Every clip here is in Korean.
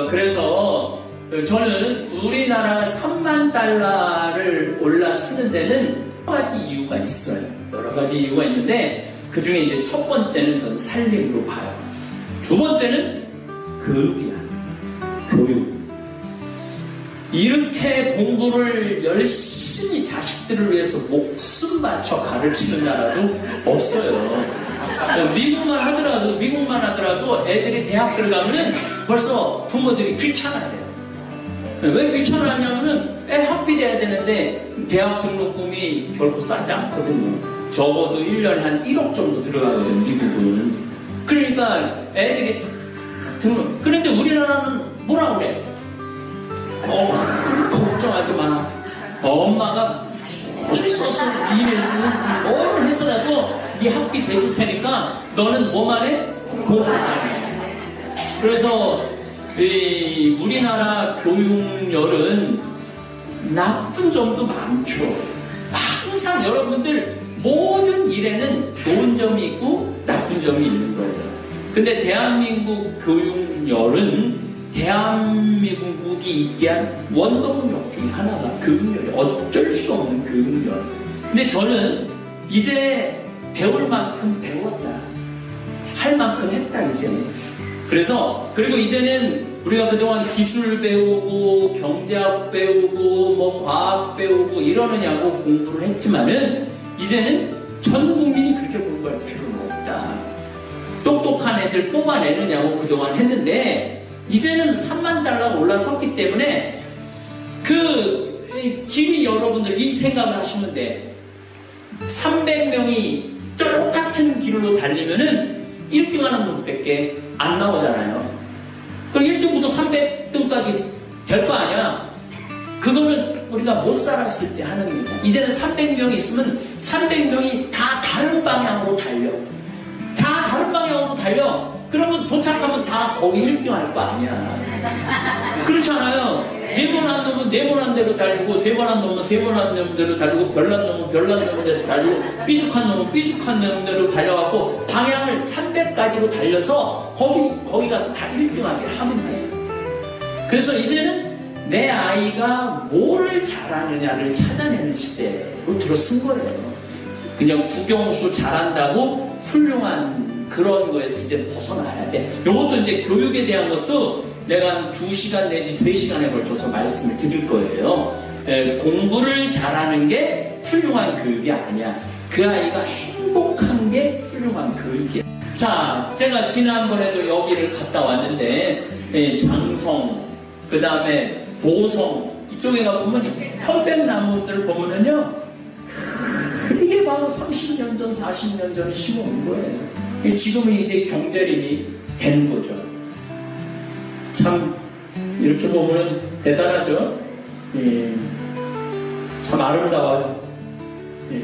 그래서 저는 우리나라가 3만 달러를 올라 쓰는 데는 여러 가지 이유가 있어요. 여러 가지 이유가 있는데 그 중에 이제 첫 번째는 전 살림으로 봐요. 두 번째는 교육이야. 교육. 이렇게 공부를 열심히 자식들을 위해서 목숨 바쳐 가르치는 나라도 없어요. 미국만 하더라도 애들이 대학교를 가면은 벌써 부모들이 귀찮아해요. 왜 귀찮아하냐면은 애 학비 내야 되는데 대학 등록금이 결코 싸지 않거든요. 적어도 1년에 한 1억 정도 들어가거든요, 미국은. 그러니까 애들이 다 등록. 그런데 우리나라는 뭐라 그래? 걱정하지 마. 엄마가 무슨 써서 일을 뭐를 해서라도 네 학비 대줄 테니까 너는 뭐만 해? 공부만 해. 그래서 우리나라 교육열은 나쁜 점도 많죠. 항상 여러분들 모든 일에는 좋은 점이 있고 나쁜 점이 있는 거예요. 근데 대한민국 교육열은 대한민국이 있게 한 원동력 중에 하나가 교육열이 어쩔 수 없는 교육열. 근데 저는 이제 배울 만큼 배웠다. 할 만큼 했다, 이제는. 그리고 이제는 우리가 그동안 기술 배우고, 경제학 배우고, 뭐 과학 배우고 이러느냐고 공부를 했지만은 이제는 전 국민이 그렇게 공부할 필요는 없다. 똑똑한 애들 뽑아내느냐고 그동안 했는데 이제는 3만 달러가 올라섰기 때문에 그 길이 여러분들 이 생각을 하시면 돼. 300명이 똑같은 길로 달리면은 1등하는 놈밖에 안 나오잖아요. 그럼 1등부터 300등까지 될 거 아니야. 그거는 우리가 못 살았을 때 하는 일이야. 이제는 300명이 있으면 300명이 다 다른 방향으로 달려. 다 다른 방향으로 달려. 그러면 도착하면 다 거기 1등 할 거 아니야. 그렇잖아요. 4번 안 넘으면 4번 한 대로 달리고, 3번 안 넘으면 3번 한 대로 달리고, 별 안 넘으면 별 안 넘은 대로 달리고, 삐죽한 놈은 삐죽한 대로 달려갖고, 방향을 300까지로 달려서, 거기 가서 다 1등하게 하면 되죠. 그래서 이제는 내 아이가 뭐를 잘하느냐를 찾아내는 시대로 들어선 거예요. 그냥 국영수 잘한다고 훌륭한 그런 거에서 이제 벗어나야 돼. 요것도 이제 교육에 대한 것도 내가 한 2시간 내지 3시간에 걸쳐서 말씀을 드릴 거예요. 공부를 잘하는 게 훌륭한 교육이 아니야. 그 아이가 행복한 게 훌륭한 교육이야. 자, 제가 지난번에도 여기를 갔다 왔는데 장성, 그 다음에 보성 이쪽에 가보면 편백나무들 보면은요, 이게 바로 30년 전, 40년 전에 심어온 거예요. 지금은 이제 경제림이 된 거죠. 참 이렇게 보면 대단하죠. 예. 참 아름다워요. 예.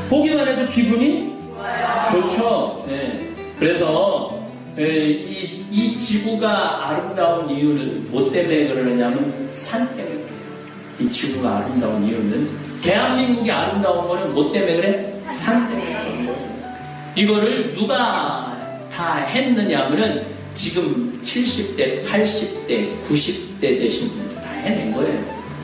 보기만 해도 기분이 좋죠. 예. 그래서 이 지구가 아름다운 이유는 뭐 때문에 그러느냐면 산 때문에. 이 지구가 아름다운 이유는, 대한민국이 아름다운 거는 뭐 때문에 그래? 산 때문에. 이거를 누가 다 했느냐면은 지금 70대, 80대, 90대 되신 분들 다 해낸 거예요.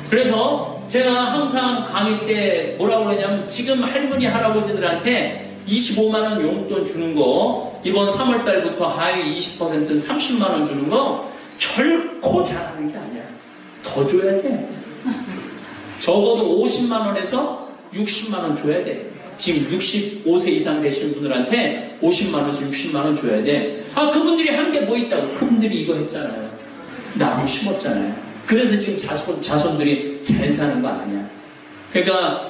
그래서 제가 항상 강의 때 뭐라고 그러냐면, 지금 할머니, 할아버지들한테 25만원 용돈 주는 거, 이번 3월달부터 하위 20% 30만원 주는 거 결코 잘하는 게 아니야. 더 줘야 돼. 적어도 50만원에서 60만원 줘야 돼. 지금 65세 이상 되신 분들한테 50만원에서 60만원 줘야 돼. 그분들이 한 게 뭐 있다고? 그분들이 이거 했잖아요. 나무 심었잖아요. 그래서 지금 자손들이 잘 사는 거 아니야. 그러니까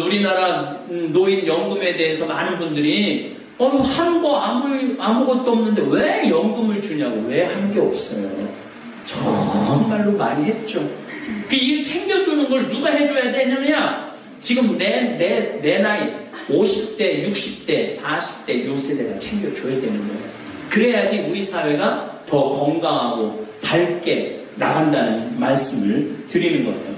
우리나라 노인연금에 대해서 많은 분들이 한 거 아무것도 없는데 왜 연금을 주냐고. 왜 한 게 없어요. 정말로 많이 했죠. 이 챙겨주는 걸 누가 해줘야 되느냐? 지금 내 나이 50대, 60대, 40대 요 세대가 챙겨줘야 되는 거예요. 그래야지 우리 사회가 더 건강하고 밝게 나간다는 말씀을 드리는 거예요.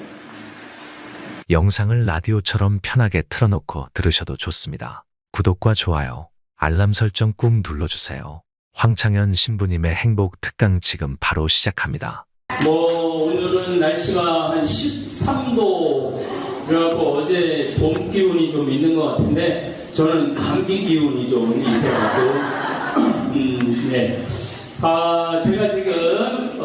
영상을 라디오처럼 편하게 틀어놓고 들으셔도 좋습니다. 구독과 좋아요, 알람 설정 꾹 눌러주세요. 황창현 신부님의 행복 특강 지금 바로 시작합니다. 오늘은 날씨가 한 13도, 그래갖고 어제 봄 기운이 좀 있는 것 같은데, 저는 감기 기운이 좀 있어갖고, 네. 제가 지금,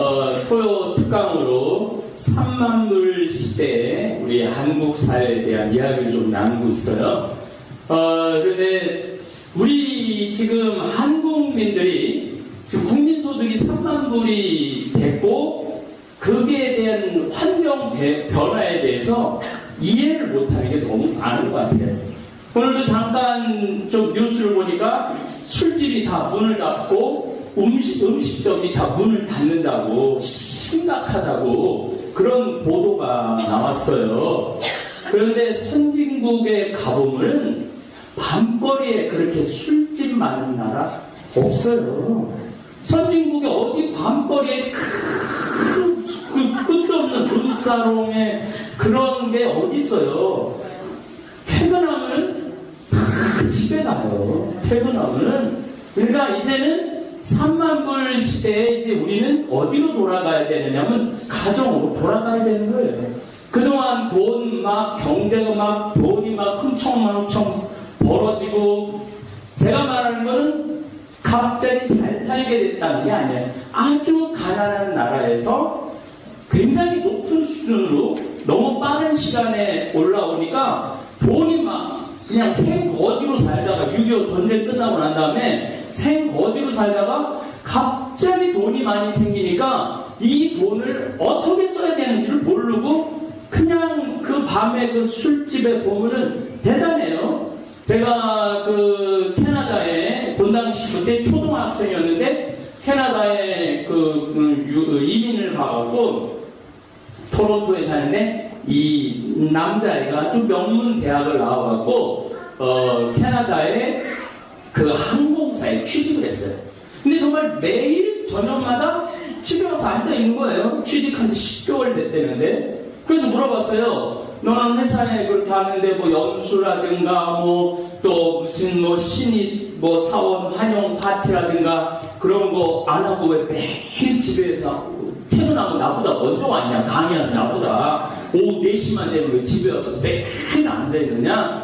토요 특강으로 3만불 시대에 우리 한국 사회에 대한 이야기를 좀 나누고 있어요. 그런데 우리 지금 한국민들이 지금 국민소득이 3만불이 됐고, 거기에 대한 환경 변화에 대해서 이해를 못하는 게 너무 많은 것 같아요. 오늘도 잠깐 좀 뉴스를 보니까 술집이 다 문을 닫고 음식점이 다 문을 닫는다고, 심각하다고 그런 보도가 나왔어요. 그런데 선진국에 가보면은 밤거리에 그렇게 술집 많은 나라 없어요. 선진국에 어디 밤거리에 끝도 없는 룸사롱에 그런 게 어디 있어요. 퇴근하면은 다 집에 가요. 퇴근하면은. 그러니까 이제는 3만불 시대에 이제 우리는 어디로 돌아가야 되느냐면 가정으로 돌아가야 되는 거예요. 그동안 경제가 돈이 흥청망청 벌어지고, 제가 말하는 거는 갑자기 잘 살게 됐다는 게 아니에요. 아주 가난한 나라에서 굉장히 높은 수준으로 너무 빠른 시간에 올라오니까 돈이 그냥 생거지로 살다가 6.25 전쟁 끝나고 난 다음에 생거지로 살다가 갑자기 돈이 많이 생기니까 이 돈을 어떻게 써야 되는지를 모르고 그냥 그 밤에 그 술집에 보면은 대단해요. 제가 그 캐나다에 본당시 그때 초등학생이었는데 캐나다에 이민을 가갖고 토론토에 사는데 이 남자애가 아주 명문 대학을 나와갖고 캐나다의 그 항공사에 취직을 했어요. 근데 정말 매일 저녁마다 집에 와서 앉아 있는 거예요. 취직한 지 10개월 됐다는데. 그래서 물어봤어요. 너는 회사에 그렇게 하는데 연수라든가 또 무슨 신입 사원 환영 파티라든가 그런 거 안 하고 왜 매일 집에서 퇴근하고 나보다 먼저 왔냐, 강의하는 나보다 오후 4시만 되면 왜 집에 와서 매일 앉아있느냐.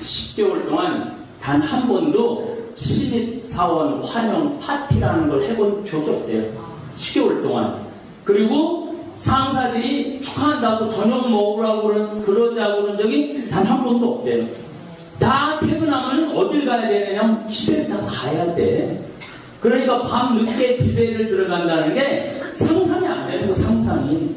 10개월 동안 단 한 번도 신입사원 환영 파티라는 걸 해본 적이 없대요. 10개월 동안. 그리고 상사들이 축하한다고 저녁 먹으라고 그러자고 그런 적이 단 한 번도 없대요. 다 퇴근하면 어딜 가야 되느냐, 집에 다 가야 돼. 그러니까 밤 늦게 집에를 들어간다는 게 상상이 안 되는 거, 상상이.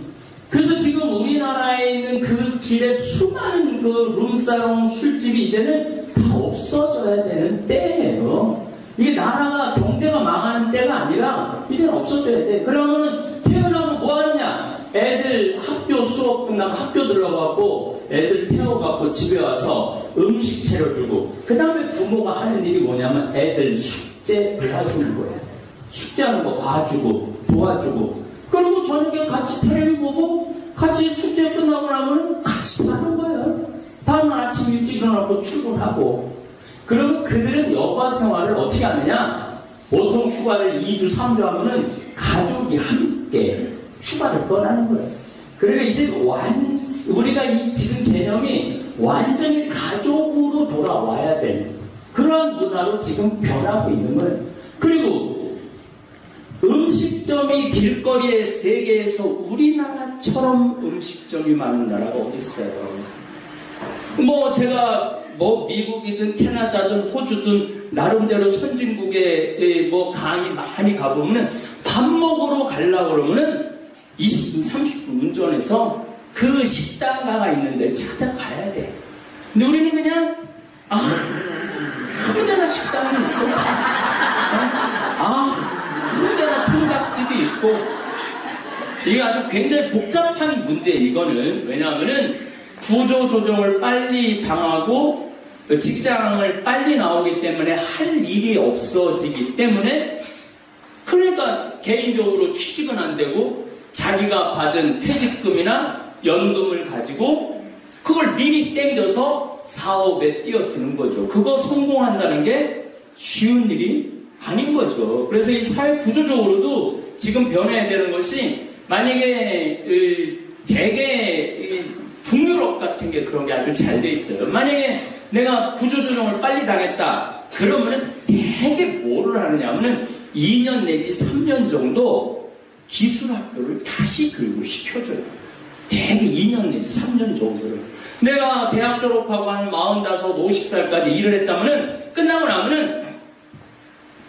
그래서 지금 우리나라에 있는 그 길에 수많은 그 룸사롱 술집이 이제는 다 없어져야 되는 때예요. 이게 나라가 경제가 망하는 때가 아니라 이제는 없어져야 돼. 그러면은 퇴근하면 뭐 하느냐? 애들 학교 수업 끝나고 학교 들어가고 애들 태워갖고 집에 와서 음식 차려주고, 그 다음에 부모가 하는 일이 뭐냐면 애들 숙제 도와주는 거예요. 숙제하는 거 봐주고 도와주고, 그리고 저녁에 같이 텔레비 보고 같이 숙제 끝나고 나면 같이 자는 거예요. 다음날 아침 일찍 일어나고 출근하고. 그럼 그들은 여가 생활을 어떻게 하느냐? 보통 휴가를 2주 3주 하면은 가족이 함께 휴가를 떠나는 거예요. 그러니까 이제 우리가 이 지금 개념이 완전히 가족으로 돌아와야 되는 그러한 문화로 지금 변하고 있는 거예요. 그리고 음식점이 길거리의 세계에서 우리나라처럼 음식점이 많은 나라가 어디 있어요? 제가 미국이든 캐나다든 호주든 나름대로 선진국에 강의 많이 가보면은 밥 먹으러 가려고 그러면은 20분, 30분 운전해서 그 식당가가 있는 데를 찾아가야 돼. 근데 우리는 그냥 아무 데나 식당이 있어. 아무 데나 통닭집이 있고. 이게 아주 굉장히 복잡한 문제예요, 이거는. 왜냐하면은 구조 조정을 빨리 당하고 직장을 빨리 나오기 때문에 할 일이 없어지기 때문에, 그러니까 개인적으로 취직은 안 되고 자기가 받은 퇴직금이나 연금을 가지고 그걸 미리 땡겨서 사업에 뛰어드는 거죠. 그거 성공한다는 게 쉬운 일이 아닌 거죠. 그래서 이 사회 구조적으로도 지금 변해야 되는 것이, 만약에 대개 북유럽 같은 게 그런 게 아주 잘 돼 있어요. 만약에 내가 구조조정을 빨리 당했다 그러면은 대개 뭐를 하느냐면은 2년 내지 3년 정도 기술학교를 다시 교육을 시켜줘요. 대개 2년 내지 3년 정도를. 내가 대학 졸업하고 한 45, 50살까지 일을 했다면은, 끝나고 나면은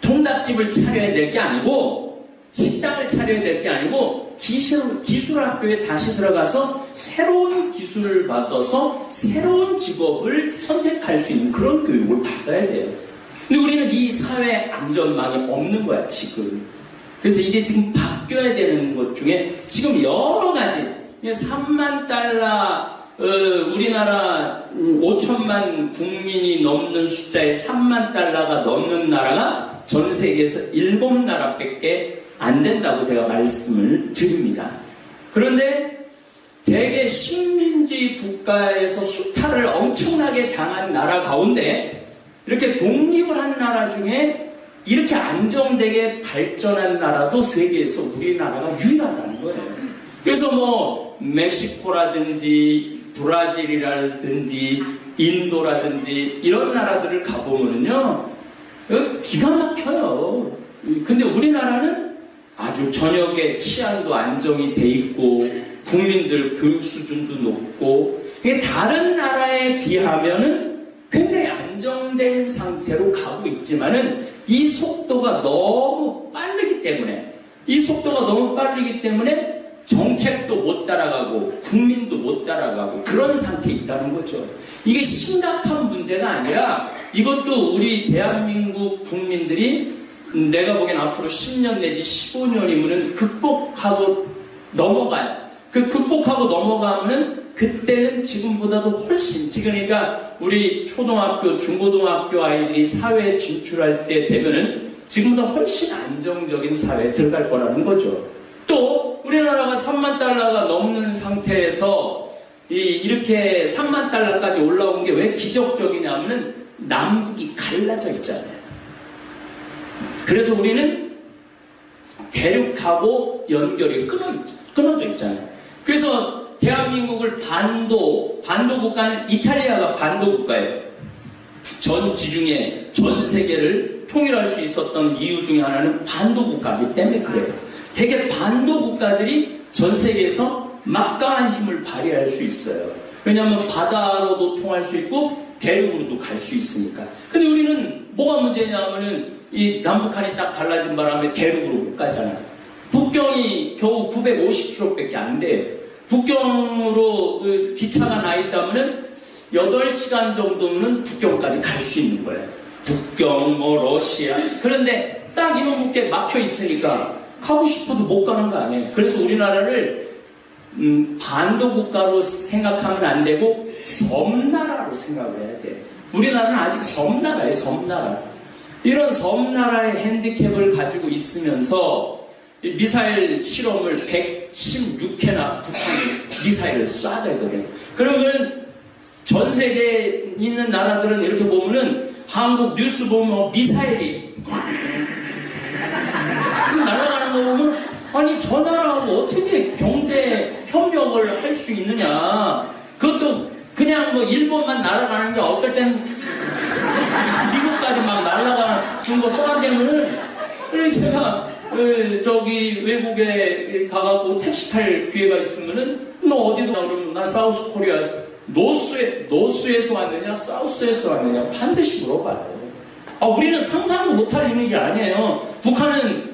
통닭집을 차려야 될 게 아니고, 식당을 차려야 될 게 아니고, 기술학교에 다시 들어가서 새로운 기술을 받아서 새로운 직업을 선택할 수 있는 그런 교육을 받아야 돼요. 근데 우리는 이 사회 안전망이 없는 거야, 지금. 그래서 이게 지금 바뀌어야 되는 것 중에 지금 여러 가지, 3만 달러, 우리나라 5천만 국민이 넘는 숫자에 3만 달러가 넘는 나라가 전 세계에서 7나라밖에 안 된다고 제가 말씀을 드립니다. 그런데 대개 식민지 국가에서 수탈을 엄청나게 당한 나라 가운데 이렇게 독립을 한 나라 중에 이렇게 안정되게 발전한 나라도 세계에서 우리나라가 유일하다는 거예요. 그래서 뭐 멕시코라든지 브라질이라든지 인도라든지 이런 나라들을 가보면요 기가 막혀요. 근데 우리나라는 아주 전역에 치안도 안정이 돼 있고 국민들 교육 수준도 높고, 다른 나라에 비하면은 굉장히 안정된 상태로 가고 있지만은 이 속도가 너무 빠르기 때문에 정책도 못 따라가고 국민도 못 따라가고 그런 상태에 있다는 거죠. 이게 심각한 문제가 아니라 이것도 우리 대한민국 국민들이 내가 보기엔 앞으로 10년 내지 15년이면 극복하고 넘어가요. 그 극복하고 넘어가면은 그때는 지금보다도 훨씬, 그러니까 우리 초등학교, 중고등학교 아이들이 사회에 진출할 때 되면은 지금보다 훨씬 안정적인 사회에 들어갈 거라는 거죠. 또 우리나라가 3만 달러가 넘는 상태에서 이렇게 3만 달러까지 올라온 게 왜 기적적이냐면은 남북이 갈라져 있잖아요. 그래서 우리는 대륙하고 연결이 끊어져 있잖아요. 그래서 대한민국을 반도 국가는 이탈리아가 반도 국가예요. 전 지중해, 전 세계를 통일할 수 있었던 이유 중에 하나는 반도 국가이기 때문에 그래요. 되게 반도 국가들이 전 세계에서 막강한 힘을 발휘할 수 있어요. 왜냐하면 바다로도 통할 수 있고 대륙으로도 갈 수 있으니까. 근데 우리는 뭐가 문제냐면은 이 남북한이 딱 갈라진 바람에 대륙으로 못 가잖아요. 북경이 겨우 950km밖에 안 돼요. 북경으로 기차가 나 있다면은 8시간 정도는 북경까지 갈 수 있는 거예요. 북경, 러시아. 그런데 딱 이놈께 막혀 있으니까 가고 싶어도 못 가는 거 아니에요. 그래서 우리나라를 반도 국가로 생각하면 안 되고 섬나라로 생각을 해야 돼요. 우리나라는 아직 섬나라예요, 섬나라. 이런 섬나라의 핸디캡을 가지고 있으면서 미사일 실험을 116회나 북한이 미사일을 쏴대거든요. 그러면 전 세계에 있는 나라들은 이렇게 보면은 한국 뉴스 보면 미사일이 날아가는 거 보면 아니 저 나라하고 어떻게 경제 협력을 할 수 있느냐. 그것도 그냥 뭐 일본만 날아가는 게 어떨 땐 미국까지 막 날아가는 거 쏘아대면은 제가 저기 외국에 가갖고 택시 탈 기회가 있으면은 너 어디서 그러면 나 사우스 코리아에서 노스에서 왔느냐 사우스에서 왔느냐 반드시 물어봐요. 우리는 상상도 못할 일이 아니에요. 북한은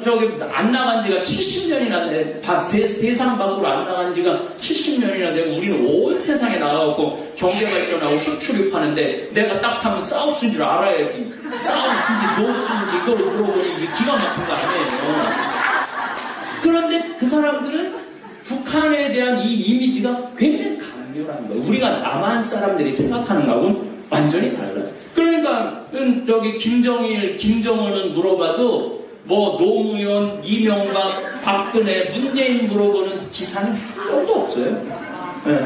저기 안 나간 지가 70년이나 돼. 세상 밖으로 안 나간 지가 70년이나 되고 우리는 온 세상에 나가고 경제 발전하고 수출입하는데 내가 딱 하면 사우스인 줄 알아야지. 사우스인지 노스인지 이걸 물어보니 이게 기가 막힌 거 아니에요. 그런데 그 사람들은 북한에 대한 이 이미지가 굉장히 강렬한 거예요. 우리가 남한 사람들이 생각하는 거하고는 완전히 달라요. 그러니까 저기 김정일, 김정은은 물어봐도 뭐 노무현, 이명박, 박근혜, 문재인 물어보는 기사는 하나도 없어요. 네.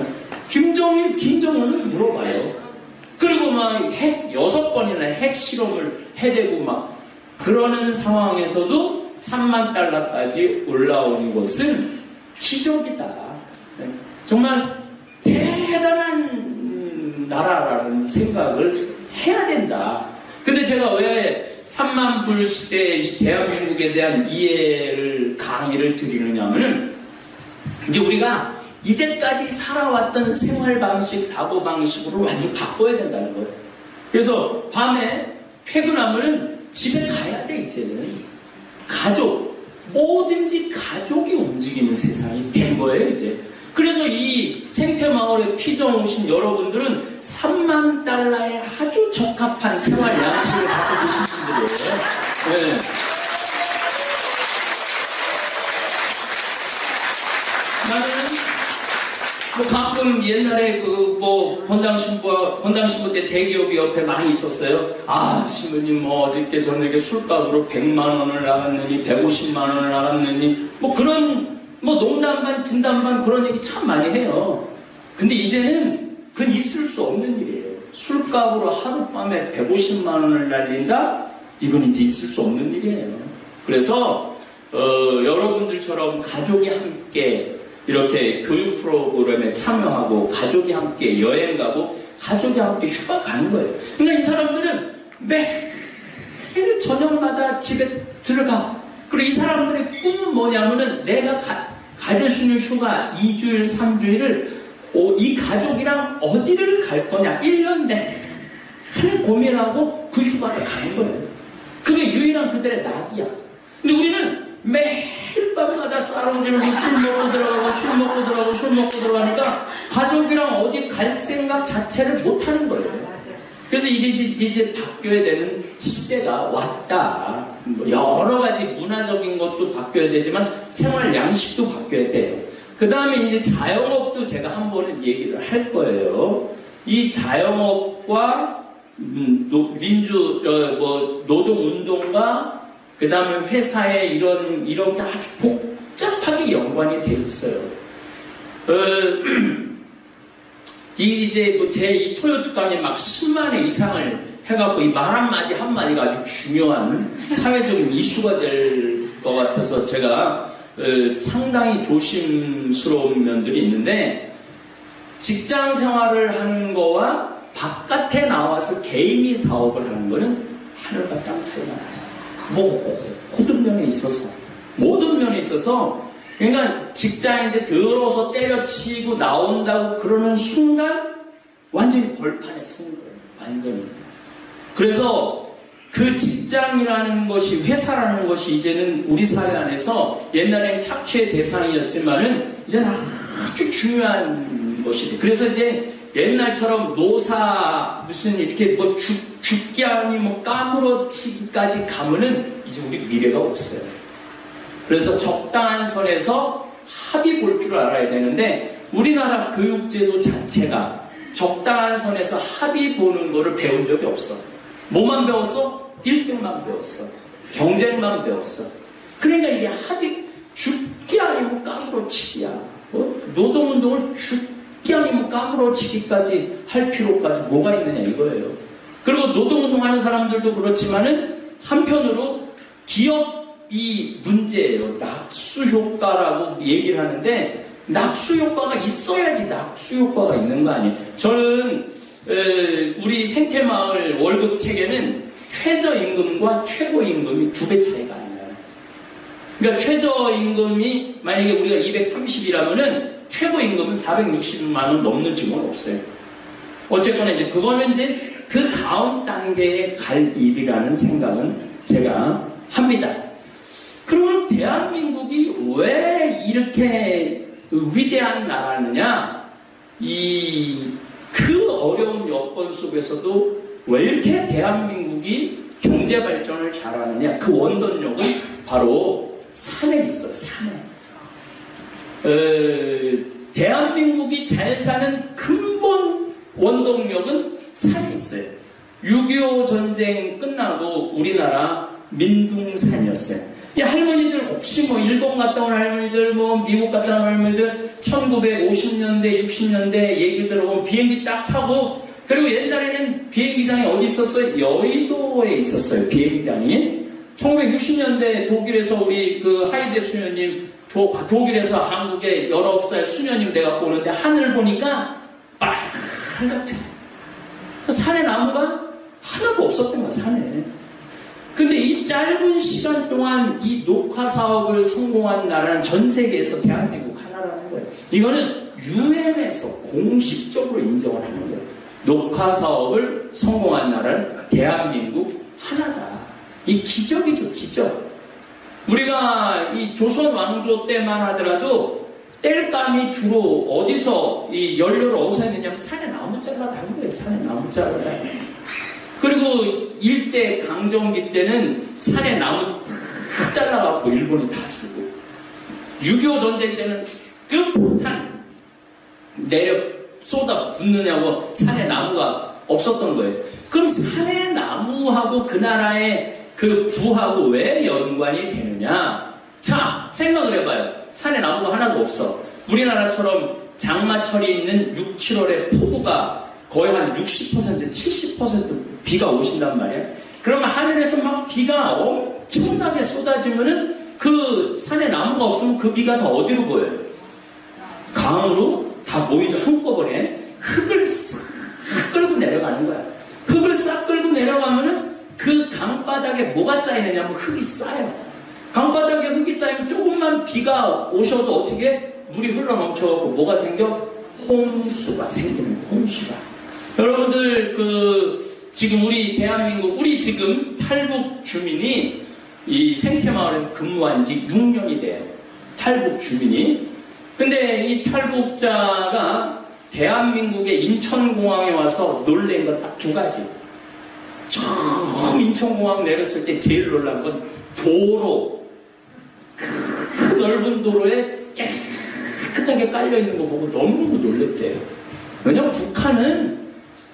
김정일, 김정은은 물어봐요. 그리고 막 핵 6번이나 핵 실험을 해대고 막 그러는 상황에서도 3만 달러까지 올라온 것은 기적이다. 정말 대단한 나라라는 생각을 해야 된다. 근데 제가 왜 3만 불 시대에 이 대한민국에 대한 이해를 강의를 드리느냐면은 이제 우리가 이제까지 살아왔던 생활 방식, 사고 방식으로 완전히 바꿔야 된다는 거예요. 그래서 밤에 퇴근하면은 집에 가야 돼. 이제는 가족, 뭐든지 가족이 움직이는 세상이 된 거예요. 이제 그래서 이 생태마을에 피정 오신 여러분들은 3만 달러에 아주 적합한 생활 양식을 갖고 계신 분들이에요. 네. 나는 뭐 가끔 옛날에 권당신부 때 대기업이 옆에 많이 있었어요. 아, 신부님 뭐 어저께 저녁에 술값으로 100만 원을 나갔느니 150만 원을 나갔느니 뭐 그런 뭐 농담반 진담반 그런 얘기 참 많이 해요. 근데 이제는 그건 있을 수 없는 일이에요. 술값으로 하룻밤에 150만 원을 날린다? 이건 이제 있을 수 없는 일이에요. 그래서 여러분들처럼 가족이 함께 이렇게 교육 프로그램에 참여하고 가족이 함께 여행 가고 가족이 함께 휴가 가는 거예요. 그러니까 이 사람들은 매일 저녁마다 집에 들어가. 그리고 이 사람들의 꿈은 뭐냐면은 내가 가질 수 있는 휴가 2주일, 3주일을 이 가족이랑 어디를 갈 거냐. 1년 내내 고민하고 그 휴가를 가는 거예요. 그게 유일한 그들의 낙이야. 근데 우리는 매일 밤마다 싸움지면서 술 먹고 들어가고 술 먹고 들어가고 술 먹고 들어가니까 가족이랑 어디 갈 생각 자체를 못 하는 거예요. 그래서 이제 바뀌어야 되는 시대가 왔다. 뭐 여러 가지 문화적인 것도 바뀌어야 되지만 생활 양식도 바뀌어야 돼요. 그 다음에 이제 자영업도 제가 한 번은 얘기를 할 거예요. 이 자영업과 노동운동과 그 다음에 회사에 이런 게 아주 복잡하게 연관이 돼 있어요. 제 토요트 강의 막 10만회 이상을 해갖고 이 말 한마디가 아주 중요한 사회적인 이슈가 될 것 같아서 제가 상당히 조심스러운 면들이 있는데 직장 생활을 하는 거와 바깥에 나와서 개인이 사업을 하는 거는 하늘과 땅 차이가 나요. 모든 면에 있어서 그러니까 직장인들 들어서 때려치고 나온다고 그러는 순간 완전히 벌판에 쓰는 거예요. 완전히. 그래서 그 직장이라는 것이 회사라는 것이 이제는 우리 사회 안에서 옛날에는 착취의 대상이었지만은 이제는 아주 중요한 것이 돼. 그래서 이제 옛날처럼 노사 무슨 이렇게 뭐 죽기 아니 뭐 까무러치기까지 가면은 이제 우리 미래가 없어요. 그래서 적당한 선에서 합의 볼 줄 알아야 되는데 우리나라 교육제도 자체가 적당한 선에서 합의 보는 거를 배운 적이 없어. 뭐만 배웠어? 1등만 배웠어. 경쟁만 배웠어. 그러니까 이게 합의 죽기 아니면 까무러치기야. 노동운동을 죽기 아니면 까무러치기까지 할 필요까지 뭐가 있느냐 이거예요. 그리고 노동운동하는 사람들도 그렇지만은 한편으로 기업이 문제예요. 낙수효과라고 얘기를 하는데 낙수효과가 있어야지 낙수효과가 있는 거 아니에요. 저는 우리 생태마을 월급 체계는 최저임금과 최고임금이 2배 차이가 안 나요. 그러니까 최저임금이 만약에 우리가 230이라면은 최고임금은 460만 원 넘는 직원은 없어요. 어쨌거나 이제 그거는 이제 그 다음 단계에 갈 일이라는 생각은 제가 합니다. 그러면 대한민국이 왜 이렇게 위대한 나라느냐? 그 어려운 여건 속에서도 왜 이렇게 대한민국이 경제 발전을 잘하느냐? 그 원동력은 바로 산에 있어, 산에. 대한민국이 잘 사는 근본 원동력은 산에 있어요. 6.25 전쟁 끝나고 우리나라 민둥산이었어요. 이 할머니들 혹시 뭐 일본 갔다 온 할머니들, 뭐 미국 갔다 온 할머니들 1950년대, 60년대 얘기를 들어보면 비행기 딱 타고 그리고 옛날에는 비행기장이 어디 있었어요? 여의도에 있었어요. 비행기장이. 1960년대 독일에서 우리 그 하이데 수녀님 독일에서 한국에 19살 수녀님 돼갖고 오는데 하늘 보니까 빨갛대. 산에 나무가 하나도 없었던 거야, 산에. 근데 이 짧은 시간 동안 이 녹화 사업을 성공한 나라는 전 세계에서 대한민국 하나라는 거예요. 이거는 유엔에서 공식적으로 인정을 하는 거예요. 녹화 사업을 성공한 나라는 대한민국 하나다. 이 기적이죠, 기적. 우리가 이 조선 왕조 때만 하더라도 땔감이 주로 어디서 이 연료를 어디서 했느냐면 산에 나무 잘라다 한 거예요. 산에 나무 잘라다. 그리고 일제 강점기 때는 산에 나무 다 잘라갖고 일본이 다 쓰고 6.25 전쟁 때는 끝폭탄 내려 쏟아 붓느냐고 산에 나무가 없었던 거예요. 그럼 산에 나무하고 그 나라의 그 부하고 왜 연관이 되느냐? 자, 생각을 해봐요. 산에 나무가 하나도 없어. 우리나라처럼 장마철이 있는 6, 7월에 폭우가 거의 한 60%, 70% 비가 오신단 말이야. 그러면 하늘에서 막 비가 엄청나게 쏟아지면은 그 산에 나무가 없으면 그 비가 다 어디로 보여요? 강으로 다 모이죠. 한꺼번에 흙을 싹 끌고 내려가는 거야. 흙을 싹 끌고 내려가면은 그 강바닥에 뭐가 쌓이느냐면 흙이 쌓여. 강바닥에 흙이 쌓이면 조금만 비가 오셔도 어떻게 물이 흘러 넘쳐갖고 뭐가 생겨? 홍수가 생기는 거야. 홍수가. 여러분들 지금 우리 대한민국 우리 지금 탈북 주민이 이 생태마을에서 근무한 지 6년이 돼요. 탈북 주민이. 근데 이 탈북자가 대한민국의 인천공항에 와서 놀란 건 딱 두 가지. 처음 인천공항 내렸을 때 제일 놀란 건 도로. 그 넓은 도로에 깨끗하게 깔려있는 거 보고 너무너무 놀랬대요. 왜냐면 북한은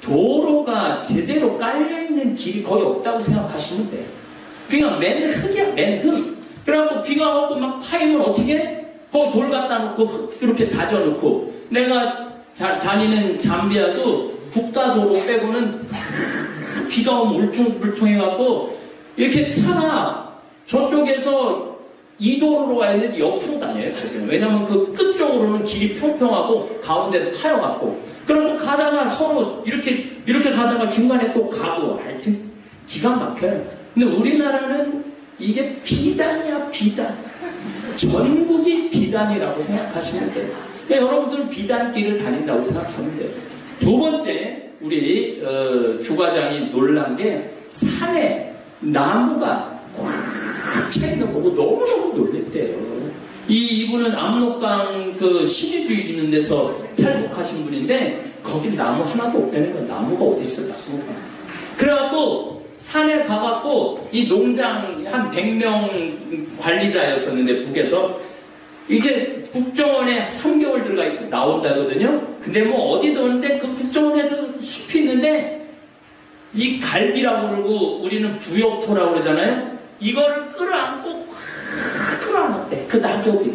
도로가 제대로 깔려있는 길이 거의 없다고 생각하시면 돼요. 그냥 맨 흙이야, 맨 흙. 그래갖고 비가 오고 막 파이면 어떻게 해? 거기 돌 갖다 놓고 흙 이렇게 다져놓고 내가 다니는 잠비아도 국가도로 빼고는 비가 오면 울퉁불퉁해갖고 이렇게 차가 저쪽에서 이 도로로 와야 되는데 옆으로 다녀요. 왜냐면 그 끝쪽으로는 길이 평평하고 가운데는 파여갖고 그러고 가다가 서로 이렇게 가다가 중간에 또 가고 하여튼 기가 막혀요. 근데 우리나라는 이게 비단이야, 비단. 전국이 비단이라고 생각하시면 돼요. 그러니까 여러분들은 비단길을 다닌다고 생각하면 돼요. 두 번째, 우리 주과장이 놀란 게 산에 나무가 확 차있는 거 보고 너무너무 놀랬대요. 이분은 압록강 그 신의주의 있는 데서 탈북하신 분인데 거기 나무 하나도 없다는 거야. 나무가 어디 있어, 나무가. 그래갖고 산에 가갖고 이 농장 한 100명 관리자였었는데 북에서 이게 국정원에 3개월 들어가 있고 나온다거든요. 근데 뭐 어디 도는데 그 국정원에도 숲이 있는데 이 갈비라고 그러고 우리는 부엽토라고 그러잖아요. 이걸 끌어안고 끌어안았대. 그 낙엽이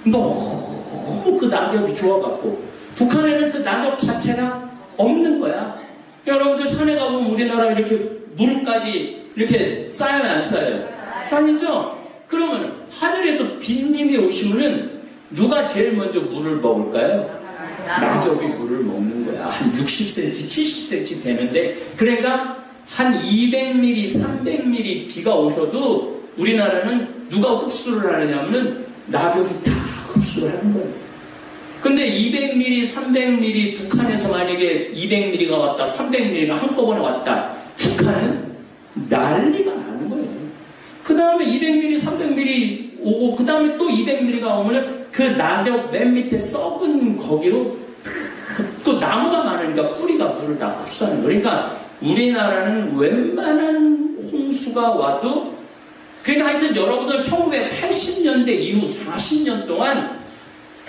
너무 그 낙엽이 좋아갖고 북한에는 그 낙엽 자체가 없는 거야. 여러분들 산에 가보면 우리나라 이렇게 물까지 이렇게 쌓여요, 안 쌓여요? 쌓이죠? 그러면 하늘에서 빈님이 오시면은 누가 제일 먼저 물을 먹을까요? 낙엽이 물을 먹는 거야. 한 60cm, 70cm 되는데 그러니까 한 200mm, 300mm 비가 오셔도 우리나라는 누가 흡수를 하느냐면은 낙엽이 다 흡수를 하는 거예요. 근데 200mm, 300mm 북한에서 만약에 200mm가 왔다, 300mm가 한꺼번에 왔다. 북한은 난리가 나는 거예요. 그 다음에 200mm, 300mm 오고 그 다음에 또 200mm가 오면 그 낙엽 맨 밑에 썩은 거기로 또 나무가 많으니까 뿌리가 물을 다 흡수하는 거예요. 그러니까 우리나라는 웬만한 홍수가 와도 그러니까 하여튼 여러분들 1980년대 이후 40년 동안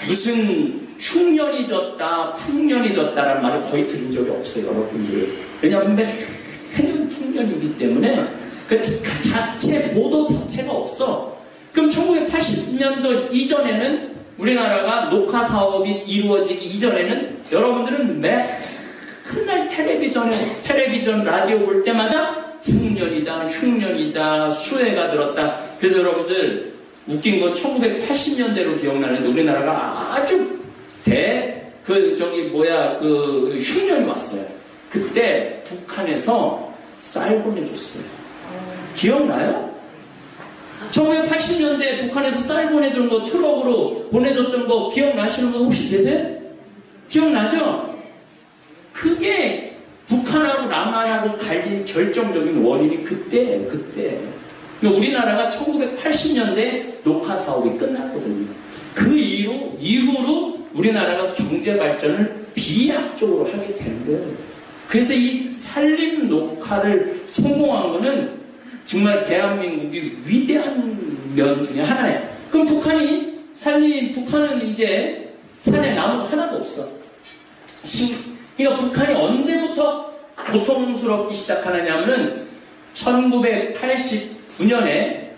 무슨 흉년이 졌다, 풍년이 졌다라는 말을 거의 들은 적이 없어요, 여러분들. 왜냐하면 매년 풍년이기 때문에 그 자체, 보도 자체가 없어. 그럼 1980년도 이전에는 우리나라가 녹화 사업이 이루어지기 이전에는 여러분들은 맨날 텔레비전 라디오 볼 때마다 풍년이다, 흉년이다, 수해가 들었다. 그래서 여러분들 웃긴 건 1980년대로 기억나는데 우리나라가 아주 흉년이 왔어요. 그때 북한에서 쌀 보내줬어요. 기억나요? 1980년대 북한에서 쌀 보내주는 거 트럭으로 보내줬던 거 기억나시는 분 혹시 계세요? 기억나죠? 그게 북한하고 남한하고 갈린 결정적인 원인이 그때. 그러니까 우리나라가 1980년대 녹화 사업이 끝났거든요. 그 이후로 우리나라가 경제 발전을 비약적으로 하게 된 거예요. 그래서 이 산림 녹화를 성공한 거는 정말 대한민국이 위대한 면 중에 하나예요. 그럼 북한은 이제 산에 나무가 하나도 없어. 그러니까 북한이 언제부터 고통스럽기 시작하느냐면은 1989년에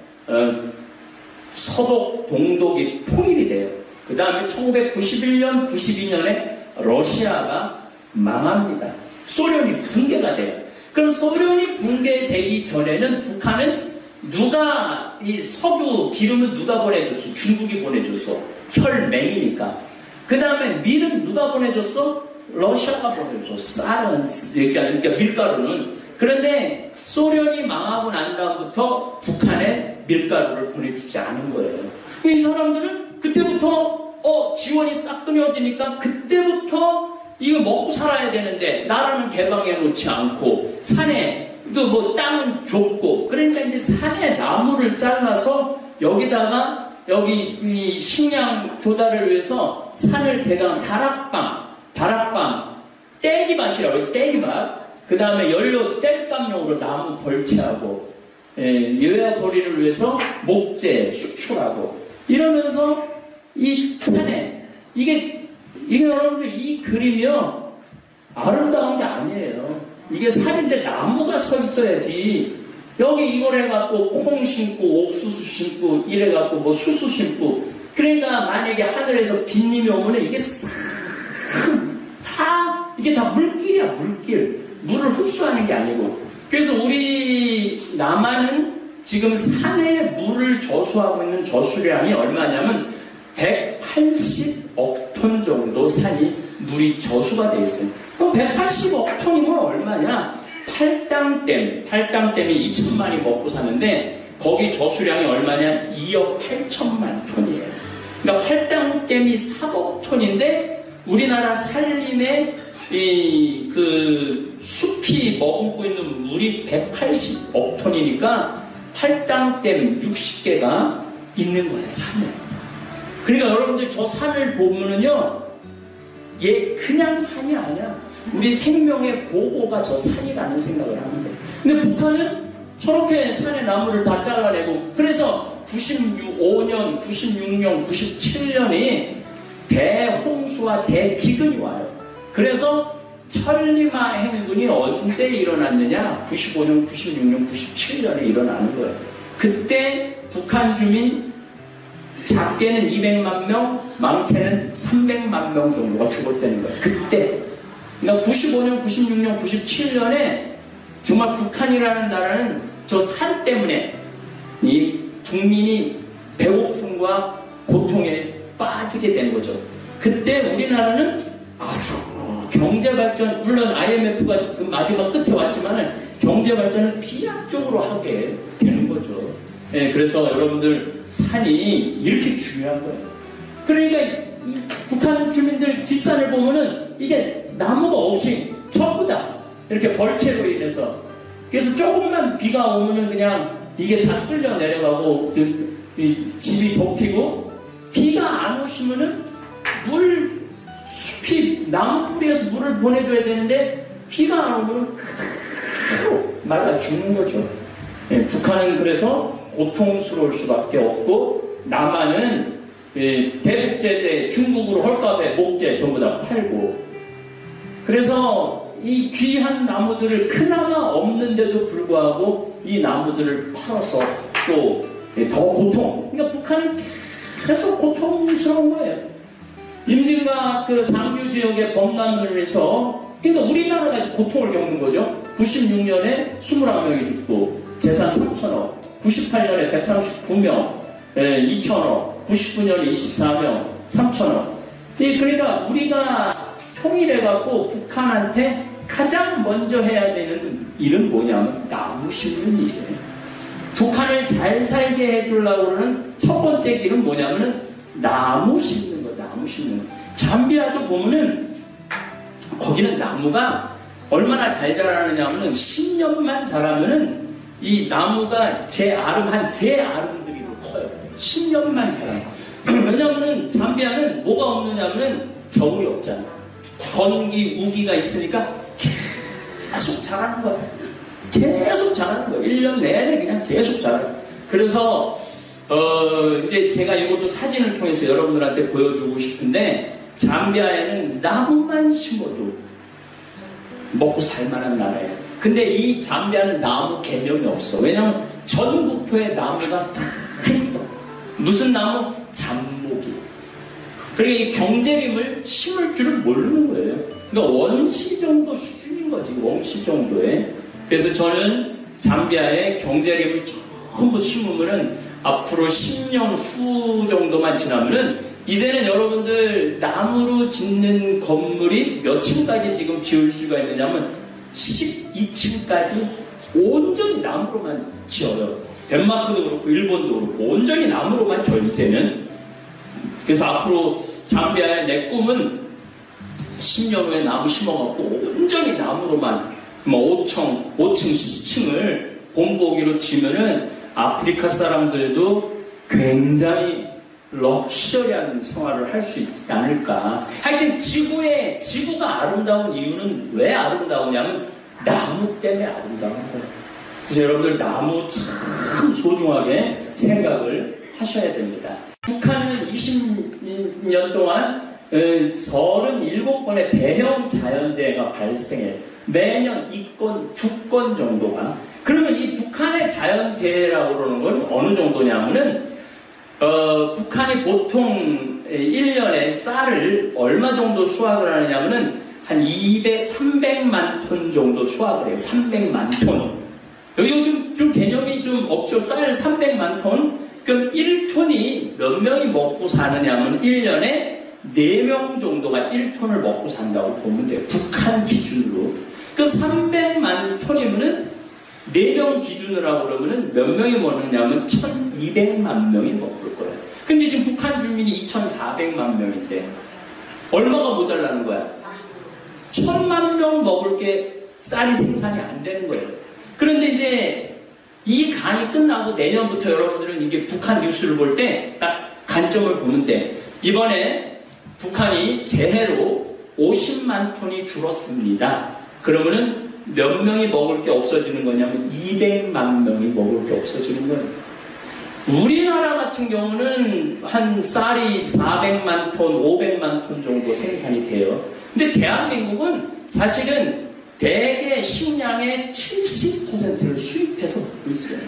서독 동독이 통일이 돼요. 그 다음에 1991년, 92년에 러시아가 망합니다. 소련이 붕괴가 돼요. 그럼 소련이 붕괴되기 전에는 북한은 이 석유 기름은 누가 보내줬어? 중국이 보내줬어. 혈맹이니까. 그 다음에 밀은 누가 보내줬어? 러시아가 보내줬어. 쌀은, 그러니까 밀가루는. 그런데 소련이 망하고 난 다음부터 북한에 밀가루를 보내주지 않은 거예요. 이 사람들은 그때부터 지원이 싹 끊어지니까 그때부터 이거 먹고 살아야 되는데 나라는 개방해 놓지 않고 산에 땅은 좁고 그러니까 이제 산에 나무를 잘라서 여기다가 여기 이 식량 조달을 위해서 산을 대강 다락방 떼기밭이라고 해요. 떼기밭. 그 다음에 연료 땔감용으로 나무 벌채하고 여야벌이를 위해서 목재 수출하고 이러면서 이 산에 이게 여러분들 이 그림이요 아름다운 게 아니에요. 이게 산인데 나무가 서 있어야지. 여기 이걸 해갖고 콩 심고 옥수수 심고 이래갖고 뭐 수수 심고 그러니까 만약에 하늘에서 빗님이 오면은 이게 이게 다 물길이야. 물을 흡수하는 게 아니고. 그래서 우리 남한은 지금 산에 물을 저수하고 있는 저수량이 얼마냐면 180억 톤 정도 산이 물이 저수가 돼 있어요. 그럼 180억 톤이면 얼마냐? 팔당댐이 2천만이 먹고 사는데 거기 저수량이 얼마냐? 2억 8천만 톤이에요. 그러니까 팔당댐이 4억 톤인데 우리나라 산림의 그 숲이 머금고 있는 물이 180억 톤이니까 팔당댐 60개가 있는 거예요, 산에. 그러니까 여러분들 저 산을 보면은요, 그냥 산이 아니야. 우리 생명의 보고가 저 산이라는 생각을 하면 돼요. 근데 북한은 저렇게 산의 나무를 다 잘라내고, 그래서 95년, 96년, 97년이 대홍수와 대기근이 와요. 그래서 천리마 행군이 언제 일어났느냐? 95년, 96년, 97년에 일어나는 거예요. 그때 북한 주민 작게는 200만 명, 많게는 300만 명 정도가 죽었다는 거예요. 그때. 그러니까 95년, 96년, 97년에 정말 북한이라는 나라는 저 산 때문에 이 국민이 배고픔과 고통에 빠지게 된 거죠. 그때 우리나라는 아주 경제발전, 물론 IMF가 그 마지막 끝에 왔지만 경제발전을 비약적으로 하게 되는 거죠. 네, 그래서 여러분들 산이 이렇게 중요한 거예요. 그러니까 이 북한 주민들 뒷산을 보면은 이게 나무가 없이 전부 다 이렇게 벌채로 인해서 그래서 조금만 비가 오면은 그냥 이게 다 쓸려 내려가고 집이 덮이고 비가 안 오시면은 숲이 나무 뿌리에서 물을 보내줘야 되는데 비가 안 오면 그대로 말라 죽는 거죠. 네, 북한은 그래서 고통스러울 수밖에 없고 남한은 대북제재 중국으로 헐값에 목재 전부 다 팔고 그래서 이 귀한 나무들을 그나마 없는데도 불구하고 이 나무들을 팔아서 또 더 고통 그러니까 북한은 계속 고통스러운 거예요. 임진각 그 상류 지역의 범람을 해서 그러니까 우리나라가 고통을 겪는 거죠. 96년에 21명이 죽고 재산 3천억, 98년에 139명, 2천억, 99년에 24명, 3천억. 그러니까 우리가 통일해갖고 북한한테 가장 먼저 해야 되는 일은 뭐냐면 나무 심는 일이에요. 북한을 잘 살게 해주려고 하는 첫 번째 길은 뭐냐면은 나무 심는 거, 나무 심는 거. 잠비아도 보면은 거기는 나무가 얼마나 잘 자라느냐면은 10년만 자라면은 이 나무가 제 아름 한 3아름들이 커요. 10년만 자라요. 왜냐면은 잠비아는 뭐가 없느냐면은 겨울이 없잖아. 건기, 우기가 있으니까 계속 자라는 거야. 계속 자라는 거야. 1년 내내 그냥 계속 자라요. 그래서 이제 제가 이것도 사진을 통해서 여러분들한테 보여주고 싶은데 잠비아에는 나무만 심어도 먹고 살만한 나라예요. 근데 이 잠비아는 나무 개념이 없어. 왜냐면 전국토에 나무가 다 있어. 무슨 나무? 잠목이. 그러니까 이 경제림을 심을 줄을 모르는 거예요. 그러니까 원시 정도 수준인 거지. 원시 정도에. 그래서 저는 잠비아에 경제림을 전부 심으면은 앞으로 10년 후 정도만 지나면은 이제는 여러분들 나무로 짓는 건물이 몇 층까지 지금 지을 수가 있느냐면 12층까지 온전히 나무로만 지어요. 덴마크도 그렇고 일본도 그렇고 온전히 나무로만 져 이제는. 그래서 앞으로 잠비아의 내 꿈은 10년 후에 나무 심어갖고 온전히 나무로만 5층, 10층을 본보기로 치면은 아프리카 사람들도 굉장히 럭셔리한 생활을 할 수 있지 않을까. 하여튼 지구가 아름다운 이유는 왜 아름다우냐면 나무 때문에 아름다운 거예요. 그래서 여러분들 나무 참 소중하게 생각을 하셔야 됩니다. 북한은 20년 동안 37번의 대형 자연재해가 발생해요. 매년 2건 정도가. 그러면 이 북한의 자연재해라고 그러는 건 어느 정도냐면은 북한이 보통 1년에 쌀을 얼마 정도 수확을 하느냐면은 한 300만 톤 정도 수확을 해요. 300만 톤. 여기 좀 개념이 좀 없죠. 쌀 300만 톤. 그럼 1톤이 몇 명이 먹고 사느냐면 1년에 4명 정도가 1톤을 먹고 산다고 보면 돼요. 북한 기준으로. 그럼 300만 톤이면은 4명 기준으로 하고 그러면은 몇 명이 먹느냐면 1200만 명이 먹을 거예요. 근데 지금 북한 주민이 2400만 명인데 얼마가 모자라는 거야? 1000만 명 먹을 게 쌀이 생산이 안 되는 거예요. 그런데 이제 이 간이 끝나고 내년부터 여러분들은 이게 북한 뉴스를 볼 때 딱 관점을 보는데 이번에 북한이 재해로 50만 톤이 줄었습니다. 그러면은 몇 명이 먹을 게 없어지는 거냐면 200만 명이 먹을 게 없어지는 거예요. 우리나라 같은 경우는 한 쌀이 400만 톤, 500만 톤 정도 생산이 돼요. 근데 대한민국은 사실은 대개 식량의 70%를 수입해서 먹고 있어요.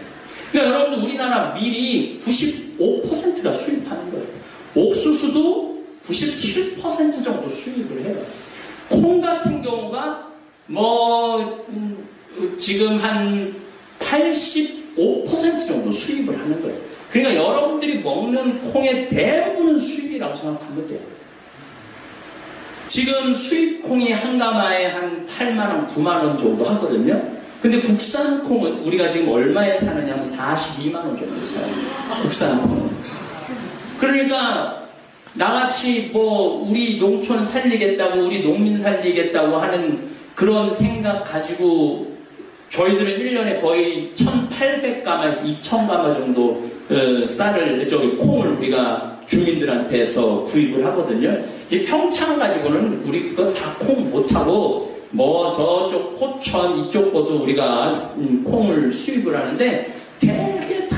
그러니까 여러분 우리나라 밀이 95%가 수입하는 거예요. 옥수수도 97% 정도 수입을 해요. 콩 같은 경우가 지금 한 85% 정도 수입을 하는 거예요. 그러니까 여러분들이 먹는 콩의 대부분은 수입이라고 생각하면 돼요. 지금 수입 콩이 한 가마에 한 8만원, 9만원 정도 하거든요. 근데 국산 콩은 우리가 지금 얼마에 사느냐면 42만원 정도 사요. 국산 콩은. 그러니까 나같이 우리 농촌 살리겠다고, 우리 농민 살리겠다고 하는 그런 생각 가지고 저희들은 1년에 거의 1800가마에서 2000가마 정도 콩을 우리가 주민들한테서 구입을 하거든요. 이 평창 가지고는 우리 거 다 콩 못하고 저쪽 포천 이쪽 것도 우리가 콩을 수입을 하는데 되게 다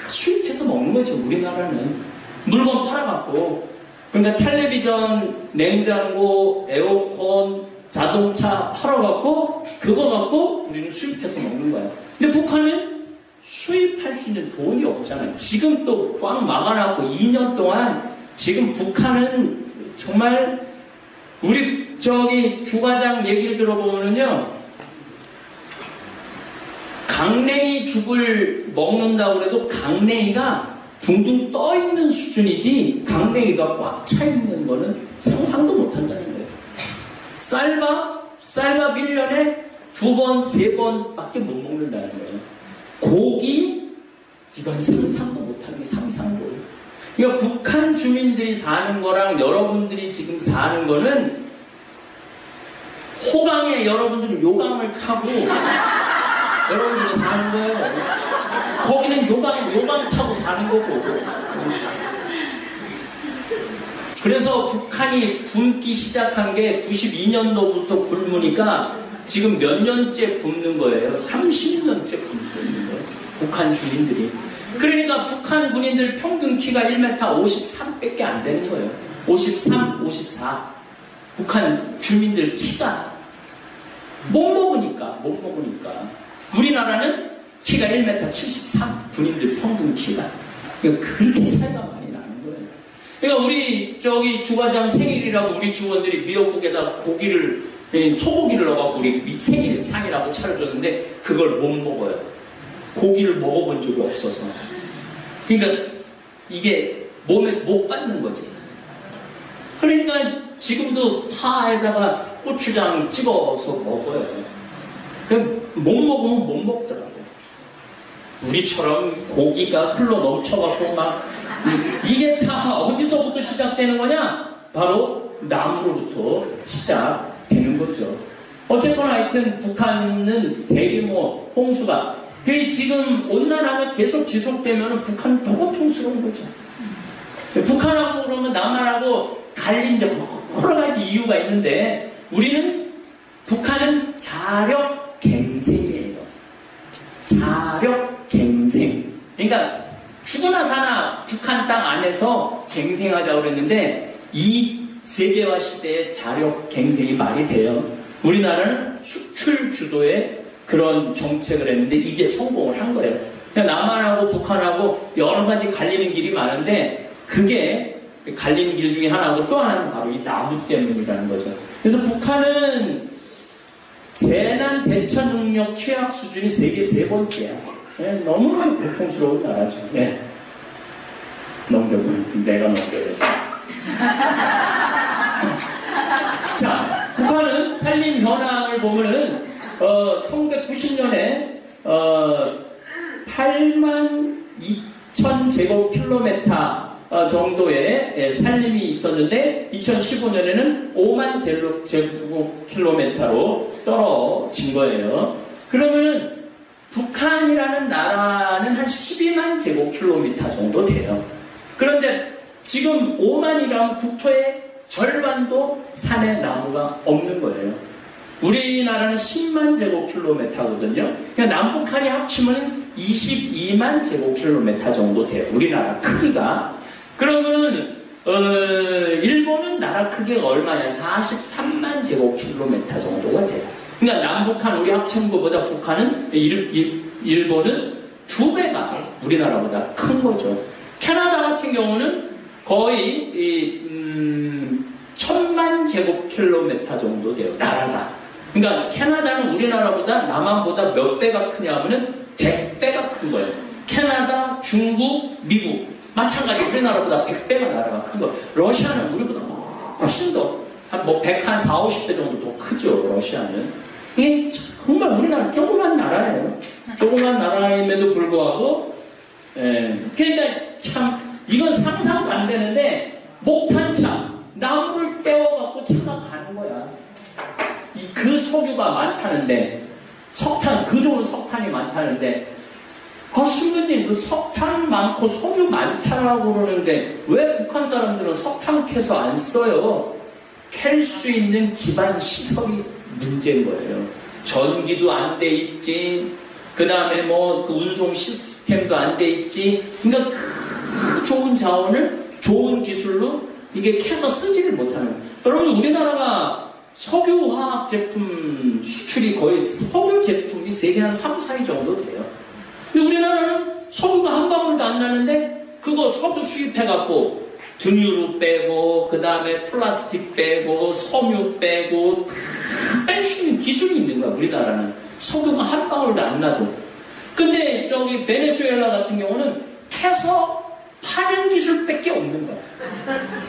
수입해서 먹는 거죠. 우리나라는 물건 팔아갖고. 그러니까 텔레비전, 냉장고, 에어컨, 자동차 팔아갖고 그거 갖고 우리는 수입해서 먹는 거야. 근데 북한은 수입할 수 있는 돈이 없잖아요. 지금 또 꽉 막아놨고 2년 동안 지금 북한은 정말 우리 주과장 얘기를 들어보면요 강냉이 죽을 먹는다고 해도 강냉이가 둥둥 떠 있는 수준이지 강냉이가 꽉 차 있는 거는 상상도 못 한다는 거예요. 쌀밥 1년에 2번, 3번밖에 못 먹는다는 거예요. 고기, 이건 상상도 못하는 게 상상도. 그러니까 북한 주민들이 사는 거랑 여러분들이 지금 사는 거는 호강에 여러분들은 요강을 타고 여러분들이 사는 거예요. 거기는 요강 타고 사는 거고. 그래서 북한이 굶기 시작한 게 92년도부터 굶으니까 지금 몇 년째 굶는 거예요. 30년째 굶는 거예요. 북한 주민들이. 그러니까 북한 군인들 평균 키가 1m 53밖에 안 되는 거예요. 53, 54. 북한 주민들 키가 못 먹으니까. 우리나라는 키가 1m 73. 군인들 평균 키가. 그러니까 그렇게 차이가 많이 나는 거예요. 그러니까 우리 주과장 생일이라고 우리 주원들이 미역국에다 소고기를 넣어갖고 우리 생일상이라고 차려줬는데 그걸 못 먹어요. 고기를 먹어본 적이 없어서. 그러니까 이게 몸에서 못 받는 거지. 그러니까 지금도 파에다가 고추장 찍어서 먹어요. 못 먹으면 못 먹더라고. 우리처럼 고기가 흘러 넘쳐갖고 막 이게 다 어디서부터 시작되는 거냐? 바로 나무로부터 시작되는 거죠. 어쨌거나 하여튼 북한은 대규모 홍수가 지금 온난화가 계속 지속되면 북한은 더 고통스러운 거죠. 북한하고 그러면 남한하고 갈린 여러 가지 이유가 있는데 북한은 자력갱생이에요. 자력갱생. 그러니까 죽으나 사나 북한 땅 안에서 갱생하자고 그랬는데 이 세계화 시대에 자력갱생이 말이 돼요. 우리나라는 수출 주도의 그런 정책을 했는데 이게 성공을 한 거예요. 그러니까 남한하고 북한하고 여러 가지 갈리는 길이 많은데 그게 갈리는 길 중에 하나고 또 하나는 바로 이 나무 때문이라는 거죠. 그래서 북한은 재난 대처 능력 취약 수준이 세계 3번째야. 너무나 고통스러운 나라죠. 내가 넘겨야지. 자, 북한은 산림 현황을 보면은 1990년에 8만 2천 제곱킬로미터 정도의 산림이 있었는데 2015년에는 5만 제곱킬로미터로 떨어진 거예요. 그러면은 북한이라는 나라는 한 12만 제곱킬로미터 정도 돼요. 그런데 지금 5만이라면 국토의 절반도 산에 나무가 없는 거예요. 우리나라는 10만 제곱킬로미터거든요. 그러니까 남북한이 합치면 22만 제곱킬로미터 정도 돼요. 우리나라 크기가. 그러면 일본은 나라 크기가 얼마냐? 43만 제곱킬로미터 정도가 돼요. 그러니까 남북한 우리 합친 것보다 북한은 일본은 2배가 우리나라보다 큰 거죠. 캐나다 같은 경우는 거의 1000만 제곱킬로미터 정도 돼요. 나라가. 그러니까 캐나다는 우리나라보다 남한보다 몇 배가 크냐면은 100배가 큰 거예요. 캐나다, 중국, 미국 마찬가지 우리나라보다 100배가 나라가 큰 거예요. 러시아는 우리보다 훨씬 더 한 50배 정도 더 크죠. 러시아는. 이게 정말 우리나라 조그만 나라예요. 조그만 나라임에도 불구하고 그러니까 참 이건 상상도 안 되는데 목탄차 나무를 떼어갖고 차가 가는 거야. 그 석유가 많다는데 석탄 그 좋은 석탄이 많다는데 신부님 그 석탄 많고 석유 많다라고 그러는데 왜 북한 사람들은 석탄 캐서 안 써요? 캘 수 있는 기반 시설이 문제인 거예요. 전기도 안 돼 있지. 그 다음에 그 운송 시스템도 안 돼 있지. 그러니까 그 좋은 자원을 좋은 기술로 이게 캐서 쓰지를 못하는. 여러분 우리나라가 석유화학 제품 수출이 거의 석유 제품이 세계 한 3, 4위 정도 돼요. 근데 우리나라는 석유가 한 방울도 안 나는데 그거 석유 수입해갖고 등유로 빼고 그 다음에 플라스틱 빼고 섬유 빼고 다 뺄 수 있는 기술이 있는 거야. 우리나라는 석유가 한 방울도 안 나도. 근데 저기 베네수엘라 같은 경우는 캐서 파는 기술밖에 없는 거야.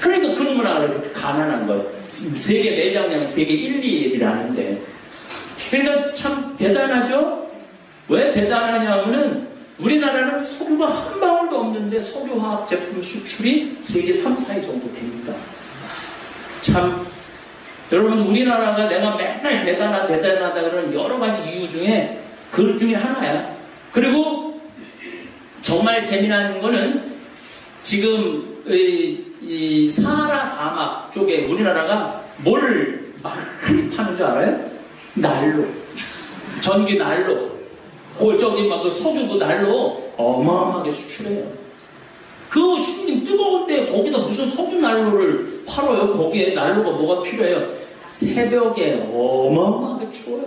그러니까 그놈을 알아요. 가난한 거예요. 세계 매장량 세계 1, 2위라는데. 그러니까 참 대단하죠? 왜 대단하냐면은 우리나라는 석유가 한 방울도 없는데 석유화학 제품 수출이 세계 3, 4위 정도 되니까. 참, 여러분, 우리나라가 내가 맨날 대단하다 그러는 여러 가지 이유 중에 그 중에 하나야. 그리고 정말 재미난 거는 지금 이 사하라 사막 쪽에 우리나라가 뭘 많이 파는 줄 알아요? 난로. 전기 난로. 저기 막 그 석유도 난로 어마어마하게 수출해요. 그 신님 뜨거운데 거기다 무슨 석유 난로를 팔아요? 거기에 난로가 뭐가 필요해요? 새벽에 어마어마하게 추워요.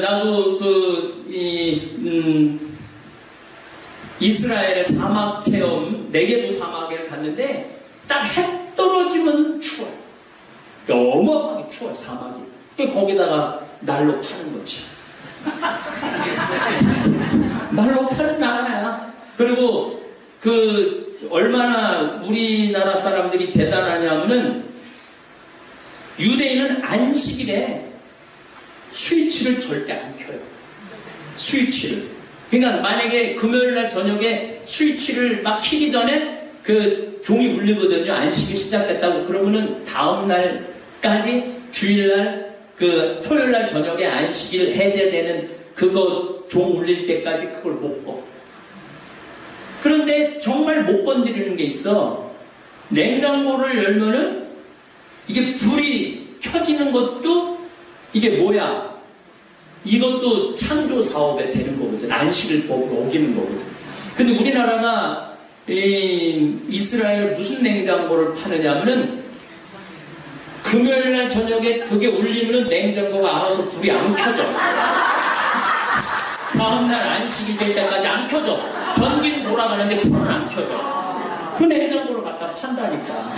나도 이스라엘의 사막 체험, 네게부 사막에 갔는데 딱 해 떨어지면 추워요. 어마어마하게 추워요, 사막이. 거기다가 난로 파는 거지. 난로 파는 나라야. 그리고 얼마나 우리나라 사람들이 대단하냐면은 유대인은 안식일에 스위치를 절대 안 켜요. 스위치를. 그러니까 만약에 금요일날 저녁에 스위치를 막 켜기 전에 그 종이 울리거든요. 안식이 시작됐다고. 그러면은 다음날까지 주일날 그 토요일날 저녁에 안식일 해제되는 그거 종 울릴 때까지 그걸 못 꺼. 그런데 정말 못 건드리는 게 있어. 냉장고를 열면은 이게 불이 켜지는 것도 이게 뭐야? 이것도 창조 사업에 되는 거거든. 안식일 법으로 어기는 거거든. 근데 우리나라가 이스라엘 무슨 냉장고를 파느냐면은 금요일날 저녁에 그게 울리면 냉장고가 알아서 불이 안 켜져. 다음날 안식일 될 때까지 안 켜져. 전기는 돌아가는데 불은 안 켜져. 그 냉장고를 갖다 판다니까.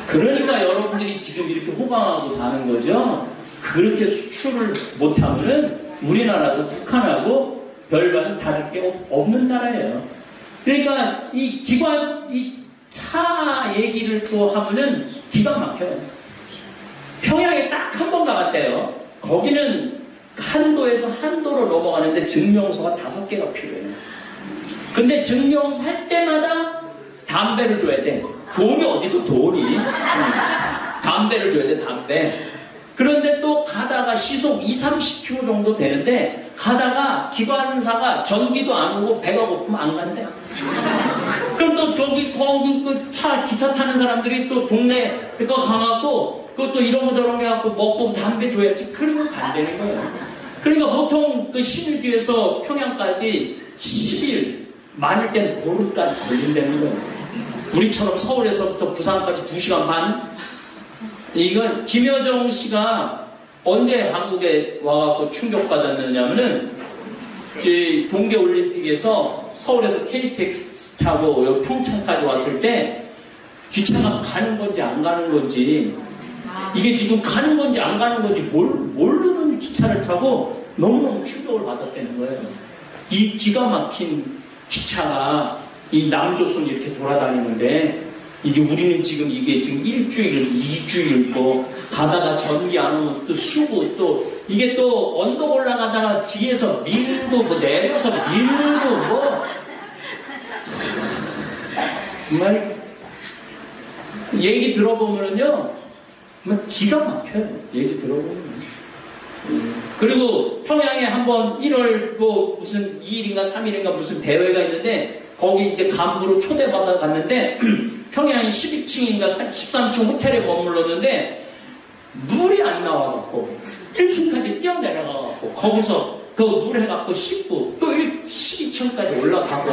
그러니까 여러분들이 지금 이렇게 호강하고 사는 거죠. 그렇게 수출을 못하면은 우리나라도 북한하고 별반 다를 게 없는 나라예요. 그러니까 이 차 얘기를 또 하면은 기가 막혀요. 평양에 딱 한 번 가봤대요. 거기는 한도에서 한도로 넘어가는데 증명서가 5개가 필요해요. 근데 증명서 할 때마다 담배를 줘야 돼. 돈이 어디서 돈이? 담배를 줘야 돼, 담배. 그런데 또 가다가 시속 30km 정도 되는데 가다가 기관사가 전기도 안 오고 배가 고프면 안 간대. 그럼 또 거기 기차 타는 사람들이 또 동네 그거 가갖고 그것도 이런 거 저런 게 갖고 먹고 담배 줘야지. 그러면 간다는 거예요. 그러니까 보통 그 신의주에서 평양까지 10일, 많을 땐 보름까지 걸린다는 거예요. 우리처럼 서울에서부터 부산까지 2시간 반? 이건 김여정 씨가 언제 한국에 와갖고 충격받았느냐면은 동계올림픽에서 서울에서 KTX 타고 여기 평창까지 왔을 때 기차가 가는 건지 안 가는 건지 이게 지금 가는 건지 안 가는 건지 모르는 기차를 타고 너무너무 충격을 받았다는 거예요. 이 기가 막힌 기차가 이 남조선 이렇게 돌아다니는데 이게 우리는 지금 이게 지금 1주일, 2주일 또 가다가 전기 안 오면 또 쉬고 또 이게 또 언덕 올라가다가 뒤에서 밀고 뭐 내려서 밀고 뭐 정말 얘기 들어보면은요 정말 기가 막혀요. 얘기 들어보면. 그리고 평양에 한번 1월 뭐 무슨 2일인가 3일인가 무슨 대회가 있는데 거기 이제 간부로 초대받아 갔는데 평양이 12층인가 13층 호텔에 머물렀는데 물이 안 나와갖고 1층까지 뛰어내려가갖고 거기서 그 물 해갖고 씻고 또 12층까지 올라가고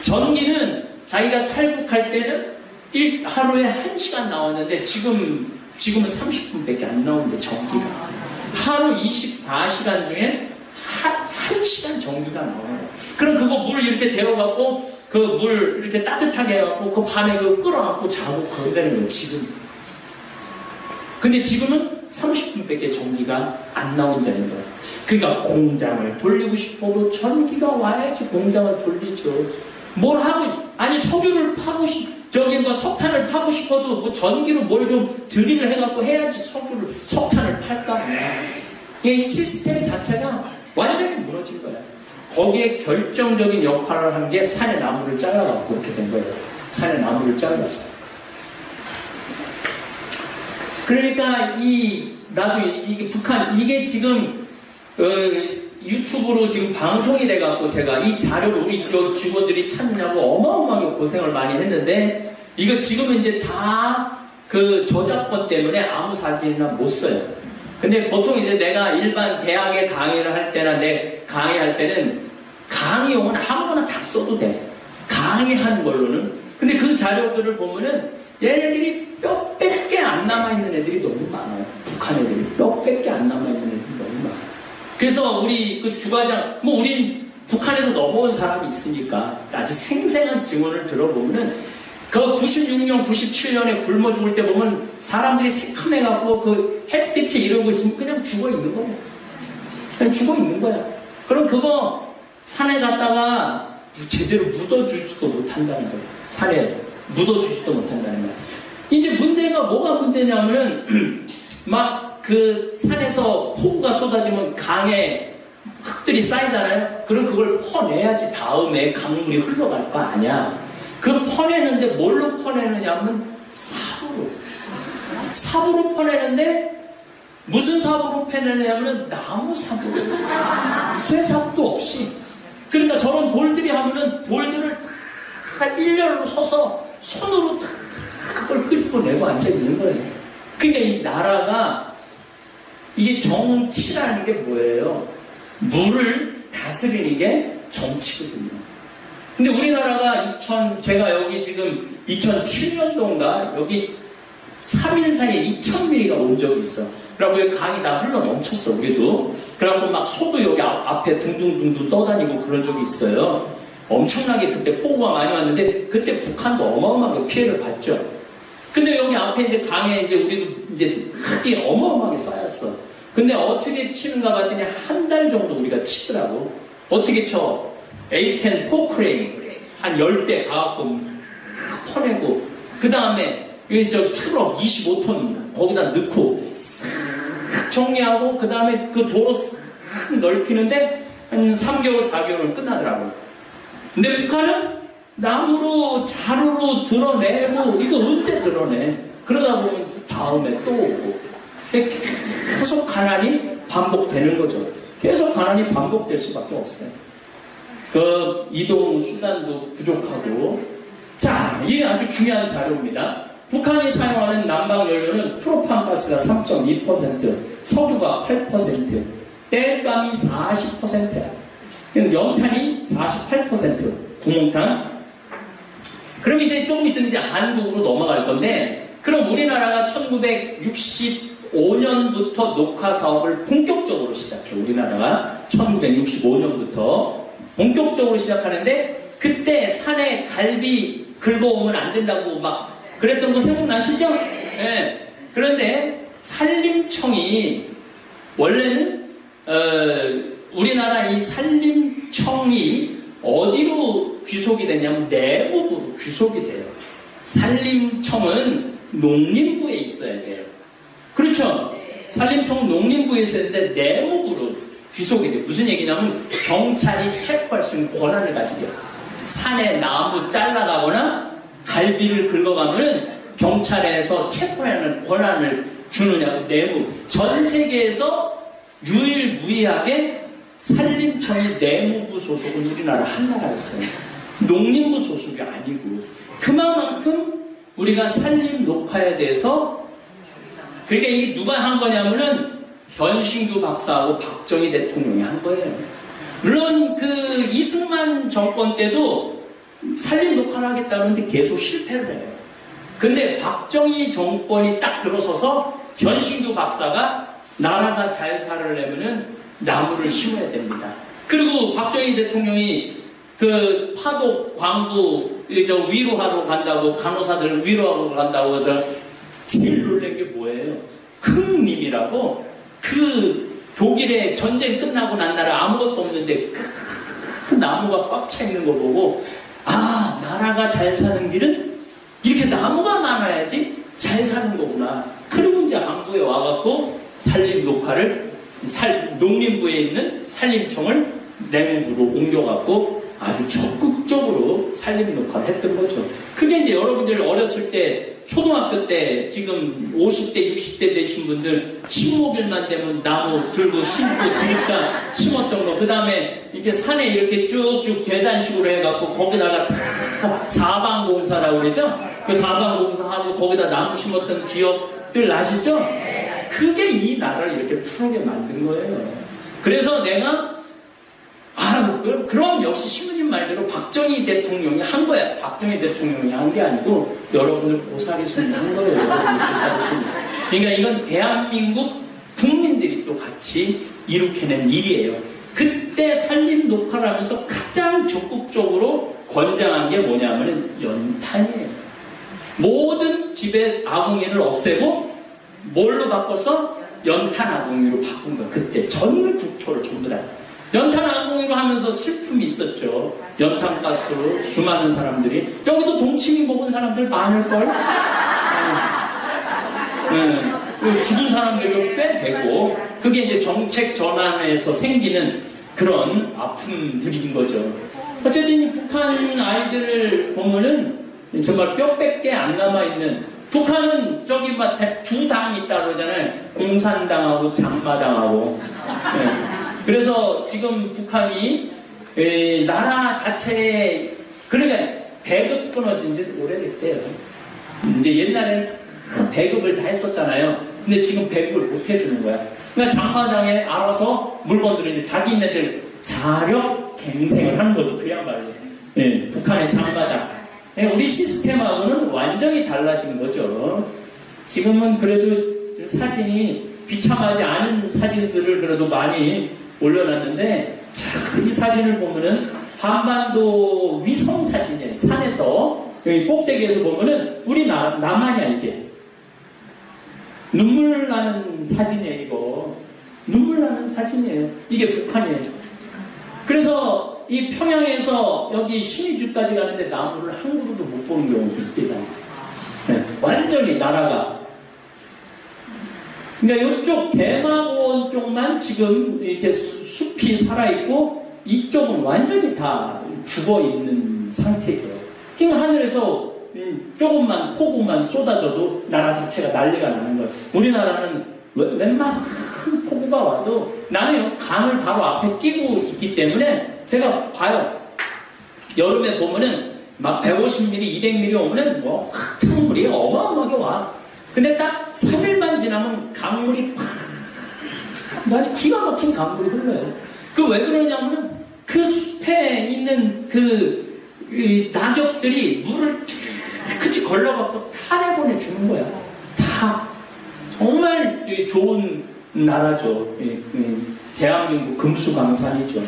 전기는 자기가 탈북할 때는 하루에 1시간 나왔는데 지금은 30분밖에 안 나오는데 전기가 하루 24시간 중에 1시간 전기가 나와요. 그럼 그거 물 이렇게 데워갖고 그 물 이렇게 따뜻하게 해갖고 그 밤에 그 끌어갖고 자고 그런다는 거예요. 지금. 근데 지금은 30분밖에 전기가 안 나온다는 거예요. 그러니까 공장을 돌리고 싶어도 전기가 와야지 공장을 돌리죠. 뭘 하고, 아니 석유를 파고 저기 뭐 석탄을 파고 싶어도 뭐 전기로 뭘 좀 드릴을 해갖고 해야지 석탄을 팔까? 이 시스템 자체가 완전히 무너진 거예요. 거기에 결정적인 역할을 한 게 산의 나무를 잘라갖고 그렇게 된 거예요. 산의 나무를 잘라서. 그러니까 나도 이게 북한, 이게 지금, 유튜브로 지금 방송이 돼갖고 제가 이 자료를 우리 직원들이 찾느냐고 어마어마하게 고생을 많이 했는데, 이거 지금은 이제 다 그 저작권 때문에 아무 사진이나 못 써요. 근데 보통 이제 내가 일반 대학에 강의를 할 때나 내 강의할 때는 강의용은 아무거나 다 써도 돼. 강의한 걸로는. 근데 그 자료들을 보면은 얘네들이 뼈밖에 안 남아있는 애들이 너무 많아요. 북한 애들이 뼈밖에 안 남아있는 애들이 너무 많아요. 그래서 우리 그 주과장, 뭐 우린 북한에서 넘어온 사람이 있으니까 아주 생생한 증언을 들어보면은 그 96년, 97년에 굶어 죽을 때 보면 사람들이 새카매갖고 그 햇빛에 이러고 있으면 그냥 죽어 있는 거예요. 그냥 죽어 있는 거야. 그럼 그거 산에 갔다가 제대로 묻어주지도 못한다는 거예요. 산에 묻어주지도 못한다는 거예요. 이제 문제가 뭐가 문제냐면은 막 그 산에서 폭우가 쏟아지면 강에 흙들이 쌓이잖아요. 그럼 그걸 퍼내야지 다음에 강물이 흘러갈 거 아니야. 그 퍼내는데 뭘로 퍼내느냐면 삽으로. 삽으로 퍼내는데 무슨 삽으로 퍼내느냐면 나무 삽으로. 쇠삽도 없이. 그러니까 저런 돌들이 하면은 돌들을 다 일렬로 서서 손으로 그걸 끄집어내고 앉아있는 거예요. 그러니까 이 나라가 이게 정치라는 게 뭐예요? 물을 다스리는 게 정치거든요. 근데 우리나라가 제가 여기 지금 2007년도인가 여기 3일 사이에 2000mm가 온 적이 있어. 그래갖고 여기 강이 다 흘러 넘쳤어, 우리도. 그래갖고 막 소도 여기 앞에 둥둥둥둥 떠다니고 그런 적이 있어요. 엄청나게 그때 폭우가 많이 왔는데 그때 북한도 어마어마하게 피해를 봤죠. 근데 여기 앞에 이제 강에 이제 우리도 이제 흙이 어마어마하게 쌓였어. 근데 어떻게 치는가 봤더니 한 달 정도 우리가 치더라고. 어떻게 쳐? A10 포크레인 한 10대 가갖고 퍼내고 그 다음에 저 트럭 25톤 거기다 넣고 싹 정리하고 그 다음에 그 도로 싹 넓히는데 한 3개월 4개월은 끝나더라고요. 근데 북한은 나무로 자루로 드러내고 이거 언제 드러내? 그러다 보면 다음에 또 오고 계속 가난이 반복되는 거죠. 계속 가난이 반복될 수밖에 없어요. 그 이동 수단도 부족하고. 자, 이게 아주 중요한 자료입니다. 북한이 사용하는 난방 연료는 프로판가스가 3.2%, 석유가 8%, 땔감이 40%야. 연탄이 48%, 구멍탄. 그럼 이제 조금 있으면 이제 한국으로 넘어갈 건데, 그럼 우리나라가 1965년부터 녹화 사업을 본격적으로 시작해. 우리나라가 1965년부터 본격적으로 시작하는데, 그때 산에 갈비 긁어오면 안 된다고 막 그랬던 거 생각나시죠? 네. 그런데 산림청이 원래는 우리나라 이 산림청이 어디로 귀속이 되냐면 내무부로 귀속이 돼요. 산림청은 농림부에 있어야 돼요. 그렇죠? 산림청은 농림부에 있어야 되는데 내무부로 귀속이 돼요. 무슨 얘기냐면 경찰이 체포할 수 있는 권한을 가지게 해요. 산에 나무 잘라가거나 갈비를 긁어가면 경찰에서 체포하는 권한을 주느냐고. 내무. 전 세계에서 유일무이하게 산림청이 내무부 소속은 우리나라 한나라였어요. 농림부 소속이 아니고. 그만큼 우리가 산림 녹화에 대해서, 그러니까 이게 누가 한 거냐면은 현신규 박사하고 박정희 대통령이 한 거예요. 물론 그 이승만 정권 때도 산림 녹화를 하겠다는데 계속 실패를 해요. 근데 박정희 정권이 딱 들어서서 현신규 박사가 나라가 잘 살려면은 나무를 심어야 됩니다. 그리고 박정희 대통령이 그 파독, 광부, 위로하러 간다고, 간호사들 위로하러 간다고 하더라. 제일 놀란 게 뭐예요? 흥림이라고 그 독일의 전쟁 끝나고 난 날에 아무것도 없는데 큰 나무가 꽉 차 있는 거 보고 아, 나라가 잘 사는 길은 이렇게 나무가 많아야지 잘 사는 거구나. 그리고 이제 한국에 와갖고 산림 녹화를 농림부에 있는 산림청을 내무부로 옮겨갖고 아주 적극적으로 산림 녹화를 했던 거죠. 그게 이제 여러분들 어렸을 때 초등학교 때 지금 50대 60대 되신 분들 식목일만 되면 나무 들고 심고 드립다 심었던 거, 그 다음에 이렇게 산에 이렇게 쭉쭉 계단식으로 해갖고 거기다가 사방공사라고 그러죠. 그 사방공사하고 거기다 나무 심었던 기억들 아시죠? 그게 이 나라를 이렇게 푸르게 만든 거예요. 그래서 내가 그럼 역시 신부님 말대로 박정희 대통령이 한 거야. 박정희 대통령이 한 게 아니고 여러분들 고사리손이 한 거예요. 고사리손이. 그러니까 이건 대한민국 국민들이 또 같이 이룩해낸 일이에요. 그때 산림 녹화를 하면서 가장 적극적으로 권장한 게 뭐냐면 연탄이에요. 모든 집의 아궁이를 없애고 뭘로 바꿔서 연탄 아궁이로 바꾼 거예요. 그때 전 국토를 전부 다. 연탄 아궁이로 하면서 슬픔이 있었죠. 연탄가스로 수많은 사람들이, 여기도 동치미 먹은 사람들 많을걸? 죽은 사람들도 꽤 되고, 그게 이제 정책 전환에서 생기는 그런 아픔들인 거죠. 어쨌든 이 북한 아이들을 보면은 정말 뼈밖에 안 남아있는, 북한은 저기 막 두 당이 있다고 그러잖아요. 공산당하고 장마당하고. 그래서 지금 북한이 나라 자체에, 그러니까 배급 끊어진 지 오래됐대요. 이제 옛날에는 배급을 다 했었잖아요. 근데 지금 배급을 못 해주는 거야. 그러니까 장마당에 알아서 물건들을 이제 자기네들 자력 갱생을 하는 거죠. 그야말로. 북한의 장마당. 우리 시스템하고는 완전히 달라진 거죠. 지금은 그래도 사진이 비참하지 않은 사진들을 그래도 많이 올려놨는데, 자, 이 사진을 보면은 한반도 위성 사진이에요. 산에서 여기 꼭대기에서 보면은 우리 남한이야. 이게 눈물 나는 사진이에요. 이거 눈물 나는 사진이에요. 이게 북한이에요. 그래서 이 평양에서 여기 신의주까지 가는데 나무를 한 그루도 못 보는 경우도 있대잖아요. 완전히 나라가. 그러니까 이쪽 대마고원 쪽만 지금 이렇게 숲이 살아있고, 이쪽은 완전히 다 죽어있는 상태죠. 그러니까 하늘에서 조금만 폭우만 쏟아져도 나라 자체가 난리가 나는 거예요. 우리나라는 웬만한 큰 폭우가 와도 나는 강을 바로 앞에 끼고 있기 때문에 제가 봐요. 여름에 보면은 막 150mm, 200mm 오면은 뭐 흙탕물이 어마어마하게 와. 근데 딱 3일만 지나면 강물이 아주 기가 막힌 강물이 흘러요. 그 왜 그러냐면 그 숲에 있는 그 낙엽들이 물을 깨끗이 걸러갖고 탄에 보내주는 거야. 다. 정말 좋은 나라죠. 대한민국 금수강산이죠.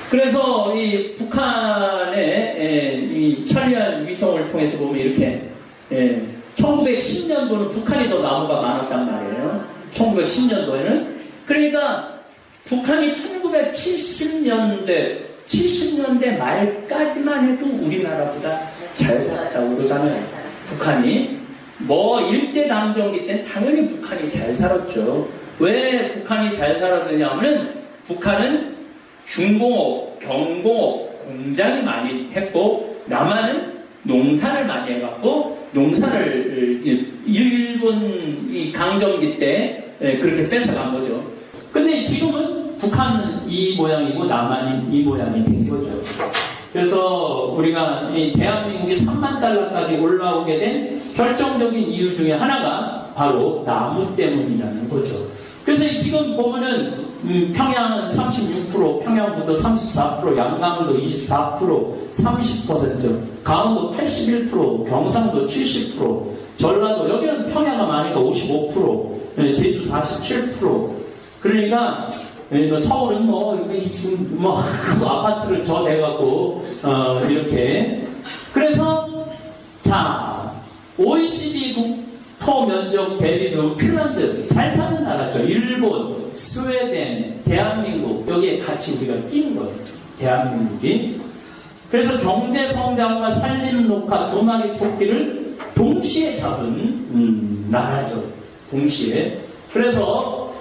그래서 이 북한의 이 천리안 위성을 통해서 보면 이렇게 1910년도는 북한이 더 나무가 많았단 말이에요. 1910년도에는. 그러니까 북한이 70년대 말까지만 해도 우리나라보다 잘 살았다고 그러잖아요. 북한이. 뭐 일제강점기 때는 당연히 북한이 잘 살았죠. 왜 북한이 잘 살았느냐면 북한은 중공업, 경공업, 공장이 많이 했고, 남한은 농사를 많이 해갖고, 농사를 일본 이 강점기 때 그렇게 뺏어간 거죠. 근데 지금은 북한은 이 모양이고 남한이 이 모양이 된 거죠. 그래서 우리가 이 대한민국이 3만 달러까지 올라오게 된 결정적인 이유 중에 하나가 바로 나무 때문이라는 거죠. 그래서 지금 보면은 평양은 36%, 평양북도 34%, 양강도 24%, 30%, 강원도 81%, 경상도 70%, 전라도, 여기는 평야가 많으니까 55%, 제주 47%. 그러니까 서울은 지금 아파트를 저 내갖고 이렇게. 그래서 자, OECD 토면적 대비도 핀란드 잘 사는 나라죠. 일본, 스웨덴, 대한민국 여기에 같이 우리가 끼는 거예요. 대한민국이. 그래서 경제 성장과 산림 녹화 두 마리 토끼를 동시에 잡은 나라죠. 동시에. 그래서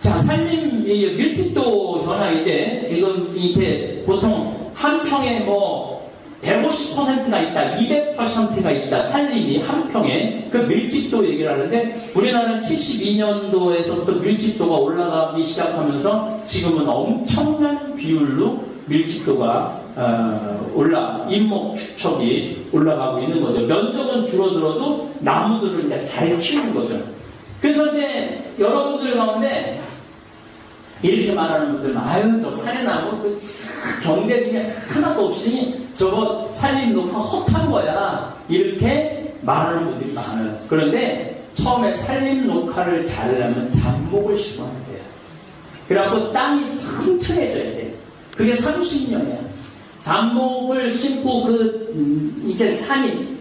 자 산림 밀집도 변화인데 지금 이게 보통 한 평에 뭐 150%가 있다, 200%가 있다, 산림이 한 평에 그 밀집도 얘기를 하는데 우리나라는 72년도에서부터 밀집도가 올라가기 시작하면서 지금은 엄청난 비율로 밀집도가 인목 축척이 올라가고 있는 거죠. 면적은 줄어들어도 나무들을 이제 잘 키우는 거죠. 그래서 이제 여러분들 가운데 이렇게 말하는 분들, 아유, 저 산에 나무, 그 경제비가 하나도 없이 저거 산림 녹화 헛한 거야. 이렇게 말하는 분들이 많아요. 그런데 처음에 산림 녹화를 잘하려면 잡목을 심어야 돼요. 그래갖고 땅이 튼튼해져야 돼요. 그게 30년이야. 잡목을 심고 이게 산이,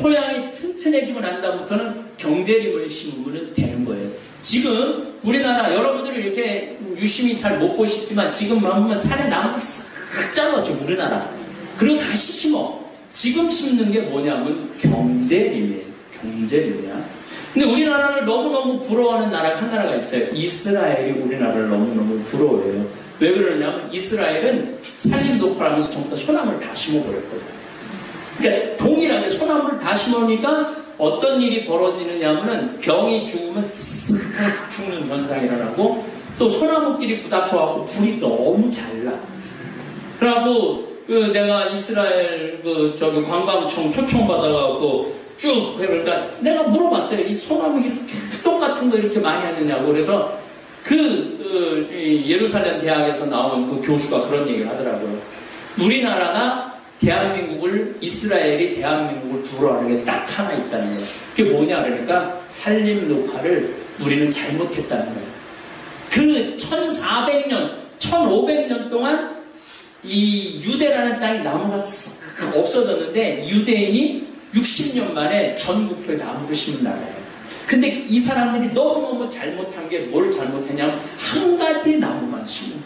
토양이 튼튼해지고 난 다음부터는 경제림을 심으면 되는 거예요. 지금 우리나라 여러분들이 이렇게 유심히 잘 못 보시지만 지금 보면 산에 나무가 싹 잘라줘 우리나라. 그리고 다시 심어. 지금 심는 게 뭐냐면 경제림이에요. 경제림이야. 근데 우리나라를 너무너무 부러워하는 나라가 한 나라가 있어요. 이스라엘이 우리나라를 너무너무 부러워해요. 왜 그러냐면 이스라엘은 산림 녹화를 하면서 전부 다 소나무를 다 심어버렸거든요. 그러니까 동일하게 소나무를 다 심으니까 어떤 일이 벌어지느냐면은 병이 죽으면 싹 죽는 현상이 일어나고 또 소나무끼리 부닥쳐갖고 불이 너무 잘 나. 그래갖고 내가 이스라엘 관광청 초청받아갖고 쭉 그러니까 내가 물어봤어요. 이 소나무 이렇게 똑같은 거 이렇게 많이 하느냐고. 그래서 예루살렘 대학에서 나온 그 교수가 그런 얘기를 하더라고요. 우리나라가 이스라엘이 대한민국을 부러워하는 게 딱 하나 있다는 거예요. 그게 뭐냐 그러니까 산림 녹화를 우리는 잘못했다는 거예요. 그 1400년, 1500년 동안 이 유대라는 땅이 나무가 싹 없어졌는데 유대인이 60년 만에 전국토에 나무를 심은 나라예요. 근데 이 사람들이 너무너무 잘못한 게 뭘 잘못했냐면 한 가지 나무만 심은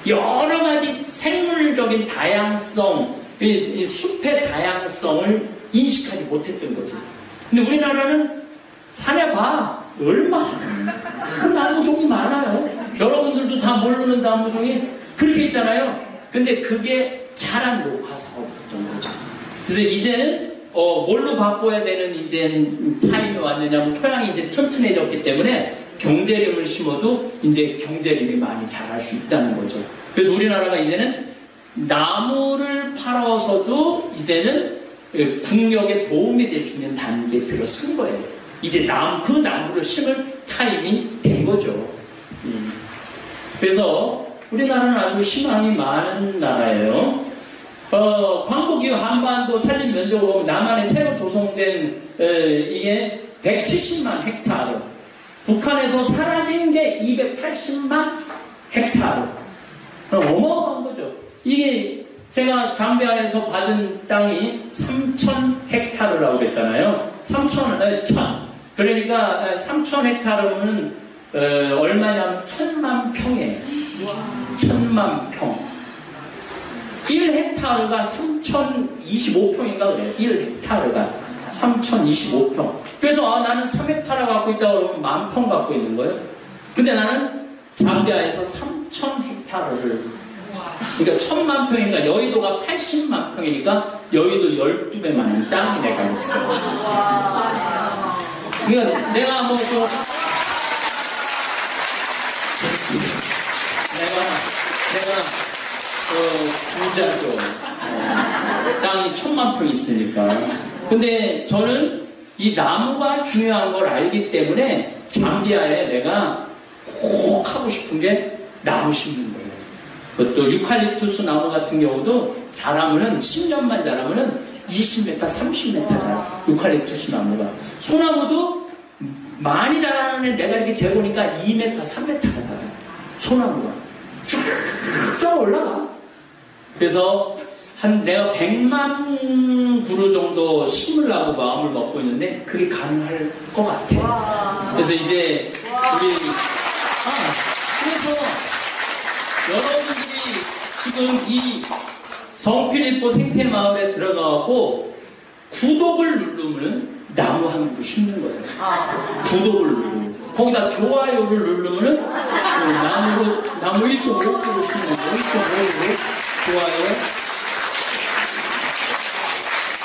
거예요. 여러 가지 생물적인 다양성, 이 숲의 다양성을 인식하지 못했던 거지. 근데 우리나라는 산에 봐. 얼마나 나무종이 많아요. 여러분들도 다 모르는 나무종이 그렇게 있잖아요. 근데 그게 자란 녹화 사업이었던 거죠. 그래서 이제는 뭘로 바꿔야 되는 이제 타임이 왔느냐면 토양이 이제 튼튼해졌기 때문에 경제림을 심어도 이제 경제림이 많이 자랄 수 있다는 거죠. 그래서 우리나라가 이제는 나무를 팔아서도 이제는 국력에 도움이 될 수 있는 단계에 들어선 거예요. 이제 그 나무를 심을 타임이 된 거죠. 그래서 우리나라는 아주 희망이 많은 나라예요. 광복 이후 한반도 산림 면적으로 보면 남한에 새로 조성된 이게 170만 헥타르, 북한에서 사라진 게 280만 헥타르. 어마어마한 거죠. 이게 제가 잠비아에서 받은 땅이 3,000 헥타르라고 그랬잖아요. 1000. 그러니까 3,000 헥타르는 얼마냐면 1,000만 평이에요. 1,000만 평. 1헥타르가 3,025평인가 그래요. 1헥타르가 3,025평. 그래서 나는 3헥타르 갖고 있다고 그러면 10,000평 갖고 있는 거예요. 근데 나는 잠비아에서 3,000�그타르를, 그러니까 1,000만 평이니까 여의도가 80만 평이니까 여의도 12배 많은 땅이 내가 있어. 그러니까 내가 부자죠. 땅이 1,000만 평 있으니까. 근데 저는 이 나무가 중요한 걸 알기 때문에 잠비아에 내가 꼭 하고 싶은 게 나무 심는 거예요. 그것도 유칼립투스 나무 같은 경우도 자라면은 10년만 자라면은 20m, 30m 자라. 유칼립투스 나무가. 소나무도 많이 자라는 내가 이렇게 재보니까 2m, 3m가 자라요. 소나무가 쭉 올라가. 그래서 내가 100만 그루 정도 심으려고 마음을 먹고 있는데 그게 가능할 것 같아요. 그래서 이제 우리 그래서 여러분들이 지금 이 성필리포 생태마을에 들어가고 구독을 누르면 나무 한 그루 심는 거예요. 구독을 누르면 거기다 좋아요를 누르면은 나무 1.5kg 심는 거예요. 1.5kg 좋아요.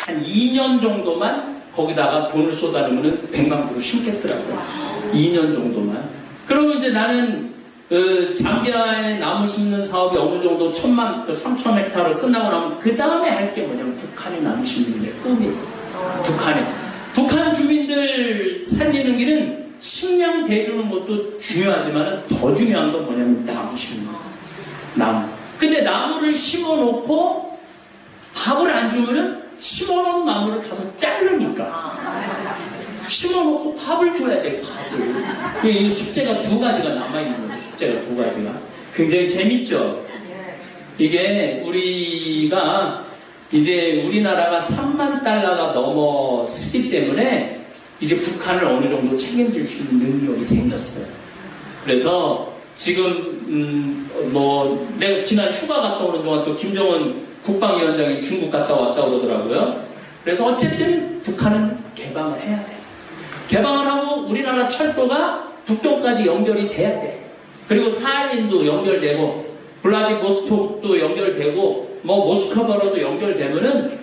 한 2년 정도만 거기다가 돈을 쏟아내면 100만 그루 심겠더라고요. 2년 정도만. 그러면 이제 나는 잠비아에 나무 심는 사업이 어느 정도 3,000헥타르 끝나고 나면 그 다음에 할 게 뭐냐면 북한에 나무 심는 게 꿈이에요. 북한 주민들 살리는 길은 식량 대주는 것도 중요하지만 더 중요한 건 뭐냐면 나무 심는 거. 나무. 근데 나무를 심어놓고 밥을 안 주면은 심어놓은 나무를 가서 자르니까 심어놓고 밥을 줘야 돼. 밥을. 이 숙제가 두 가지가 남아있는 거죠. 숙제가 두 가지가 굉장히 재밌죠. 이게 우리가 이제 우리나라가 3만 달러가 넘었기 때문에 이제 북한을 어느 정도 책임질 수 있는 능력이 생겼어요. 그래서 지금 내가 지난 휴가 갔다 오는 동안 또 김정은 국방위원장이 중국 갔다 왔다 그러더라고요. 그래서 어쨌든 북한은 개방을 해야 돼. 개방을 하고 우리나라 철도가 북경까지 연결이 돼야 돼. 그리고 사할린도 연결되고 블라디보스톡도 연결되고 모스크바로도 연결되면은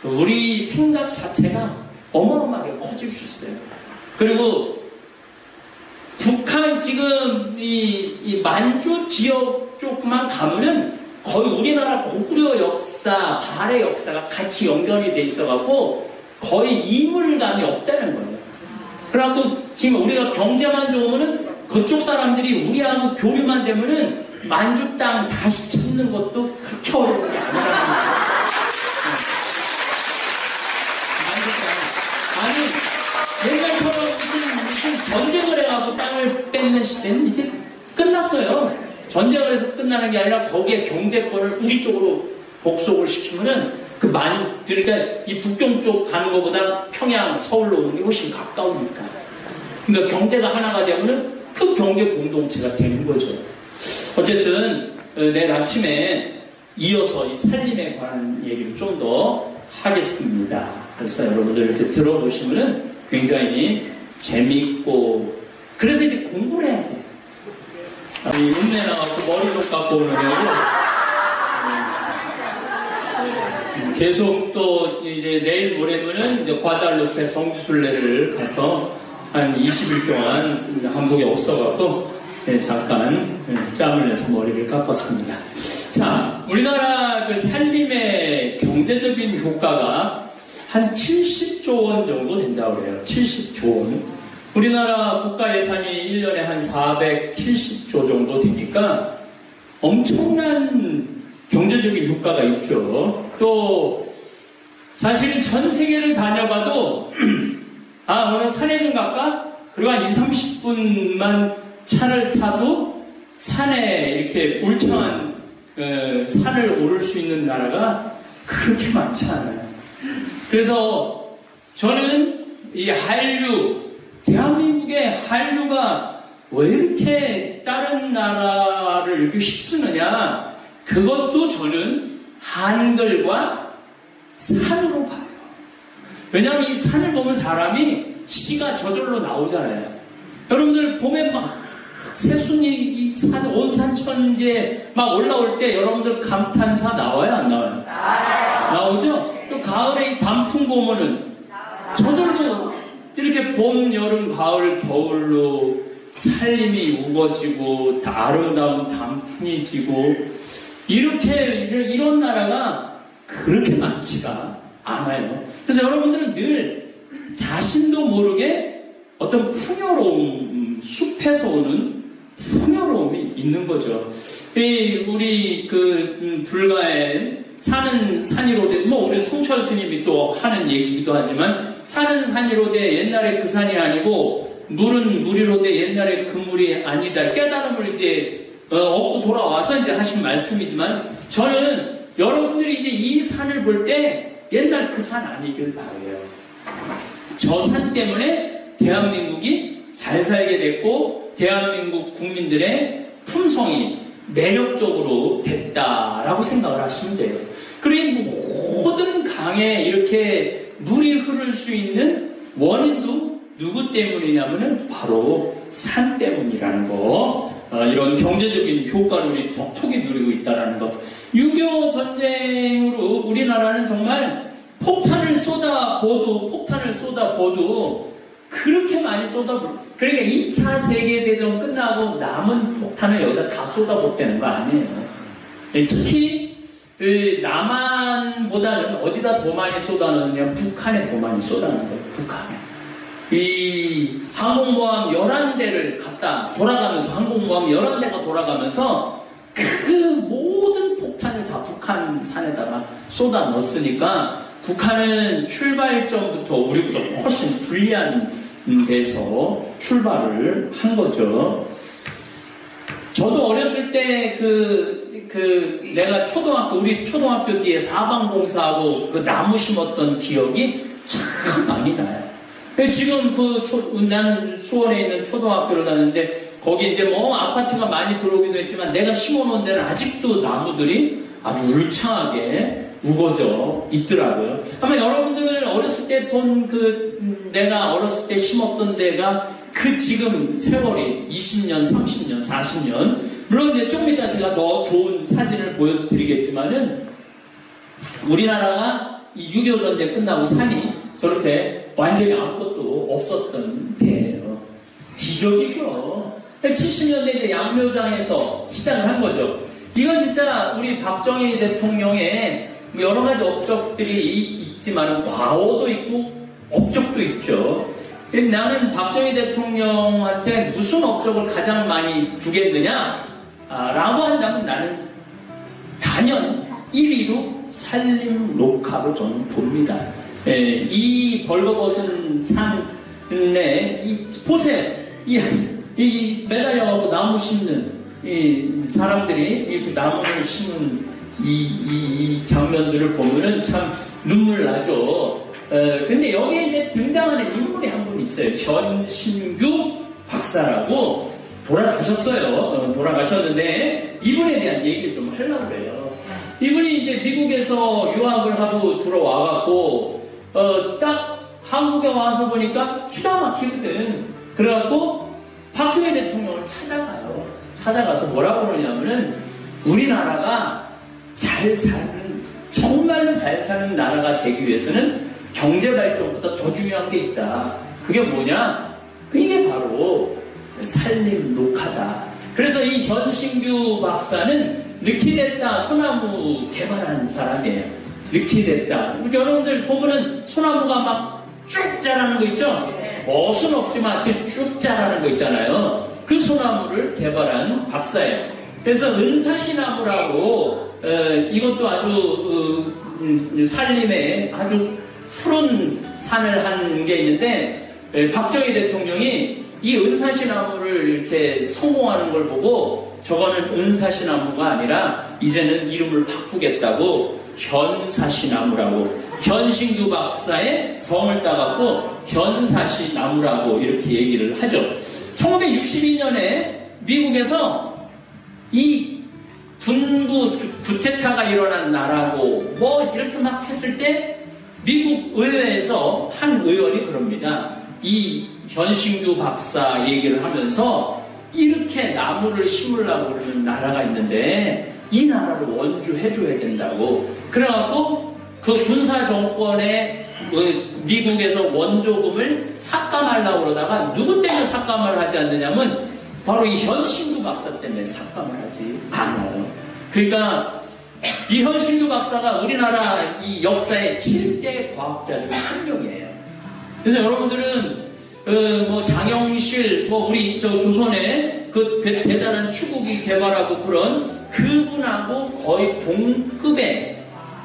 우리 생각 자체가 어마어마하게 커질 수 있어요. 그리고 북한 지금 이 만주 지역 쪽만 가면은 거의 우리나라 고구려 역사, 발해 역사가 같이 연결이 돼 있어갖고 거의 이물감이 없다는 거예요. 그래갖고 지금 우리가 경제만 좋으면은 그쪽 사람들이 우리하고 교류만 되면은 만주 땅 다시 찾는 것도 그렇게 어려운 게 아니라는 거예요. 만주 땅. 아니, 옛날처럼 무슨 전쟁을 해가지고 땅을 뺏는 시대는 이제 끝났어요. 전쟁을 해서 끝나는 게 아니라 거기에 경제권을 우리 쪽으로 복속을 시키면은 그러니까 이 북경 쪽 가는 것보다 평양, 서울로 오는 게 훨씬 가까우니까. 그러니까 경제가 하나가 되면은 그 경제 공동체가 되는 거죠. 어쨌든 내일 아침에 이어서 이 살림에 관한 얘기를 좀 더 하겠습니다. 그래서 여러분들 이렇게 들어보시면은 굉장히 재미있고 그래서 이제 공부를 해야 돼. 이 흉내 나가고 머리 좀 깎고 오는 게 아니고 계속 또 이제 내일 모레면은 이제 과달루페 성지순례를 가서 한 20일 동안 한국에 없어갖고 잠깐 짬을 내서 머리를 깎았습니다. 자, 우리나라 그 살림의 경제적인 효과가 한 70조 원 정도 된다고 그래요. 70조 원. 우리나라 국가 예산이 1년에 한 470조 정도 되니까 엄청난 경제적인 효과가 있죠. 또 사실은 전 세계를 다녀봐도 오늘 산에 좀 갈까? 그리고 한 20, 30분만 차를 타도 산에 이렇게 울창한 산을 오를 수 있는 나라가 그렇게 많지 않아요. 그래서 저는 이 한류, 대한민국의 한류가 왜 이렇게 다른 나라를 이렇게 휩쓰느냐? 그것도 저는 한글과 산으로 봐요. 왜냐하면 이 산을 보면 사람이 시가 저절로 나오잖아요. 여러분들 봄에 막 새순이 이 산, 온산천지에 막 올라올 때 여러분들 감탄사 나와요? 안 나와요? 나오죠? 또 가을에 이 단풍 보면은 저절로 이렇게 봄, 여름, 가을, 겨울로 살림이 우거지고 아름다운 단풍이 지고 이런 나라가 그렇게 많지가 않아요. 그래서 여러분들은 늘 자신도 모르게 어떤 풍요로움, 숲에서 오는 풍요로움이 있는 거죠. 우리 불가에 사는 산이로대, 우리 송철 스님이 또 하는 얘기이기도 하지만 사는 산이로대 옛날에 그 산이 아니고 물은 물이로대 옛날에 그 물이 아니다. 깨달음을 이제 얻고 돌아와서 이제 하신 말씀이지만 저는 여러분들이 이제 이 산을 볼 때 옛날 그 산 아니길 바라요. 저 산 때문에 대한민국이 잘 살게 됐고 대한민국 국민들의 품성이 매력적으로 됐다라고 생각을 하시면 돼요. 그리고 모든 강에 이렇게 물이 흐를 수 있는 원인도 누구 때문이냐면은 바로 산 때문이라는 거. 이런 경제적인 효과를 우리 톡톡히 누리고 있다는 것. 6.25 전쟁으로 우리나라는 정말 폭탄을 쏟아부어도 그렇게 많이 그러니까 2차 세계대전 끝나고 남은 폭탄을 여기다 다 쏟아붓다는 거 아니에요. 특히 남한보다는 어디다 더 많이 쏟아넣느냐, 북한에 더 많이 쏟아넣는 거예요. 북한에. 이 항공모함 11대를 갖다 돌아가면서 항공모함 11대가 돌아가면서 그 모든 폭탄을 다 북한 산에다가 쏟아 넣었으니까 북한은 출발점부터 우리보다 훨씬 불리한 데서 출발을 한 거죠. 저도 어렸을 때 내가 우리 초등학교 뒤에 사방공사하고 그 나무 심었던 기억이 참 많이 나요. 지금 나는 수원에 있는 초등학교를 다녔는데 거기 이제 뭐 아파트가 많이 들어오기도 했지만 내가 심어놓은 데는 아직도 나무들이 아주 울창하게 우거져 있더라고요. 아마 여러분들 어렸을 때 내가 어렸을 때 심었던 데가 지금 세월이 20년, 30년, 40년. 물론 이제 좀 이따 제가 더 좋은 사진을 보여드리겠지만은 우리나라가 이 6.25 전쟁 끝나고 산이 저렇게 완전히 아무것도 없었던 때예요. 기적이죠. 70년대 이제 양묘장에서 시작을 한 거죠. 이건 진짜 우리 박정희 대통령의 여러 가지 업적들이 있지만 과오도 있고 업적도 있죠. 나는 박정희 대통령한테 무슨 업적을 가장 많이 두겠느냐 라고 한다면 나는 단연 1위로 산림 녹화로 저는 봅니다. 이 벌거벗은 산에 보세요. 이 매달려가고 나무 심는 이 사람들이 나무를 심은 이 장면들을 보면은 참 눈물 나죠. 근데 여기에 이제 등장하는 인물이 한 분 있어요. 현신규 박사라고 돌아가셨는데 이분에 대한 얘기를 좀 하려고 해요. 이분이 이제 미국에서 유학을 하고 들어와갖고 딱 한국에 와서 보니까 기가 막히거든. 그래갖고 박정희 대통령을 찾아가서 뭐라고 그러냐면은 우리나라가 정말로 잘 사는 나라가 되기 위해서는 경제 발전보다 더 중요한 게 있다. 그게 뭐냐? 이게 바로 산림 녹화다. 그래서 이 현신규 박사는 느끼됐다 소나무 개발하는 사람이에요. 느끼됐다. 여러분들 보면은 소나무가 막 쭉 자라는 거 있죠? 멋은 없지만 쭉 자라는 거 있잖아요. 그 소나무를 개발한 박사예요. 그래서 은사시나무라고 이것도 아주 산림에 아주 푸른 산을 한 게 있는데 박정희 대통령이 이 은사시나무를 이렇게 성공하는 걸 보고 저거는 은사시나무가 아니라 이제는 이름을 바꾸겠다고 현사시나무라고 현신규 박사의 성을 따갖고 현사시나무라고 이렇게 얘기를 하죠. 1962년에 미국에서 이 군부 구테타가 일어난 나라고 뭐 이렇게 막 했을 때 미국 의회에서 한 의원이 그럽니다. 이 현신규 박사 얘기를 하면서 이렇게 나무를 심으려고 그러는 나라가 있는데 이 나라를 원주해줘야 된다고. 그래갖고 그 군사 정권에 미국에서 원조금을 삭감하려고 그러다가 누구 때문에 삭감을 하지 않느냐면 바로 이 현신규 박사 때문에 삭감을 하지 않아요. 그러니까 이 현신규 박사가 우리나라 이 역사의 7대 과학자 중 한 명이에요. 그래서 여러분들은 뭐 장영실, 뭐 우리 조선의 그 대단한 추구기 개발하고 그런 그분하고 거의 동급의,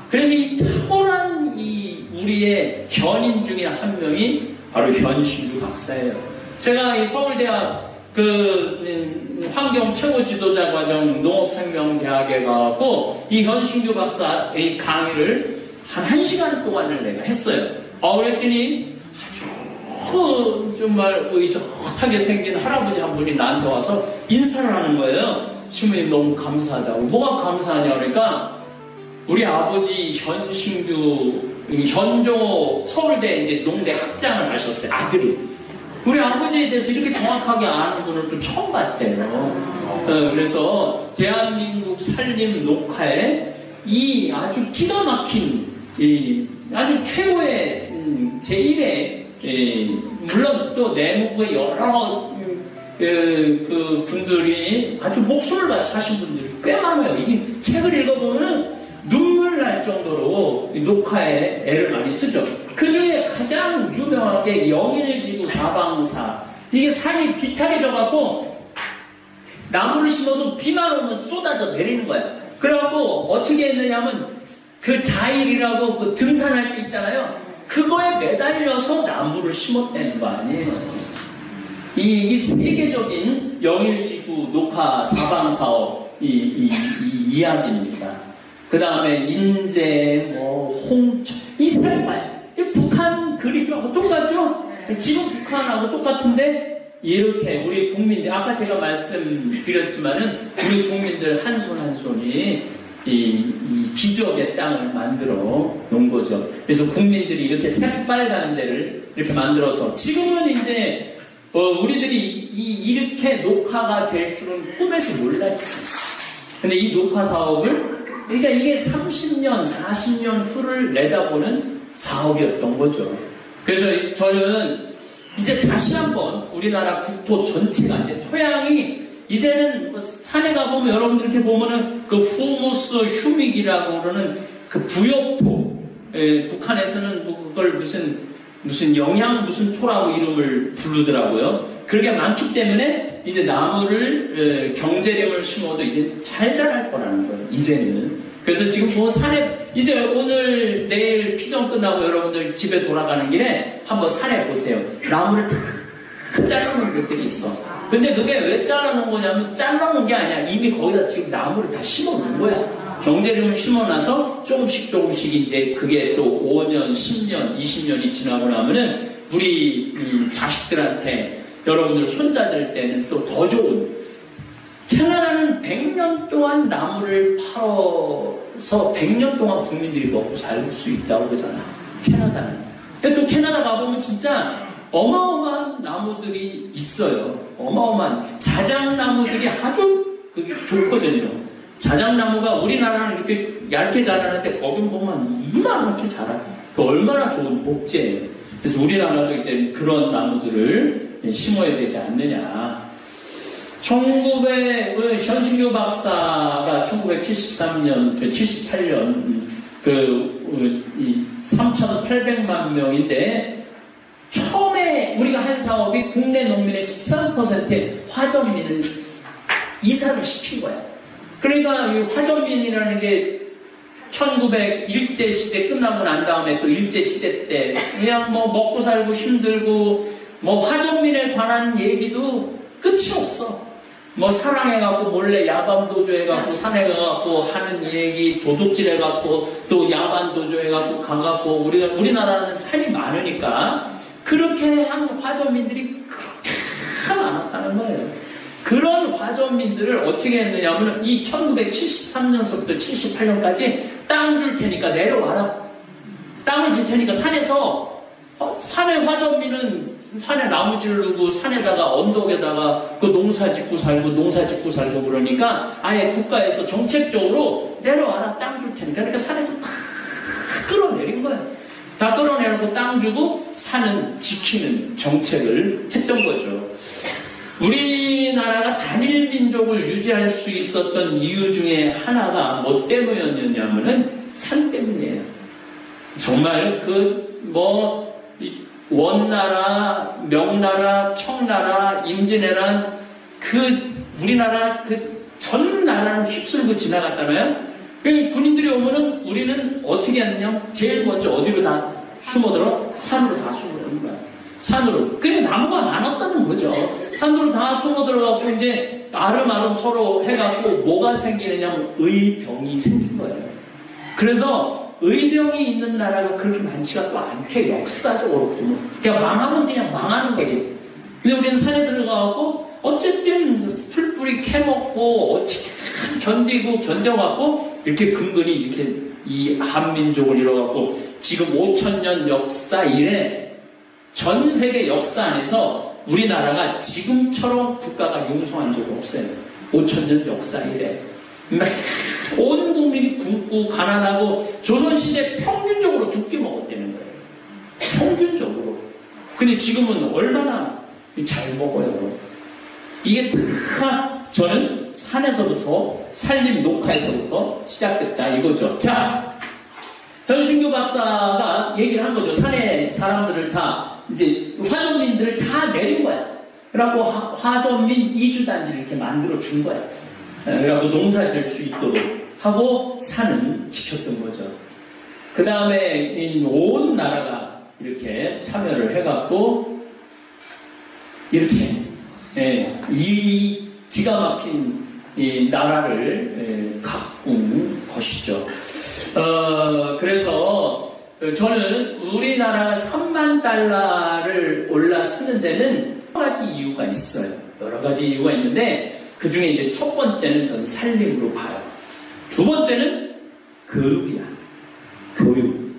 그래서 이 탁월한 이 우리의 현인 중에 한 명이 바로 현신규 박사예요. 제가 이 서울대학 환경 최고 지도자 과정 농업생명대학에 가고 이 현신규 박사의 강의를 한 1시간 동안을 내가 했어요. 그랬더니 아주 정말 의젓하게 생긴 할아버지 한 분이 나한테 와서 인사를 하는 거예요. 신부님 너무 감사하다고. 뭐가 감사하냐 그러니까 우리 아버지 현종호 서울대 이제 농대 학장을 하셨어요. 아들이. 우리 아버지에 대해서 이렇게 정확하게 아는 분을 또 처음 봤대요. 그래서 대한민국 산림 녹화에 이 아주 기가 막힌 아주 최고의 제1의 물론 또 내무부의 여러 그 분들이 아주 목숨을 바쳐 하신 분들이 꽤 많아요. 이 책을 읽어보면 눈물 날 정도로 녹화에 애를 많이 쓰죠. 그 중에 가장 유명하게 영일지구 사방사. 이게 산이 비탈해져갖고 나무를 심어도 비만 오면 쏟아져 내리는 거야. 그래갖고 어떻게 했느냐면 그 자일이라고 그 등산할 때 있잖아요. 그거에 매달려서 나무를 심었다는 거 아니에요. 이 세계적인 영일지구 녹화 사방사업 이 이야기입니다. 그 다음에 인제, 홍천, 이 색깔, 북한 그림하고 똑같죠? 지금 북한하고 똑같은데, 이렇게 우리 국민들, 아까 제가 말씀드렸지만은, 우리 국민들 한 손 한 손이 이 기적의 땅을 만들어 놓은 거죠. 그래서 국민들이 이렇게 새빨간 데를 이렇게 만들어서, 지금은 이제, 우리들이 이렇게 녹화가 될 줄은 꿈에도 몰랐지. 근데 이 녹화 사업을 그러니까 이게 30년, 40년 후를 내다보는 사업이었던 거죠. 그래서 저는 이제 다시 한번 우리나라 국토 전체가 이제 토양이 이제는 산에 가보면 여러분들 이렇게 보면은 그 후무스 휴믹이라고 그러는 그 부엽토, 북한에서는 그걸 무슨 영양 무슨 토라고 이름을 부르더라고요. 그게 많기 때문에 이제 나무를 경제령을 심어도 이제 잘 자랄 거라는 거예요. 이제는. 그래서 지금 산에 이제 오늘 내일 피정 끝나고 여러분들 집에 돌아가는 길에 한번 산에 보세요. 나무를 다 잘라놓은 것들이 있어. 근데 그게 왜 잘라놓은 거냐면 잘라놓은 게 아니야. 이미 거기다 지금 나무를 다 심어놓은 거야. 경제령을 심어놔서 조금씩 이제 그게 또 5년, 10년, 20년이 지나고 나면은 우리 자식들한테 여러분들 손자들 때는 또 더 좋은 캐나다는 100년 동안 나무를 팔아서 100년 동안 국민들이 먹고 살 수 있다고 그러잖아. 캐나다는. 또 캐나다 가보면 진짜 어마어마한 나무들이 있어요. 어마어마한 자작나무들이 아주 그게 좋거든요. 자작나무가 우리나라는 이렇게 얇게 자라는데 거기 보면 이만하게 자라요. 그 얼마나 좋은 목재예요. 그래서 우리나라도 이제 그런 나무들을 심어야 되지 않느냐. 현신규 박사가 1973년, 78년, 3,800만 명인데, 처음에 우리가 한 사업이 국내 농민의 13%의 화전민을 이사를 시킨 거야. 그러니까 이 화전민이라는 게 1900 일제시대 끝나고 난 다음에 또 일제시대 때 그냥 먹고 살고 힘들고 화전민에 관한 얘기도 끝이 없어. 사랑해갖고 몰래 야밤도주 해갖고 산에 가갖고 하는 얘기, 도둑질 해갖고 또 야밤도주 해갖고 가갖고 우리나라는 산이 많으니까 그렇게 한 화전민들이 그렇게 많았다는 거예요. 그런 화전민들을 어떻게 했느냐면 이 1973년서부터 78년까지 땅 줄 테니까 내려와라. 땅을 줄 테니까 산의 화전민은 산에 나무 지르고 산에다가 언덕에다가 그 농사 짓고 살고 그러니까 아예 국가에서 정책적으로 내려와라. 땅 줄 테니까. 그러니까 산에서 다 끌어내린 거예요. 다 끌어내놓고 땅 주고 산은 지키는 정책을 했던 거죠. 우리나라가 단일 민족을 유지할 수 있었던 이유 중에 하나가 뭐 때문이었냐면은 산 때문이에요. 정말 원나라, 명나라, 청나라, 임진왜란 우리나라 전 나라를 휩쓸고 지나갔잖아요. 그러니까 군인들이 오면은 우리는 어떻게 했느냐? 제일 먼저 어디로 다 숨어들어? 산으로 다 숨어드는 거야. 산으로. 그게 나무가 많았다는 거죠. 산으로 다 숨어들어가고 이제 아름아름 서로 해갖고 뭐가 생기느냐면 의병이 생긴 거예요. 그래서 의병이 있는 나라가 그렇게 많지가 또 않게 역사적으로 보면. 그냥 망하면 그냥 망하는 거지. 근데 우리는 산에 들어가고 어쨌든 풀뿌리 캐먹고 어떻게 견디고 견뎌갖고 이렇게 근근히 이렇게 이 한민족을 이뤄갖고 지금 5,000년 역사 이래 전 세계 역사 안에서 우리나라가 지금처럼 국가가 용성한 적이 없어요. 5,000년 역사 이래. 온 국민이 굶고 가난하고 조선시대 평균적으로 두 끼 먹었다는 거예요. 평균적으로. 근데 지금은 얼마나 잘 먹어요. 이게 다 저는 산에서부터 산림 녹화에서부터 시작됐다 이거죠. 자, 현신규 박사가 얘기를 한 거죠. 산에 사람들을 다 이제 화전민들을 다 내린 거야. 그래갖고 화전민 이주단지를 이렇게 만들어 준 거야. 그래갖고 농사 지을 수 있도록 하고 산은 지켰던 거죠. 그 다음에 온 나라가 이렇게 참여를 해갖고 이렇게 이 기가 막힌 이 나라를 가꾼 것이죠. 그래서 저는 우리나라가 3만 달러를 올라 쓰는 데는 여러 가지 이유가 있어요. 여러 가지 이유가 있는데 그 중에 이제 첫 번째는 전 살림으로 봐요. 두 번째는 교육이야. 교육.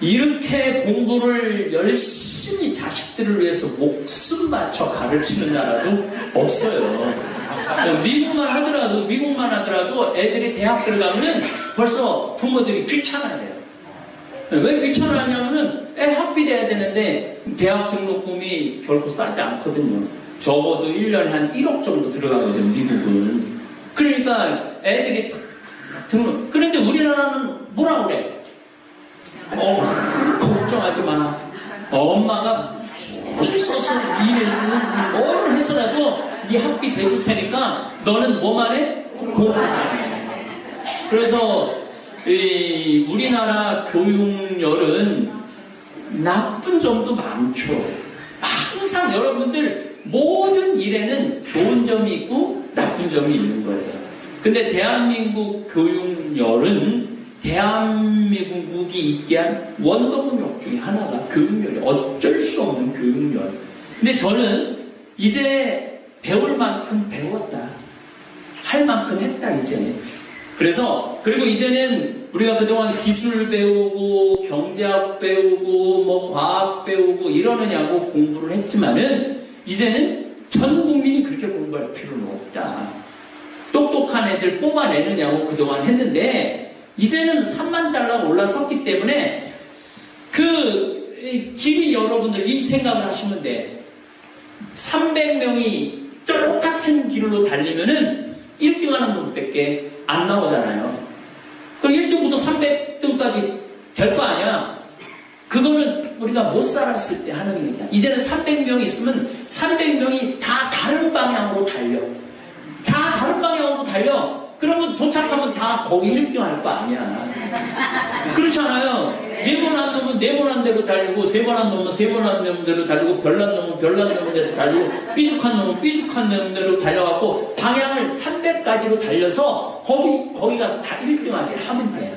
이렇게 공부를 열심히 자식들을 위해서 목숨 바쳐 가르치는 나라도 없어요. 미국만 하더라도 애들이 대학 들어가면 벌써 부모들이 귀찮아해요. 왜 귀찮아하냐면은 애 학비 내야 되는데 대학 등록금이 결코 싸지 않거든요. 적어도 1년에 한 1억 정도 들어가거든요, 미국은. 그러니까 애들이 다 등록. 그런데 우리나라는 뭐라 그래? 걱정하지 마. 엄마가 무슨 써서 일을 뭐를 해서라도 네 학비 대줄 테니까 너는 뭐만 해? 공부만 해. 그래서 우리나라 교육열은 나쁜 점도 많죠. 항상 여러분들 모든 일에는 좋은 점이 있고 나쁜 점이 있는 거예요. 근데 대한민국 교육열은 대한민국이 있게 한 원동력 중에 하나가 교육열이에요. 어쩔 수 없는 교육열. 근데 저는 이제 배울 만큼 배웠다. 할 만큼 했다, 이제. 그리고 이제는 우리가 그동안 기술 배우고, 경제학 배우고, 뭐 과학 배우고 이러느냐고 공부를 했지만은 이제는 전 국민이 그렇게 공부할 필요는 없다. 똑똑한 애들 뽑아내느냐고 그동안 했는데 이제는 3만 달러가 올라섰기 때문에 그 길이 여러분들 이 생각을 하시면 돼. 300명이 똑같은 길로 달리면은 1등하는 놈밖에 안 나오잖아요. 그럼 1등부터 300등까지 될 거 아니야. 그거는 우리가 못 살았을 때 하는 얘기야. 이제는 300명이 있으면 300명이 다 다른 방향으로 달려. 다 다른 방향으로 달려. 그러면 도착하면 다 거기 1등 할 거 아니야. 그렇지 않아요? 4번 안 넘으면 4번 한 대로 달리고, 3번 안 넘으면 3번 안 넘은 대로 달리고, 별 안 넘으면 별 안 넘은 대로 달리고, 삐죽한 넘으면 삐죽한 넘은 대로 달려갖고, 방향을 300가지로 달려서, 거기 가서 다 1등하게 하면 돼.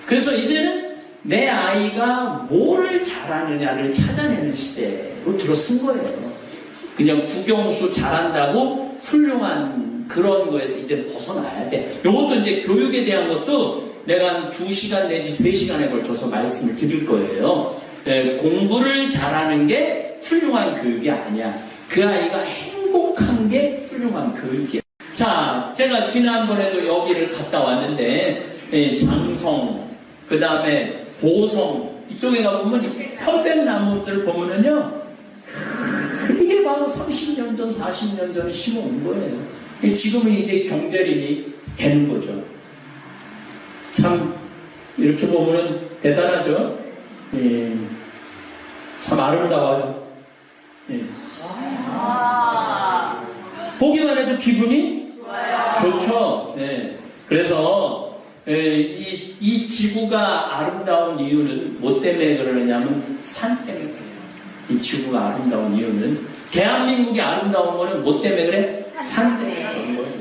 그래서 이제는 내 아이가 뭐를 잘하느냐를 찾아내는 시대로 들어선 거예요. 그냥 국영수 잘한다고 훌륭한 그런 거에서 이제 벗어나야 돼. 이것도 이제 교육에 대한 것도 내가 한 2시간 내지 3시간에 걸쳐서 말씀을 드릴 거예요. 공부를 잘하는 게 훌륭한 교육이 아니야. 그 아이가 행복한 게 훌륭한 교육이야. 자, 제가 지난번에도 여기를 갔다 왔는데 장성, 그 다음에 보성 이쪽에 가보면 편백나무들 보면은요 이게 바로 30년 전 40년 전에 심어온 거예요. 지금은 이제 경제림이 되는 거죠. 참 이렇게 보면은 대단하죠. 참 아름다워요. 보기만 해도 기분이 좋죠. 그래서 이 지구가 아름다운 이유는 뭐 때문에 그러느냐면 산 때문에 그래요. 이 지구가 아름다운 이유는 대한민국이 아름다운 거는 뭐 때문에 그래? 산 때문에 그런 거예요.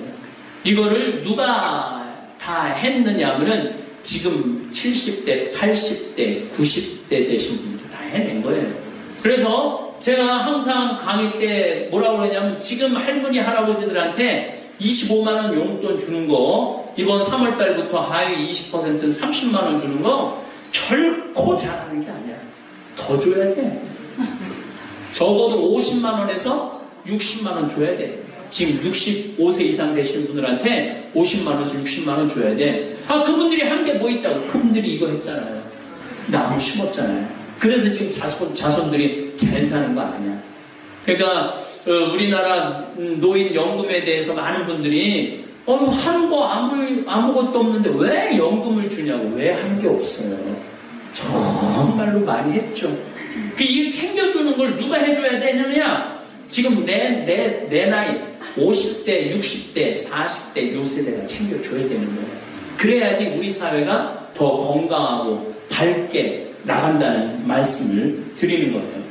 이거를 누가 다 했느냐면은 지금 70대, 80대, 90대 되신 분도 다 해낸 거예요. 그래서 제가 항상 강의 때 뭐라고 그러냐면 지금 할머니, 할아버지들한테 25만원 용돈 주는 거, 이번 3월달부터 하위 20%는 30만원 주는 거 결코 잘하는 게 아니야. 더 줘야 돼. 적어도 50만원에서 60만원 줘야 돼. 지금 65세 이상 되신 분들한테 50만원에서 60만원 줘야 돼. 아, 그분들이 한 게 뭐 있다고? 그분들이 이거 했잖아요. 나무 심었잖아요. 그래서 지금 자손들이 잘 사는 거 아니야. 그러니까 우리나라 노인 연금에 대해서 많은 분들이 하는 거 아무것도 없는데 왜 연금을 주냐고. 왜 한 게 없어요. 정말로 많이 했죠. 이 챙겨주는 걸 누가 해줘야 되느냐? 지금 내 나이 50대, 60대, 40대 요 세대가 챙겨줘야 되는 거예요. 그래야지 우리 사회가 더 건강하고 밝게 나간다는 말씀을 드리는 거예요.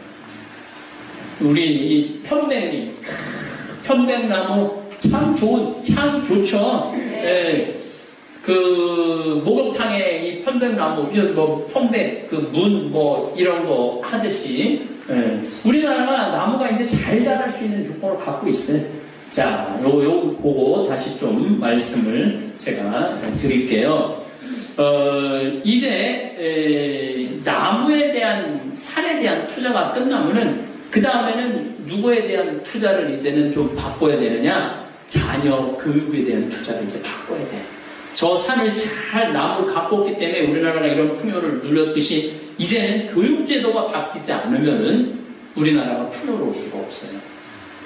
우리 이 편백나무 참 좋은, 향이 좋죠. 예. 그 목욕탕에 이 편백나무, 편백, 이런 거 하듯이, 예. 우리나라가 나무가 이제 잘 자랄 수 있는 조건을 갖고 있어요. 자, 요거 보고 다시 좀 말씀을 제가 드릴게요. 이제 나무에 대한, 산에 대한 투자가 끝나면은 그 다음에는 누구에 대한 투자를 이제는 좀 바꿔야 되느냐? 자녀 교육에 대한 투자를 이제 바꿔야 돼. 저 산을 잘 나무를 갖고 있기 때문에 우리나라가 이런 풍요를 누렸듯이 이제는 교육제도가 바뀌지 않으면은 우리나라가 풍요로울 수가 없어요.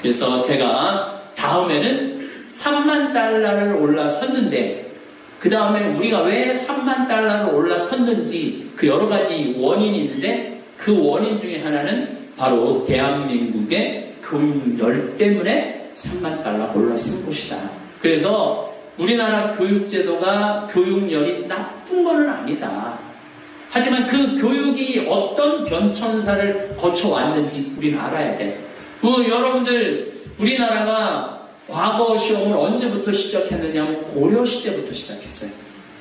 그래서 제가 다음에는 3만 달러를 올라섰는데 그 다음에 우리가 왜 3만 달러를 올라섰는지 그 여러 가지 원인이 있는데 그 원인 중에 하나는 바로 대한민국의 교육열 때문에 3만 달러 올라선 것이다. 그래서 우리나라 교육제도가 교육열이 나쁜 건 아니다. 하지만 그 교육이 어떤 변천사를 거쳐왔는지 우리는 알아야 돼. 여러분들 우리나라가 과거 시험을 언제부터 시작했느냐 하면 고려시대부터 시작했어요.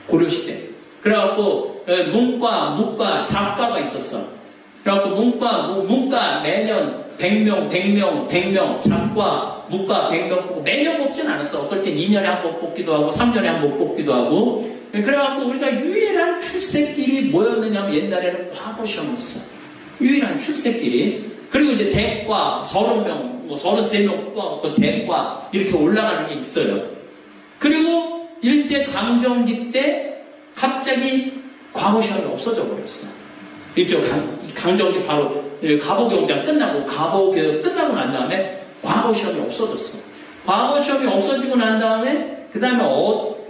고려시대. 그래갖고 문과, 작과가 있었어. 그래갖고 문과 매년 100명, 작과, 문과 100명 매년 뽑진 않았어. 어떨 땐 2년에 한 번 뽑기도 하고 3년에 한 번 뽑기도 하고. 그래갖고 우리가 유일한 출세길이 뭐였느냐 하면 옛날에는 과거 시험이었어. 유일한 출세길이. 그리고 이제 대과 30명, 33명 뽑아갖고 대과 이렇게 올라가는 게 있어요. 그리고 일제강점기 때 갑자기 과거 시험이 없어져 버렸어. 일제강점기 바로 갑오경장 끝나고 난 다음에 과거 시험이 없어졌어. 과거 시험이 없어지고 난 다음에 그 다음에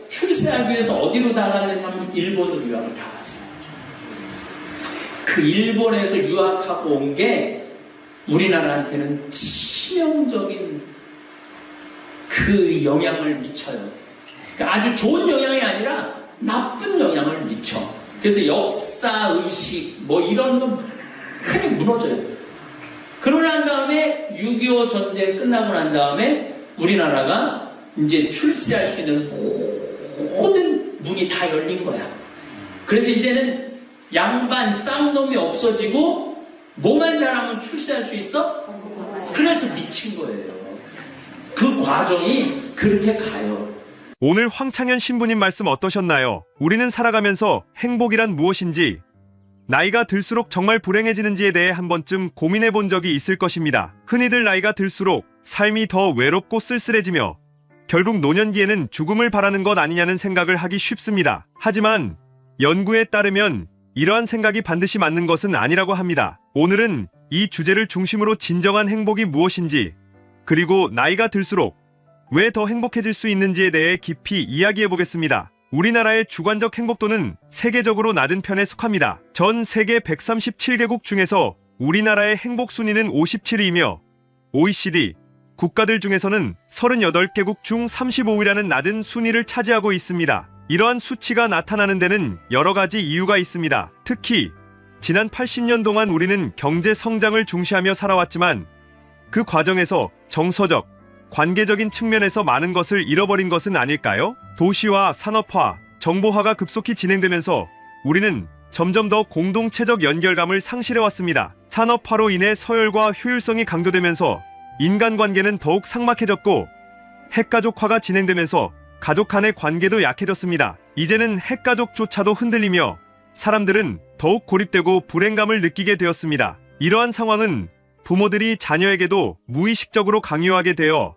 출세하기 위해서 어디로 다 갔느냐면 일본으로 유학을 다 갔어요. 그 일본에서 유학하고 온 게 우리나라한테는 치명적인 그 영향을 미쳐요. 그러니까 아주 좋은 영향이 아니라 나쁜 영향을 미쳐. 그래서 역사의식 이런 거 많이 무너져요. 그러고 난 다음에 6.25 전쟁 끝나고 난 다음에 우리나라가 이제 출세할 수 있는 모든 문이 다 열린 거야. 그래서 이제는 양반 쌍놈이 없어지고 뭐만 잘하면 출세할 수 있어? 그래서 미친 거예요. 그 과정이 그렇게 가요. 오늘 황창현 신부님 말씀 어떠셨나요? 우리는 살아가면서 행복이란 무엇인지, 나이가 들수록 정말 불행해지는지에 대해 한 번쯤 고민해 본 적이 있을 것입니다. 흔히들 나이가 들수록 삶이 더 외롭고 쓸쓸해지며 결국 노년기에는 죽음을 바라는 것 아니냐는 생각을 하기 쉽습니다. 하지만 연구에 따르면 이러한 생각이 반드시 맞는 것은 아니라고 합니다. 오늘은 이 주제를 중심으로 진정한 행복이 무엇인지, 그리고 나이가 들수록 왜 더 행복해질 수 있는지에 대해 깊이 이야기해 보겠습니다. 우리나라의 주관적 행복도는 세계적으로 낮은 편에 속합니다. 전 세계 137개국 중에서 우리나라의 행복 순위는 57위이며 OECD 국가들 중에서는 38개국 중 35위라는 낮은 순위를 차지하고 있습니다. 이러한 수치가 나타나는 데는 여러 가지 이유가 있습니다. 특히 지난 80년 동안 우리는 경제 성장을 중시하며 살아왔지만 그 과정에서 정서적, 관계적인 측면에서 많은 것을 잃어버린 것은 아닐까요? 도시화, 산업화, 정보화가 급속히 진행되면서 우리는 점점 더 공동체적 연결감을 상실해왔습니다. 산업화로 인해 서열과 효율성이 강조되면서 인간관계는 더욱 삭막해졌고 핵가족화가 진행되면서 가족 간의 관계도 약해졌습니다. 이제는 핵가족조차도 흔들리며 사람들은 더욱 고립되고 불행감을 느끼게 되었습니다. 이러한 상황은 부모들이 자녀에게도 무의식적으로 강요하게 되어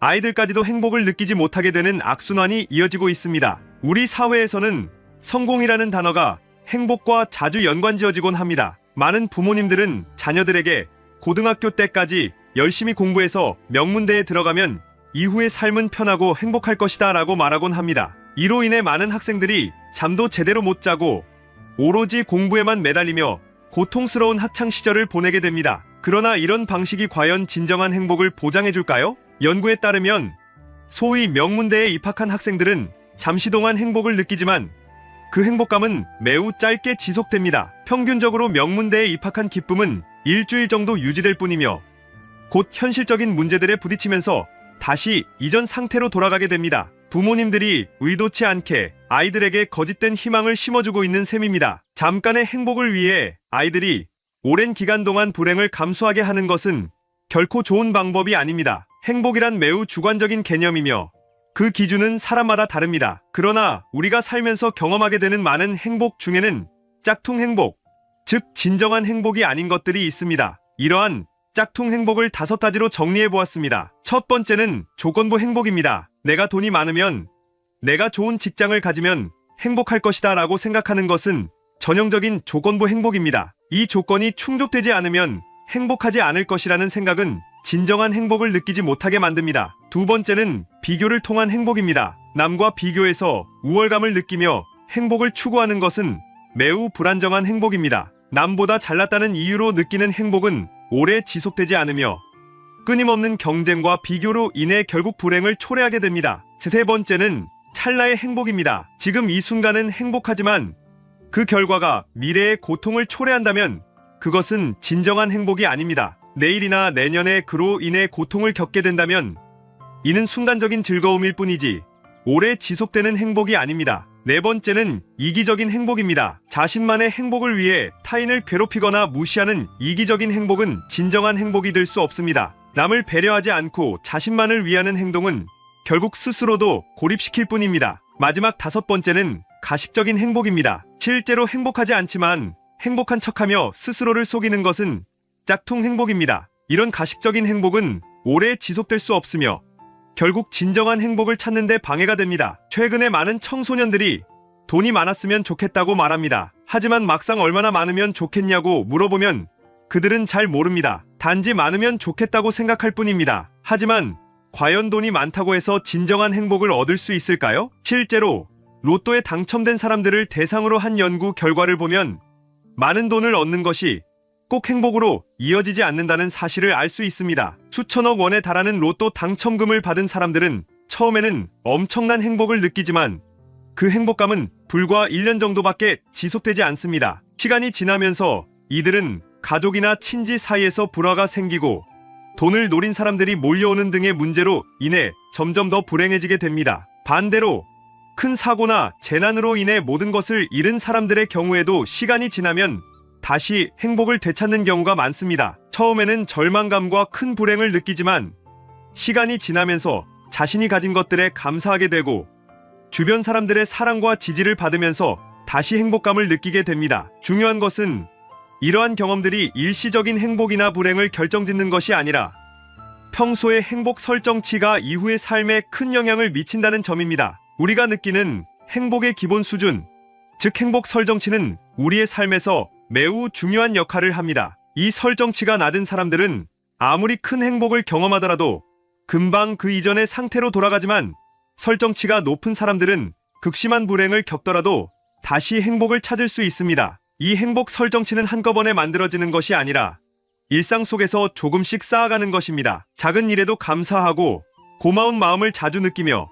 아이들까지도 행복을 느끼지 못하게 되는 악순환이 이어지고 있습니다. 우리 사회에서는 성공이라는 단어가 행복과 자주 연관지어지곤 합니다. 많은 부모님들은 자녀들에게 고등학교 때까지 열심히 공부해서 명문대에 들어가면 이후의 삶은 편하고 행복할 것이다 라고 말하곤 합니다. 이로 인해 많은 학생들이 잠도 제대로 못 자고 오로지 공부에만 매달리며 고통스러운 학창 시절을 보내게 됩니다. 그러나 이런 방식이 과연 진정한 행복을 보장해줄까요? 연구에 따르면 소위 명문대에 입학한 학생들은 잠시 동안 행복을 느끼지만 그 행복감은 매우 짧게 지속됩니다. 평균적으로 명문대에 입학한 기쁨은 일주일 정도 유지될 뿐이며 곧 현실적인 문제들에 부딪히면서 다시 이전 상태로 돌아가게 됩니다. 부모님들이 의도치 않게 아이들에게 거짓된 희망을 심어주고 있는 셈입니다. 잠깐의 행복을 위해 아이들이 오랜 기간 동안 불행을 감수하게 하는 것은 결코 좋은 방법이 아닙니다. 행복이란 매우 주관적인 개념이며 그 기준은 사람마다 다릅니다. 그러나 우리가 살면서 경험하게 되는 많은 행복 중에는 짝퉁 행복, 즉 진정한 행복이 아닌 것들이 있습니다. 이러한 짝퉁 행복을 5가지로 정리해 보았습니다. 첫 번째는 조건부 행복입니다. 내가 돈이 많으면, 내가 좋은 직장을 가지면 행복할 것이다 라고 생각하는 것은 전형적인 조건부 행복입니다. 이 조건이 충족되지 않으면 행복하지 않을 것이라는 생각은 진정한 행복을 느끼지 못하게 만듭니다. 두 번째는 비교를 통한 행복입니다. 남과 비교해서 우월감을 느끼며 행복을 추구하는 것은 매우 불안정한 행복입니다. 남보다 잘났다는 이유로 느끼는 행복은 오래 지속되지 않으며 끊임없는 경쟁과 비교로 인해 결국 불행을 초래하게 됩니다. 세 번째는 찰나의 행복입니다. 지금 이 순간은 행복하지만 그 결과가 미래의 고통을 초래한다면 그것은 진정한 행복이 아닙니다. 내일이나 내년에 그로 인해 고통을 겪게 된다면 이는 순간적인 즐거움일 뿐이지 오래 지속되는 행복이 아닙니다. 네 번째는 이기적인 행복입니다. 자신만의 행복을 위해 타인을 괴롭히거나 무시하는 이기적인 행복은 진정한 행복이 될 수 없습니다. 남을 배려하지 않고 자신만을 위하는 행동은 결국 스스로도 고립시킬 뿐입니다. 마지막 5번째는 가식적인 행복입니다. 실제로 행복하지 않지만 행복한 척하며 스스로를 속이는 것은 짝퉁 행복입니다. 이런 가식적인 행복은 오래 지속될 수 없으며 결국 진정한 행복을 찾는 데 방해가 됩니다. 최근에 많은 청소년들이 돈이 많았으면 좋겠다고 말합니다. 하지만 막상 얼마나 많으면 좋겠냐고 물어보면 그들은 잘 모릅니다. 단지 많으면 좋겠다고 생각할 뿐입니다. 하지만 과연 돈이 많다고 해서 진정한 행복을 얻을 수 있을까요? 실제로 로또에 당첨된 사람들을 대상으로 한 연구 결과를 보면 많은 돈을 얻는 것이 꼭 행복으로 이어지지 않는다는 사실을 알 수 있습니다. 수천억 원에 달하는 로또 당첨금을 받은 사람들은 처음에는 엄청난 행복을 느끼지만 그 행복감은 불과 1년 정도밖에 지속되지 않습니다. 시간이 지나면서 이들은 가족이나 친지 사이에서 불화가 생기고 돈을 노린 사람들이 몰려오는 등의 문제로 인해 점점 더 불행해지게 됩니다. 반대로 큰 사고나 재난으로 인해 모든 것을 잃은 사람들의 경우에도 시간이 지나면 다시 행복을 되찾는 경우가 많습니다. 처음에는 절망감과 큰 불행을 느끼지만 시간이 지나면서 자신이 가진 것들에 감사하게 되고 주변 사람들의 사랑과 지지를 받으면서 다시 행복감을 느끼게 됩니다. 중요한 것은 이러한 경험들이 일시적인 행복이나 불행을 결정짓는 것이 아니라 평소의 행복 설정치가 이후의 삶에 큰 영향을 미친다는 점입니다. 우리가 느끼는 행복의 기본 수준, 즉 행복 설정치는 우리의 삶에서 매우 중요한 역할을 합니다. 이 설정치가 낮은 사람들은 아무리 큰 행복을 경험하더라도 금방 그 이전의 상태로 돌아가지만 설정치가 높은 사람들은 극심한 불행을 겪더라도 다시 행복을 찾을 수 있습니다. 이 행복 설정치는 한꺼번에 만들어지는 것이 아니라 일상 속에서 조금씩 쌓아가는 것입니다. 작은 일에도 감사하고 고마운 마음을 자주 느끼며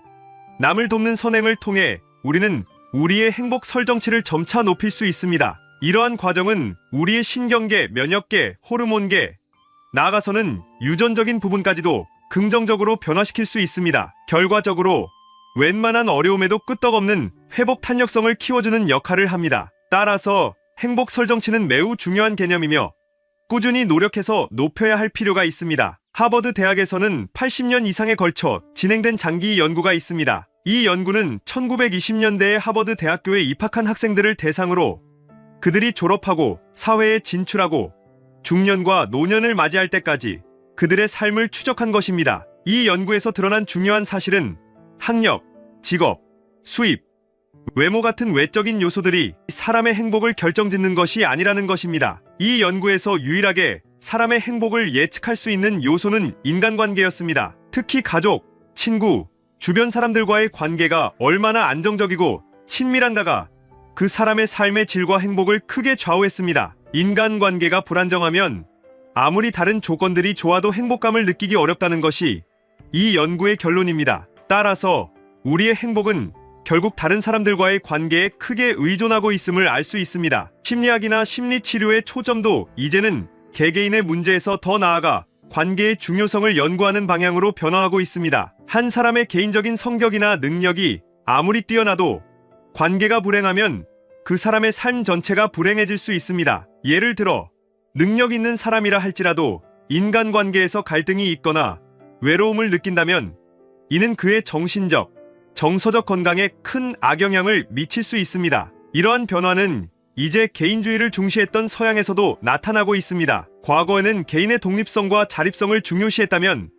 남을 돕는 선행을 통해 우리는 우리의 행복 설정치를 점차 높일 수 있습니다. 이러한 과정은 우리의 신경계, 면역계, 호르몬계, 나아가서는 유전적인 부분까지도 긍정적으로 변화시킬 수 있습니다. 결과적으로 웬만한 어려움에도 끄떡없는 회복 탄력성을 키워주는 역할을 합니다. 따라서 행복 설정치는 매우 중요한 개념이며 꾸준히 노력해서 높여야 할 필요가 있습니다. 하버드 대학에서는 80년 이상에 걸쳐 진행된 장기 연구가 있습니다. 이 연구는 1920년대에 하버드 대학교에 입학한 학생들을 대상으로 그들이 졸업하고 사회에 진출하고 중년과 노년을 맞이할 때까지 그들의 삶을 추적한 것입니다. 이 연구에서 드러난 중요한 사실은 학력, 직업, 수입, 외모 같은 외적인 요소들이 사람의 행복을 결정짓는 것이 아니라는 것입니다. 이 연구에서 유일하게 사람의 행복을 예측할 수 있는 요소는 인간관계였습니다. 특히 가족, 친구, 주변 사람들과의 관계가 얼마나 안정적이고 친밀한가가 그 사람의 삶의 질과 행복을 크게 좌우했습니다. 인간관계가 불안정하면 아무리 다른 조건들이 좋아도 행복감을 느끼기 어렵다는 것이 이 연구의 결론입니다. 따라서 우리의 행복은 결국 다른 사람들과의 관계에 크게 의존하고 있음을 알 수 있습니다. 심리학이나 심리치료의 초점도 이제는 개개인의 문제에서 더 나아가 관계의 중요성을 연구하는 방향으로 변화하고 있습니다. 한 사람의 개인적인 성격이나 능력이 아무리 뛰어나도 관계가 불행하면 그 사람의 삶 전체가 불행해질 수 있습니다. 예를 들어 능력 있는 사람이라 할지라도 인간관계에서 갈등이 있거나 외로움을 느낀다면 이는 그의 정신적, 정서적 건강에 큰 악영향을 미칠 수 있습니다. 이러한 변화는 이제 개인주의를 중시했던 서양에서도 나타나고 있습니다. 과거에는 개인의 독립성과 자립성을 중요시했다면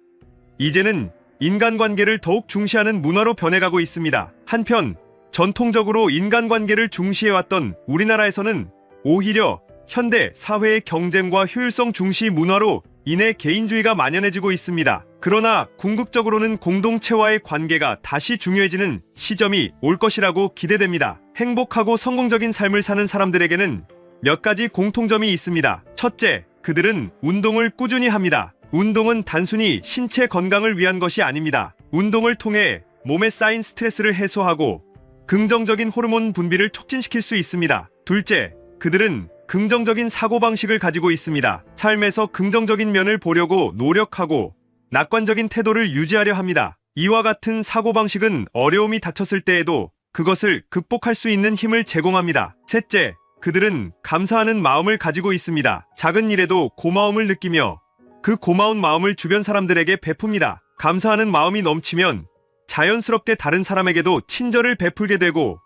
이제는 인간관계를 더욱 중시하는 문화로 변해가고 있습니다. 한편 전통적으로 인간관계를 중시해왔던 우리나라에서는 오히려 현대 사회의 경쟁과 효율성 중시 문화로 인해 개인주의가 만연해지고 있습니다. 그러나 궁극적으로는 공동체와의 관계가 다시 중요해지는 시점이 올 것이라고 기대됩니다. 행복하고 성공적인 삶을 사는 사람들에게는 몇 가지 공통점이 있습니다. 첫째, 그들은 운동을 꾸준히 합니다. 운동은 단순히 신체 건강을 위한 것이 아닙니다. 운동을 통해 몸에 쌓인 스트레스를 해소하고 긍정적인 호르몬 분비를 촉진시킬 수 있습니다. 둘째, 그들은 긍정적인 사고방식을 가지고 있습니다. 삶에서 긍정적인 면을 보려고 노력하고 낙관적인 태도를 유지하려 합니다. 이와 같은 사고방식은 어려움이 닥쳤을 때에도 그것을 극복할 수 있는 힘을 제공합니다. 셋째, 그들은 감사하는 마음을 가지고 있습니다. 작은 일에도 고마움을 느끼며 그 고마운 마음을 주변 사람들에게 베풉니다. 감사하는 마음이 넘치면 자연스럽게 다른 사람에게도 친절을 베풀게 되고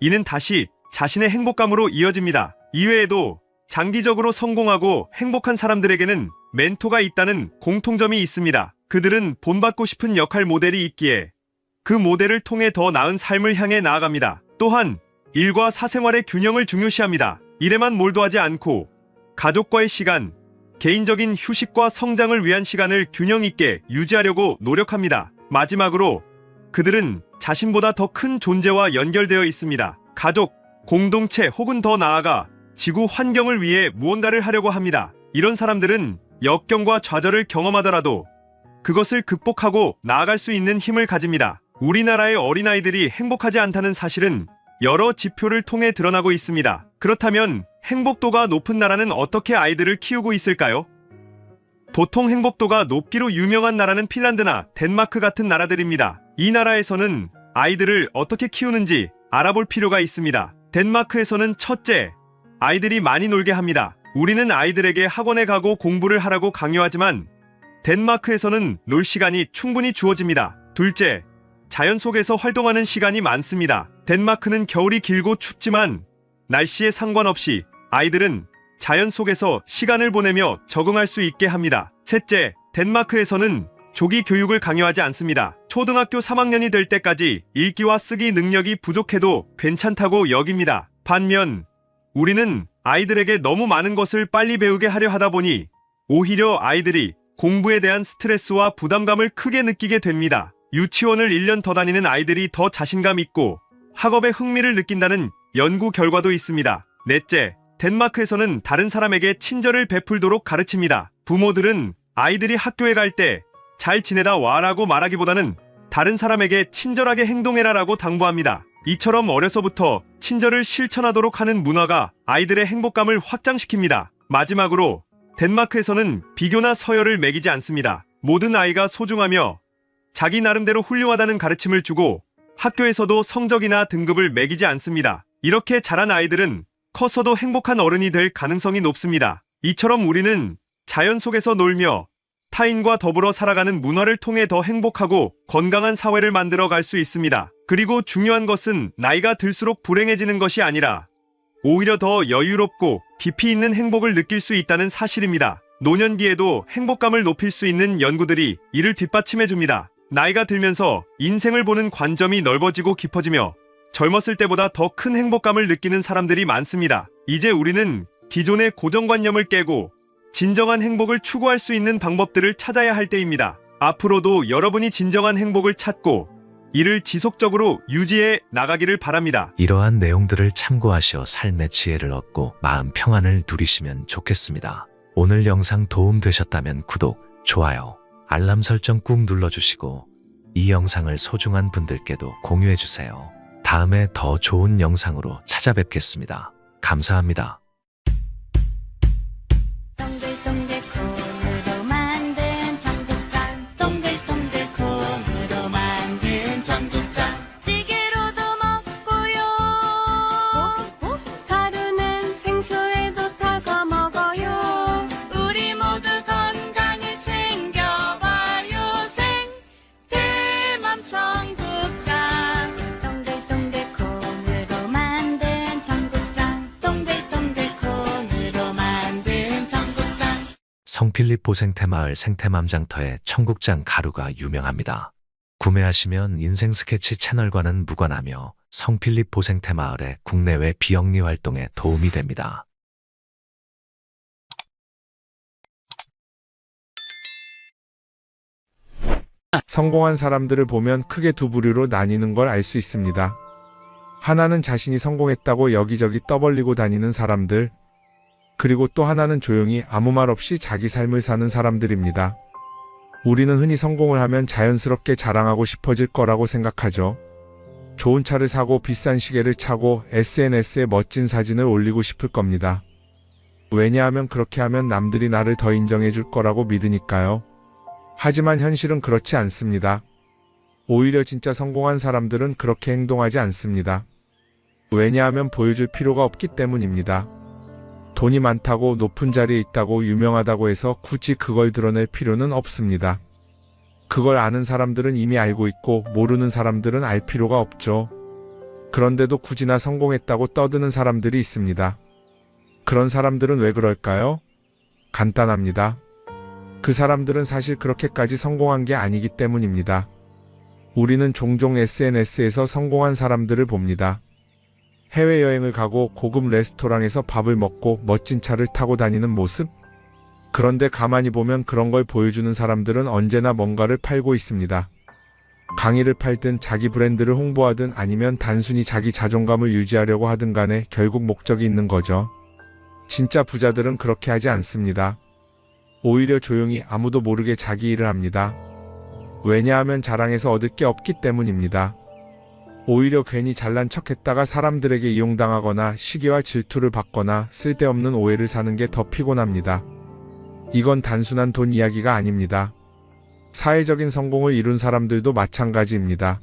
이는 다시 자신의 행복감으로 이어집니다. 이외에도 장기적으로 성공하고 행복한 사람들에게는 멘토가 있다는 공통점이 있습니다. 그들은 본받고 싶은 역할 모델이 있기에 그 모델을 통해 더 나은 삶을 향해 나아갑니다. 또한 일과 사생활의 균형을 중요시합니다. 일에만 몰두하지 않고 가족과의 시간, 개인적인 휴식과 성장을 위한 시간을 균형 있게 유지하려고 노력합니다. 마지막으로 그들은 자신보다 더 큰 존재와 연결되어 있습니다. 가족, 공동체 혹은 더 나아가 지구 환경을 위해 무언가를 하려고 합니다. 이런 사람들은 역경과 좌절을 경험하더라도 그것을 극복하고 나아갈 수 있는 힘을 가집니다. 우리나라의 어린아이들이 행복하지 않다는 사실은 여러 지표를 통해 드러나고 있습니다. 그렇다면 행복도가 높은 나라는 어떻게 아이들을 키우고 있을까요? 보통 행복도가 높기로 유명한 나라는 핀란드나 덴마크 같은 나라들입니다. 이 나라에서는 아이들을 어떻게 키우는지 알아볼 필요가 있습니다. 덴마크에서는 첫째, 아이들이 많이 놀게 합니다. 우리는 아이들에게 학원에 가고 공부를 하라고 강요하지만 덴마크에서는 놀 시간이 충분히 주어집니다. 둘째, 자연 속에서 활동하는 시간이 많습니다. 덴마크는 겨울이 길고 춥지만 날씨에 상관없이 아이들은 자연 속에서 시간을 보내며 적응할 수 있게 합니다. 셋째, 덴마크에서는 조기 교육을 강요하지 않습니다. 초등학교 3학년이 될 때까지 읽기와 쓰기 능력이 부족해도 괜찮다고 여깁니다. 반면 우리는 아이들에게 너무 많은 것을 빨리 배우게 하려 하다 보니 오히려 아이들이 공부에 대한 스트레스와 부담감을 크게 느끼게 됩니다. 유치원을 1년 더 다니는 아이들이 더 자신감 있고 학업에 흥미를 느낀다는 연구 결과도 있습니다. 넷째, 덴마크에서는 다른 사람에게 친절을 베풀도록 가르칩니다. 부모들은 아이들이 학교에 갈 때 잘 지내다 와라고 말하기보다는 다른 사람에게 친절하게 행동해라라고 당부합니다. 이처럼 어려서부터 친절을 실천하도록 하는 문화가 아이들의 행복감을 확장시킵니다. 마지막으로 덴마크에서는 비교나 서열을 매기지 않습니다. 모든 아이가 소중하며 자기 나름대로 훌륭하다는 가르침을 주고 학교에서도 성적이나 등급을 매기지 않습니다. 이렇게 자란 아이들은 커서도 행복한 어른이 될 가능성이 높습니다. 이처럼 우리는 자연 속에서 놀며 타인과 더불어 살아가는 문화를 통해 더 행복하고 건강한 사회를 만들어 갈 수 있습니다. 그리고 중요한 것은 나이가 들수록 불행해지는 것이 아니라 오히려 더 여유롭고 깊이 있는 행복을 느낄 수 있다는 사실입니다. 노년기에도 행복감을 높일 수 있는 연구들이 이를 뒷받침해줍니다. 나이가 들면서 인생을 보는 관점이 넓어지고 깊어지며 젊었을 때보다 더 큰 행복감을 느끼는 사람들이 많습니다. 이제 우리는 기존의 고정관념을 깨고 진정한 행복을 추구할 수 있는 방법들을 찾아야 할 때입니다. 앞으로도 여러분이 진정한 행복을 찾고 이를 지속적으로 유지해 나가기를 바랍니다. 이러한 내용들을 참고하시어 삶의 지혜를 얻고 마음 평안을 누리시면 좋겠습니다. 오늘 영상 도움되셨다면 구독, 좋아요, 알람 설정 꾹 눌러주시고 이 영상을 소중한 분들께도 공유해주세요. 다음에 더 좋은 영상으로 찾아뵙겠습니다. 감사합니다. 동글동글 콩으로 만든 청국장 동글동글 콩으로 만든 청국장 찌개로도 먹고요 가루는 생수에도 타서 먹어요 우리 모두 건강을 챙겨봐요 생태맘 청국장 동글동글 콩으로 만든 청국장 동글동글 콩으로 만든 청국장 성필립 보생태마을 생태맘장터의 청국장 가루가 유명합니다. 구매하시면 인생 스케치 채널과는 무관하며 성필립 보생태마을의 국내외 비영리 활동에 도움이 됩니다. 성공한 사람들을 보면 크게 두 부류로 나뉘는 걸 알 수 있습니다. 하나는 자신이 성공했다고 여기저기 떠벌리고 다니는 사람들, 그리고 또 하나는 조용히 아무 말 없이 자기 삶을 사는 사람들입니다. 우리는 흔히 성공을 하면 자연스럽게 자랑하고 싶어질 거라고 생각하죠. 좋은 차를 사고 비싼 시계를 차고 SNS에 멋진 사진을 올리고 싶을 겁니다. 왜냐하면 그렇게 하면 남들이 나를 더 인정해 줄 거라고 믿으니까요. 하지만 현실은 그렇지 않습니다. 오히려 진짜 성공한 사람들은 그렇게 행동하지 않습니다. 왜냐하면 보여줄 필요가 없기 때문입니다. 돈이 많다고 높은 자리에 있다고 유명하다고 해서 굳이 그걸 드러낼 필요는 없습니다. 그걸 아는 사람들은 이미 알고 있고 모르는 사람들은 알 필요가 없죠. 그런데도 굳이나 성공했다고 떠드는 사람들이 있습니다. 그런 사람들은 왜 그럴까요? 간단합니다. 그 사람들은 사실 그렇게까지 성공한 게 아니기 때문입니다. 우리는 종종 SNS에서 성공한 사람들을 봅니다. 해외여행을 가고 고급 레스토랑에서 밥을 먹고 멋진 차를 타고 다니는 모습? 그런데 가만히 보면 그런 걸 보여주는 사람들은 언제나 뭔가를 팔고 있습니다. 강의를 팔든 자기 브랜드를 홍보하든 아니면 단순히 자기 자존감을 유지하려고 하든 간에 결국 목적이 있는 거죠. 진짜 부자들은 그렇게 하지 않습니다. 오히려 조용히 아무도 모르게 자기 일을 합니다. 왜냐하면 자랑해서 얻을 게 없기 때문입니다. 오히려 괜히 잘난 척했다가 사람들에게 이용당하거나 시기와 질투를 받거나 쓸데없는 오해를 사는 게 더 피곤합니다. 이건 단순한 돈 이야기가 아닙니다. 사회적인 성공을 이룬 사람들도 마찬가지입니다.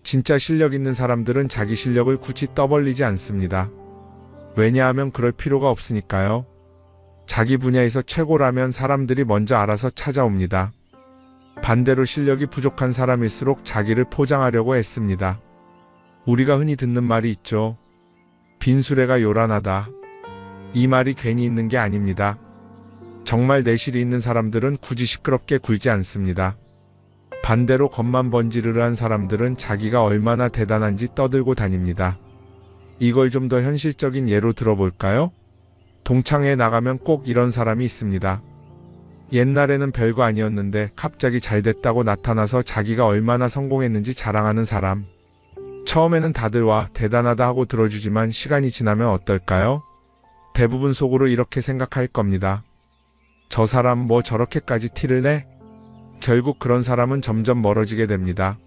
진짜 실력 있는 사람들은 자기 실력을 굳이 떠벌리지 않습니다. 왜냐하면 그럴 필요가 없으니까요. 자기 분야에서 최고라면 사람들이 먼저 알아서 찾아옵니다. 반대로 실력이 부족한 사람일수록 자기를 포장하려고 애씁니다. 우리가 흔히 듣는 말이 있죠. 빈수레가 요란하다. 이 말이 괜히 있는 게 아닙니다. 정말 내실이 있는 사람들은 굳이 시끄럽게 굴지 않습니다. 반대로 겉만 번지르르한 사람들은 자기가 얼마나 대단한지 떠들고 다닙니다. 이걸 좀 더 현실적인 예로 들어볼까요? 동창회에 나가면 꼭 이런 사람이 있습니다. 옛날에는 별거 아니었는데 갑자기 잘 됐다고 나타나서 자기가 얼마나 성공했는지 자랑하는 사람. 처음에는 다들 와 대단하다 하고 들어주지만 시간이 지나면 어떨까요? 대부분 속으로 이렇게 생각할 겁니다. 저 사람 뭐 저렇게까지 티를 내? 결국 그런 사람은 점점 멀어지게 됩니다.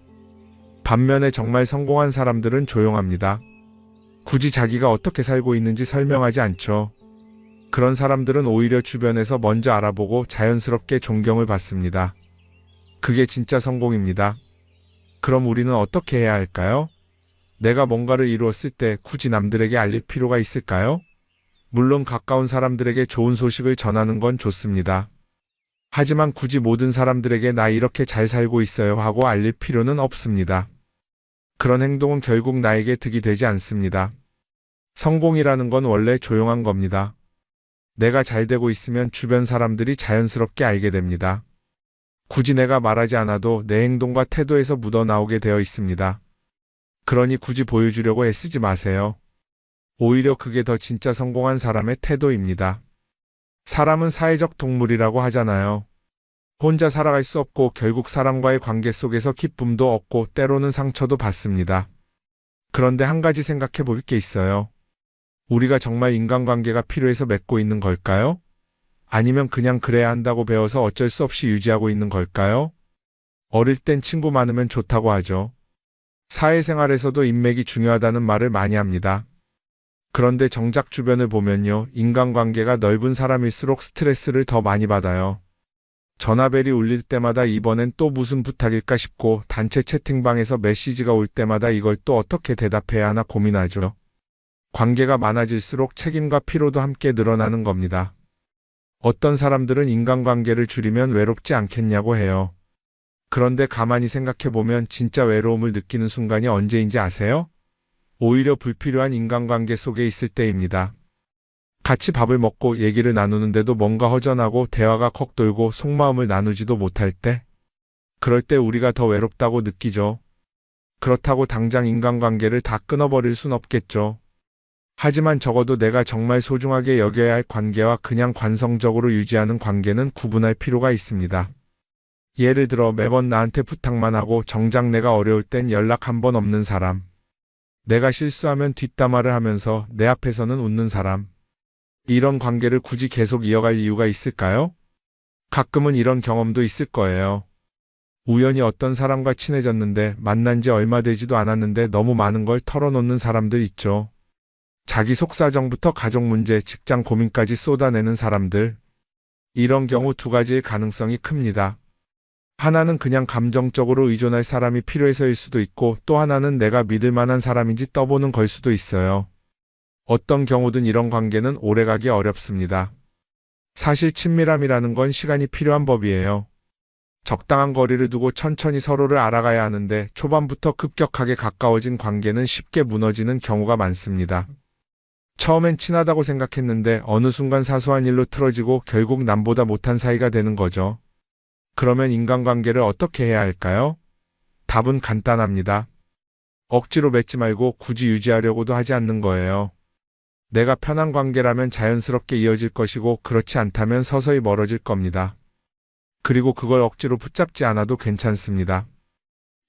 반면에 정말 성공한 사람들은 조용합니다. 굳이 자기가 어떻게 살고 있는지 설명하지 않죠. 그런 사람들은 오히려 주변에서 먼저 알아보고 자연스럽게 존경을 받습니다. 그게 진짜 성공입니다. 그럼 우리는 어떻게 해야 할까요? 내가 뭔가를 이루었을 때 굳이 남들에게 알릴 필요가 있을까요? 물론 가까운 사람들에게 좋은 소식을 전하는 건 좋습니다. 하지만 굳이 모든 사람들에게 나 이렇게 잘 살고 있어요 하고 알릴 필요는 없습니다. 그런 행동은 결국 나에게 득이 되지 않습니다. 성공이라는 건 원래 조용한 겁니다. 내가 잘 되고 있으면 주변 사람들이 자연스럽게 알게 됩니다. 굳이 내가 말하지 않아도 내 행동과 태도에서 묻어나오게 되어 있습니다. 그러니 굳이 보여주려고 애쓰지 마세요. 오히려 그게 더 진짜 성공한 사람의 태도입니다. 사람은 사회적 동물이라고 하잖아요. 혼자 살아갈 수 없고 결국 사람과의 관계 속에서 기쁨도 얻고 때로는 상처도 받습니다. 그런데 한 가지 생각해 볼 게 있어요. 우리가 정말 인간관계가 필요해서 맺고 있는 걸까요? 아니면 그냥 그래야 한다고 배워서 어쩔 수 없이 유지하고 있는 걸까요? 어릴 땐 친구 많으면 좋다고 하죠. 사회생활에서도 인맥이 중요하다는 말을 많이 합니다. 그런데 정작 주변을 보면요, 인간관계가 넓은 사람일수록 스트레스를 더 많이 받아요. 전화벨이 울릴 때마다 이번엔 또 무슨 부탁일까 싶고 단체 채팅방에서 메시지가 올 때마다 이걸 또 어떻게 대답해야 하나 고민하죠. 관계가 많아질수록 책임과 피로도 함께 늘어나는 겁니다. 어떤 사람들은 인간관계를 줄이면 외롭지 않겠냐고 해요. 그런데 가만히 생각해보면 진짜 외로움을 느끼는 순간이 언제인지 아세요? 오히려 불필요한 인간관계 속에 있을 때입니다. 같이 밥을 먹고 얘기를 나누는데도 뭔가 허전하고 대화가 컥 돌고 속마음을 나누지도 못할 때, 그럴 때 우리가 더 외롭다고 느끼죠. 그렇다고 당장 인간관계를 다 끊어버릴 순 없겠죠. 하지만 적어도 내가 정말 소중하게 여겨야 할 관계와 그냥 관성적으로 유지하는 관계는 구분할 필요가 있습니다. 예를 들어 매번 나한테 부탁만 하고 정작 내가 어려울 땐 연락 한 번 없는 사람. 내가 실수하면 뒷담화를 하면서 내 앞에서는 웃는 사람. 이런 관계를 굳이 계속 이어갈 이유가 있을까요? 가끔은 이런 경험도 있을 거예요. 우연히 어떤 사람과 친해졌는데 만난 지 얼마 되지도 않았는데 너무 많은 걸 털어놓는 사람들 있죠. 자기 속사정부터 가족 문제, 직장 고민까지 쏟아내는 사람들. 이런 경우 두 가지의 가능성이 큽니다. 하나는 그냥 감정적으로 의존할 사람이 필요해서일 수도 있고 또 하나는 내가 믿을 만한 사람인지 떠보는 걸 수도 있어요. 어떤 경우든 이런 관계는 오래가기 어렵습니다. 사실 친밀함이라는 건 시간이 필요한 법이에요. 적당한 거리를 두고 천천히 서로를 알아가야 하는데 초반부터 급격하게 가까워진 관계는 쉽게 무너지는 경우가 많습니다. 처음엔 친하다고 생각했는데 어느 순간 사소한 일로 틀어지고 결국 남보다 못한 사이가 되는 거죠. 그러면 인간관계를 어떻게 해야 할까요? 답은 간단합니다. 억지로 맺지 말고 굳이 유지하려고도 하지 않는 거예요. 내가 편한 관계라면 자연스럽게 이어질 것이고 그렇지 않다면 서서히 멀어질 겁니다. 그리고 그걸 억지로 붙잡지 않아도 괜찮습니다.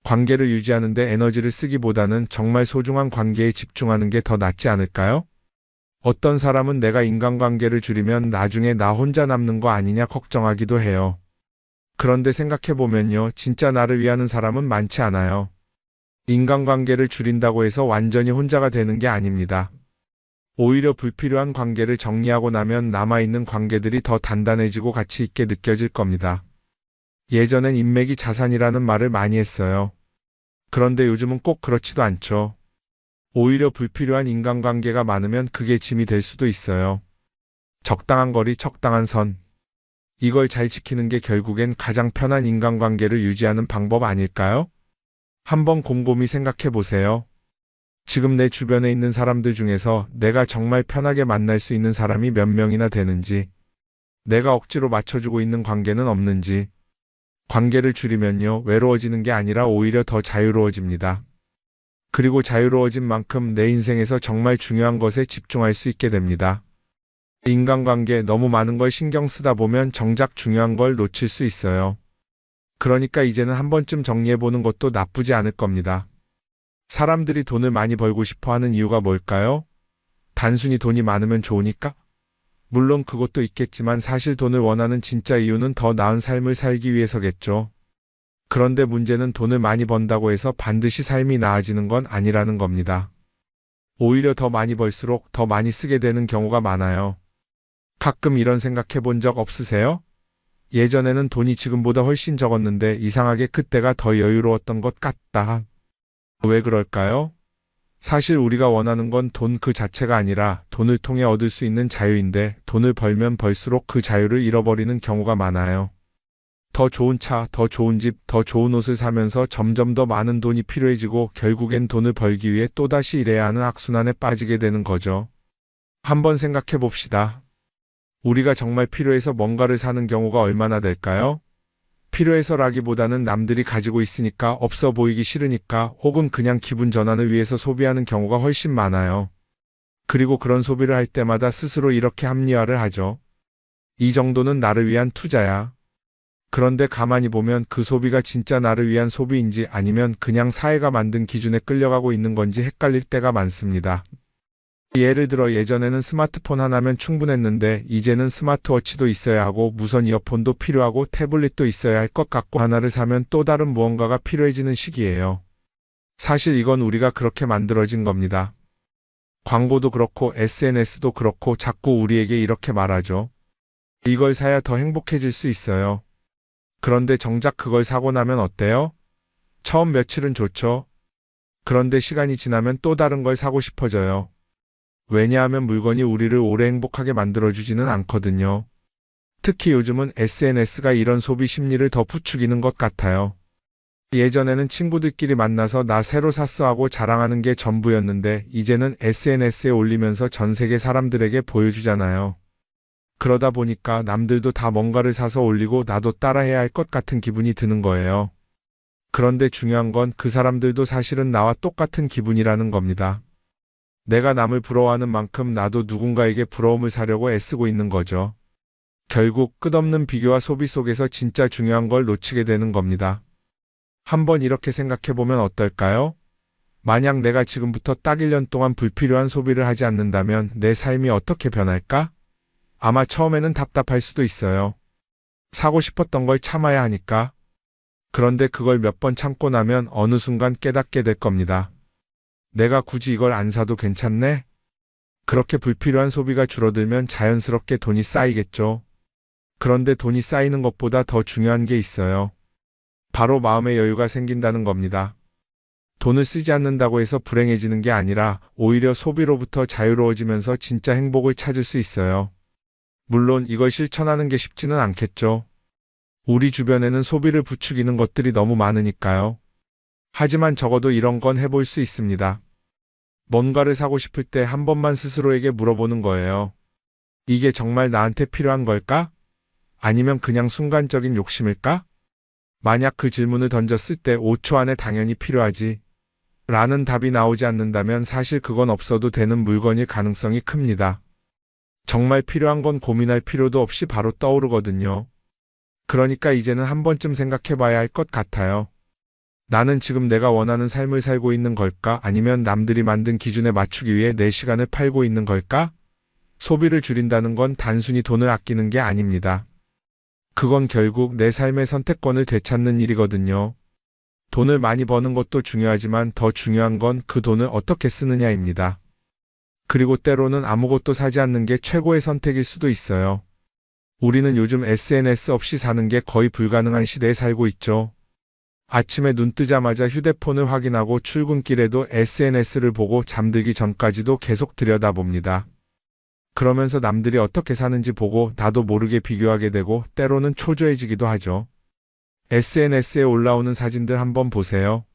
관계를 유지하는데 에너지를 쓰기보다는 정말 소중한 관계에 집중하는 게 더 낫지 않을까요? 어떤 사람은 내가 인간관계를 줄이면 나중에 나 혼자 남는 거 아니냐 걱정하기도 해요. 그런데 생각해보면요, 진짜 나를 위하는 사람은 많지 않아요. 인간관계를 줄인다고 해서 완전히 혼자가 되는 게 아닙니다. 오히려 불필요한 관계를 정리하고 나면 남아있는 관계들이 더 단단해지고 가치 있게 느껴질 겁니다. 예전엔 인맥이 자산이라는 말을 많이 했어요. 그런데 요즘은 꼭 그렇지도 않죠. 오히려 불필요한 인간관계가 많으면 그게 짐이 될 수도 있어요. 적당한 거리, 적당한 선. 이걸 잘 지키는 게 결국엔 가장 편한 인간관계를 유지하는 방법 아닐까요? 한번 곰곰이 생각해 보세요. 지금 내 주변에 있는 사람들 중에서 내가 정말 편하게 만날 수 있는 사람이 몇 명이나 되는지, 내가 억지로 맞춰주고 있는 관계는 없는지. 관계를 줄이면요, 외로워지는 게 아니라 오히려 더 자유로워집니다. 그리고 자유로워진 만큼 내 인생에서 정말 중요한 것에 집중할 수 있게 됩니다. 인간관계 너무 많은 걸 신경 쓰다 보면 정작 중요한 걸 놓칠 수 있어요. 그러니까 이제는 한 번쯤 정리해보는 것도 나쁘지 않을 겁니다. 사람들이 돈을 많이 벌고 싶어 하는 이유가 뭘까요? 단순히 돈이 많으면 좋으니까? 물론 그것도 있겠지만 사실 돈을 원하는 진짜 이유는 더 나은 삶을 살기 위해서겠죠. 그런데 문제는 돈을 많이 번다고 해서 반드시 삶이 나아지는 건 아니라는 겁니다. 오히려 더 많이 벌수록 더 많이 쓰게 되는 경우가 많아요. 가끔 이런 생각해 본 적 없으세요? 예전에는 돈이 지금보다 훨씬 적었는데 이상하게 그때가 더 여유로웠던 것 같다. 왜 그럴까요? 사실 우리가 원하는 건 돈 그 자체가 아니라 돈을 통해 얻을 수 있는 자유인데 돈을 벌면 벌수록 그 자유를 잃어버리는 경우가 많아요. 더 좋은 차, 더 좋은 집, 더 좋은 옷을 사면서 점점 더 많은 돈이 필요해지고 결국엔 돈을 벌기 위해 또다시 일해야 하는 악순환에 빠지게 되는 거죠. 한번 생각해 봅시다. 우리가 정말 필요해서 뭔가를 사는 경우가 얼마나 될까요? 필요해서라기보다는 남들이 가지고 있으니까 없어 보이기 싫으니까 혹은 그냥 기분 전환을 위해서 소비하는 경우가 훨씬 많아요. 그리고 그런 소비를 할 때마다 스스로 이렇게 합리화를 하죠. 이 정도는 나를 위한 투자야. 그런데 가만히 보면 그 소비가 진짜 나를 위한 소비인지 아니면 그냥 사회가 만든 기준에 끌려가고 있는 건지 헷갈릴 때가 많습니다. 예를 들어 예전에는 스마트폰 하나면 충분했는데 이제는 스마트워치도 있어야 하고 무선 이어폰도 필요하고 태블릿도 있어야 할 것 같고 하나를 사면 또 다른 무언가가 필요해지는 시기예요. 사실 이건 우리가 그렇게 만들어진 겁니다. 광고도 그렇고 SNS도 그렇고 자꾸 우리에게 이렇게 말하죠. 이걸 사야 더 행복해질 수 있어요. 그런데 정작 그걸 사고 나면 어때요? 처음 며칠은 좋죠. 그런데 시간이 지나면 또 다른 걸 사고 싶어져요. 왜냐하면 물건이 우리를 오래 행복하게 만들어주지는 않거든요. 특히 요즘은 SNS가 이런 소비 심리를 더 부추기는 것 같아요. 예전에는 친구들끼리 만나서 나 새로 샀어 하고 자랑하는 게 전부였는데 이제는 SNS에 올리면서 전 세계 사람들에게 보여주잖아요. 그러다 보니까 남들도 다 뭔가를 사서 올리고 나도 따라해야 할 것 같은 기분이 드는 거예요. 그런데 중요한 건 그 사람들도 사실은 나와 똑같은 기분이라는 겁니다. 내가 남을 부러워하는 만큼 나도 누군가에게 부러움을 사려고 애쓰고 있는 거죠. 결국 끝없는 비교와 소비 속에서 진짜 중요한 걸 놓치게 되는 겁니다. 한번 이렇게 생각해보면 어떨까요? 만약 내가 지금부터 딱 1년 동안 불필요한 소비를 하지 않는다면 내 삶이 어떻게 변할까? 아마 처음에는 답답할 수도 있어요. 사고 싶었던 걸 참아야 하니까. 그런데 그걸 몇 번 참고 나면 어느 순간 깨닫게 될 겁니다. 내가 굳이 이걸 안 사도 괜찮네? 그렇게 불필요한 소비가 줄어들면 자연스럽게 돈이 쌓이겠죠. 그런데 돈이 쌓이는 것보다 더 중요한 게 있어요. 바로 마음의 여유가 생긴다는 겁니다. 돈을 쓰지 않는다고 해서 불행해지는 게 아니라 오히려 소비로부터 자유로워지면서 진짜 행복을 찾을 수 있어요. 물론 이걸 실천하는 게 쉽지는 않겠죠. 우리 주변에는 소비를 부추기는 것들이 너무 많으니까요. 하지만 적어도 이런 건 해볼 수 있습니다. 뭔가를 사고 싶을 때 한 번만 스스로에게 물어보는 거예요. 이게 정말 나한테 필요한 걸까? 아니면 그냥 순간적인 욕심일까? 만약 그 질문을 던졌을 때 5초 안에 당연히 필요하지 라는 답이 나오지 않는다면 사실 그건 없어도 되는 물건일 가능성이 큽니다. 정말 필요한 건 고민할 필요도 없이 바로 떠오르거든요. 그러니까 이제는 한 번쯤 생각해 봐야 할 것 같아요. 나는 지금 내가 원하는 삶을 살고 있는 걸까? 아니면 남들이 만든 기준에 맞추기 위해 내 시간을 팔고 있는 걸까? 소비를 줄인다는 건 단순히 돈을 아끼는 게 아닙니다. 그건 결국 내 삶의 선택권을 되찾는 일이거든요. 돈을 많이 버는 것도 중요하지만 더 중요한 건 그 돈을 어떻게 쓰느냐입니다. 그리고 때로는 아무것도 사지 않는 게 최고의 선택일 수도 있어요. 우리는 요즘 SNS 없이 사는 게 거의 불가능한 시대에 살고 있죠. 아침에 눈 뜨자마자 휴대폰을 확인하고 출근길에도 SNS를 보고 잠들기 전까지도 계속 들여다봅니다. 그러면서 남들이 어떻게 사는지 보고 나도 모르게 비교하게 되고 때로는 초조해지기도 하죠. SNS에 올라오는 사진들 한번 보세요.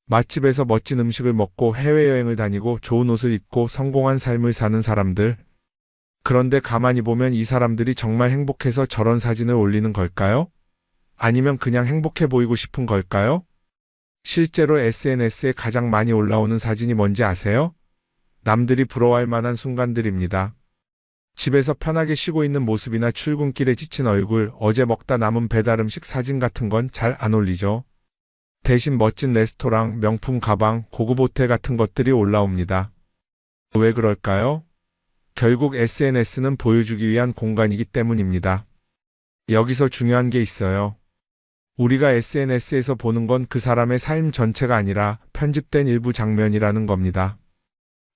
맛집에서 멋진 음식을 먹고 해외여행을 다니고 좋은 옷을 입고 성공한 삶을 사는 사람들. 그런데 가만히 보면 이 사람들이 정말 행복해서 저런 사진을 올리는 걸까요? 아니면 그냥 행복해 보이고 싶은 걸까요? 실제로 SNS에 가장 많이 올라오는 사진이 뭔지 아세요? 남들이 부러워할 만한 순간들입니다. 집에서 편하게 쉬고 있는 모습이나 출근길에 지친 얼굴, 어제 먹다 남은 배달 음식 사진 같은 건 잘 안 올리죠. 대신 멋진 레스토랑, 명품 가방, 고급 호텔 같은 것들이 올라옵니다. 왜 그럴까요? 결국 SNS는 보여주기 위한 공간이기 때문입니다. 여기서 중요한 게 있어요. 우리가 SNS에서 보는 건 그 사람의 삶 전체가 아니라 편집된 일부 장면이라는 겁니다.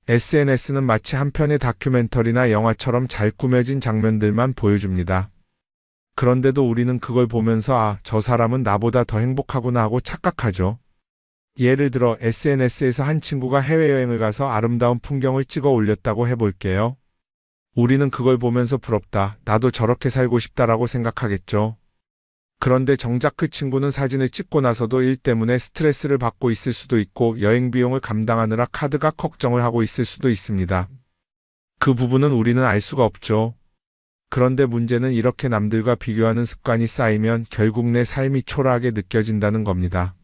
SNS는 마치 한 편의 다큐멘터리나 영화처럼 잘 꾸며진 장면들만 보여줍니다. 그런데도 우리는 그걸 보면서 아, 저 사람은 나보다 더 행복하구나 하고 착각하죠. 예를 들어 SNS에서 한 친구가 해외여행을 가서 아름다운 풍경을 찍어 올렸다고 해볼게요. 우리는 그걸 보면서 부럽다, 나도 저렇게 살고 싶다라고 생각하겠죠. 그런데 정작 그 친구는 사진을 찍고 나서도 일 때문에 스트레스를 받고 있을 수도 있고 여행 비용을 감당하느라 카드가 걱정을 하고 있을 수도 있습니다. 그 부분은 우리는 알 수가 없죠. 그런데 문제는 이렇게 남들과 비교하는 습관이 쌓이면 결국 내 삶이 초라하게 느껴진다는 겁니다.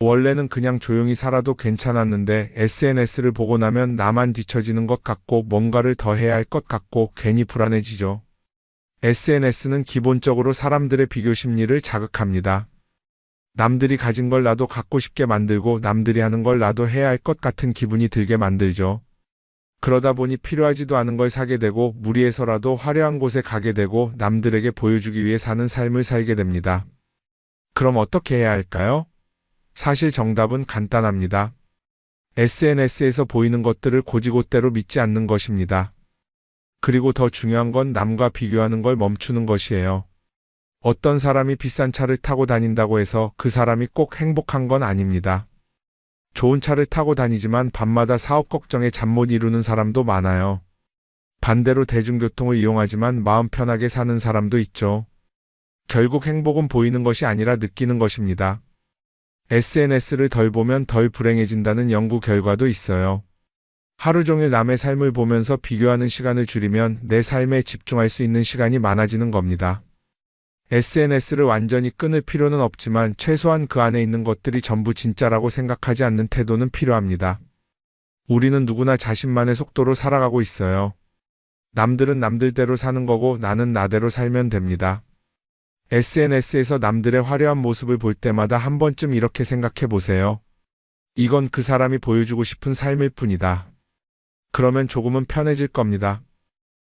원래는 그냥 조용히 살아도 괜찮았는데 SNS를 보고 나면 나만 뒤처지는 것 같고 뭔가를 더 해야 할 것 같고 괜히 불안해지죠. SNS는 기본적으로 사람들의 비교 심리를 자극합니다. 남들이 가진 걸 나도 갖고 싶게 만들고 남들이 하는 걸 나도 해야 할 것 같은 기분이 들게 만들죠. 그러다 보니 필요하지도 않은 걸 사게 되고 무리해서라도 화려한 곳에 가게 되고 남들에게 보여주기 위해 사는 삶을 살게 됩니다. 그럼 어떻게 해야 할까요? 사실 정답은 간단합니다. SNS에서 보이는 것들을 곧이곧대로 믿지 않는 것입니다. 그리고 더 중요한 건 남과 비교하는 걸 멈추는 것이에요. 어떤 사람이 비싼 차를 타고 다닌다고 해서 그 사람이 꼭 행복한 건 아닙니다. 좋은 차를 타고 다니지만 밤마다 사업 걱정에 잠 못 이루는 사람도 많아요. 반대로 대중교통을 이용하지만 마음 편하게 사는 사람도 있죠. 결국 행복은 보이는 것이 아니라 느끼는 것입니다. SNS를 덜 보면 덜 불행해진다는 연구 결과도 있어요. 하루 종일 남의 삶을 보면서 비교하는 시간을 줄이면 내 삶에 집중할 수 있는 시간이 많아지는 겁니다. SNS를 완전히 끊을 필요는 없지만 최소한 그 안에 있는 것들이 전부 진짜라고 생각하지 않는 태도는 필요합니다. 우리는 누구나 자신만의 속도로 살아가고 있어요. 남들은 남들대로 사는 거고 나는 나대로 살면 됩니다. SNS에서 남들의 화려한 모습을 볼 때마다 한 번쯤 이렇게 생각해 보세요. 이건 그 사람이 보여주고 싶은 삶일 뿐이다. 그러면 조금은 편해질 겁니다.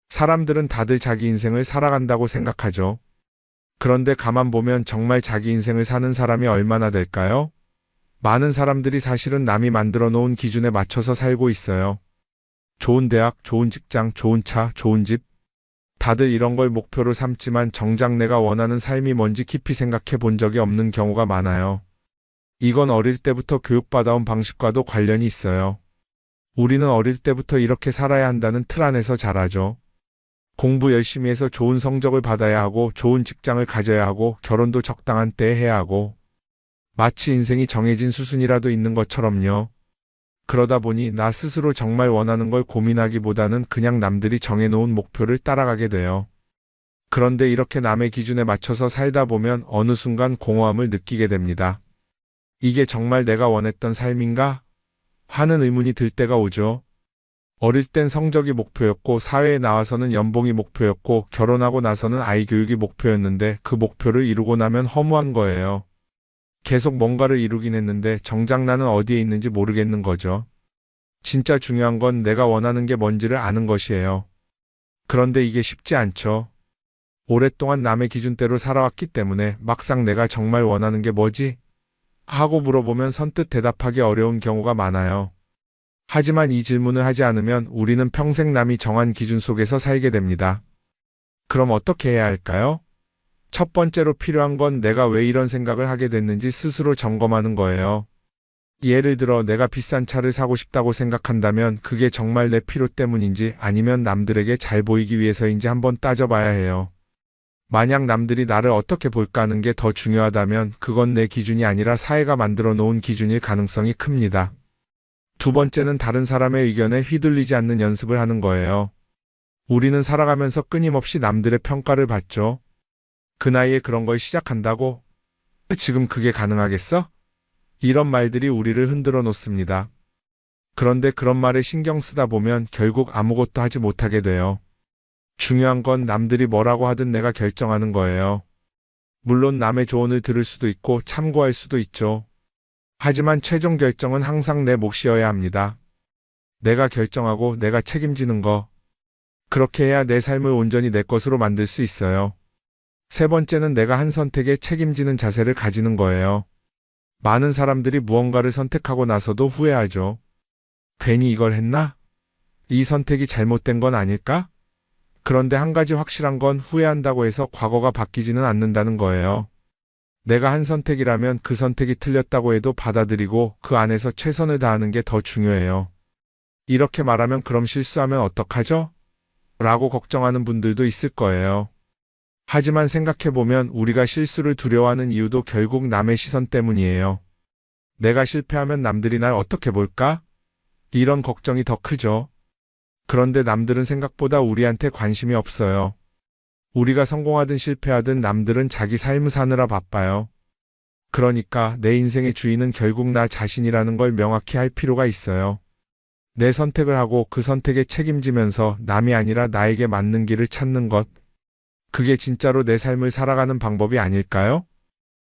사람들은 다들 자기 인생을 살아간다고 생각하죠. 그런데 가만 보면 정말 자기 인생을 사는 사람이 얼마나 될까요? 많은 사람들이 사실은 남이 만들어 놓은 기준에 맞춰서 살고 있어요. 좋은 대학, 좋은 직장, 좋은 차, 좋은 집. 다들 이런 걸 목표로 삼지만 정작 내가 원하는 삶이 뭔지 깊이 생각해 본 적이 없는 경우가 많아요. 이건 어릴 때부터 교육받아온 방식과도 관련이 있어요. 우리는 어릴 때부터 이렇게 살아야 한다는 틀 안에서 자라죠. 공부 열심히 해서 좋은 성적을 받아야 하고 좋은 직장을 가져야 하고 결혼도 적당한 때에 해야 하고 마치 인생이 정해진 수순이라도 있는 것처럼요. 그러다 보니 나 스스로 정말 원하는 걸 고민하기보다는 그냥 남들이 정해놓은 목표를 따라가게 돼요. 그런데 이렇게 남의 기준에 맞춰서 살다 보면 어느 순간 공허함을 느끼게 됩니다. 이게 정말 내가 원했던 삶인가? 하는 의문이 들 때가 오죠. 어릴 땐 성적이 목표였고 사회에 나와서는 연봉이 목표였고 결혼하고 나서는 아이 교육이 목표였는데 그 목표를 이루고 나면 허무한 거예요. 계속 뭔가를 이루긴 했는데 정작 나는 어디에 있는지 모르겠는 거죠. 진짜 중요한 건 내가 원하는 게 뭔지를 아는 것이에요. 그런데 이게 쉽지 않죠. 오랫동안 남의 기준대로 살아왔기 때문에 막상 내가 정말 원하는 게 뭐지? 하고 물어보면 선뜻 대답하기 어려운 경우가 많아요. 하지만 이 질문을 하지 않으면 우리는 평생 남이 정한 기준 속에서 살게 됩니다. 그럼 어떻게 해야 할까요? 첫 번째로 필요한 건 내가 왜 이런 생각을 하게 됐는지 스스로 점검하는 거예요. 예를 들어 내가 비싼 차를 사고 싶다고 생각한다면 그게 정말 내 필요 때문인지 아니면 남들에게 잘 보이기 위해서인지 한번 따져봐야 해요. 만약 남들이 나를 어떻게 볼까 하는 게 더 중요하다면 그건 내 기준이 아니라 사회가 만들어 놓은 기준일 가능성이 큽니다. 두 번째는 다른 사람의 의견에 휘둘리지 않는 연습을 하는 거예요. 우리는 살아가면서 끊임없이 남들의 평가를 받죠. 그 나이에 그런 걸 시작한다고? 지금 그게 가능하겠어? 이런 말들이 우리를 흔들어 놓습니다. 그런데 그런 말에 신경 쓰다 보면 결국 아무것도 하지 못하게 돼요. 중요한 건 남들이 뭐라고 하든 내가 결정하는 거예요. 물론 남의 조언을 들을 수도 있고 참고할 수도 있죠. 하지만 최종 결정은 항상 내 몫이어야 합니다. 내가 결정하고 내가 책임지는 거. 그렇게 해야 내 삶을 온전히 내 것으로 만들 수 있어요. 세 번째는 내가 한 선택에 책임지는 자세를 가지는 거예요. 많은 사람들이 무언가를 선택하고 나서도 후회하죠. 괜히 이걸 했나? 이 선택이 잘못된 건 아닐까? 그런데 한 가지 확실한 건 후회한다고 해서 과거가 바뀌지는 않는다는 거예요. 내가 한 선택이라면 그 선택이 틀렸다고 해도 받아들이고 그 안에서 최선을 다하는 게 더 중요해요. 이렇게 말하면 그럼 실수하면 어떡하죠? 라고 걱정하는 분들도 있을 거예요. 하지만 생각해보면 우리가 실수를 두려워하는 이유도 결국 남의 시선 때문이에요. 내가 실패하면 남들이 날 어떻게 볼까? 이런 걱정이 더 크죠. 그런데 남들은 생각보다 우리한테 관심이 없어요. 우리가 성공하든 실패하든 남들은 자기 삶을 사느라 바빠요. 그러니까 내 인생의 주인은 결국 나 자신이라는 걸 명확히 할 필요가 있어요. 내 선택을 하고 그 선택에 책임지면서 남이 아니라 나에게 맞는 길을 찾는 것. 그게 진짜로 내 삶을 살아가는 방법이 아닐까요?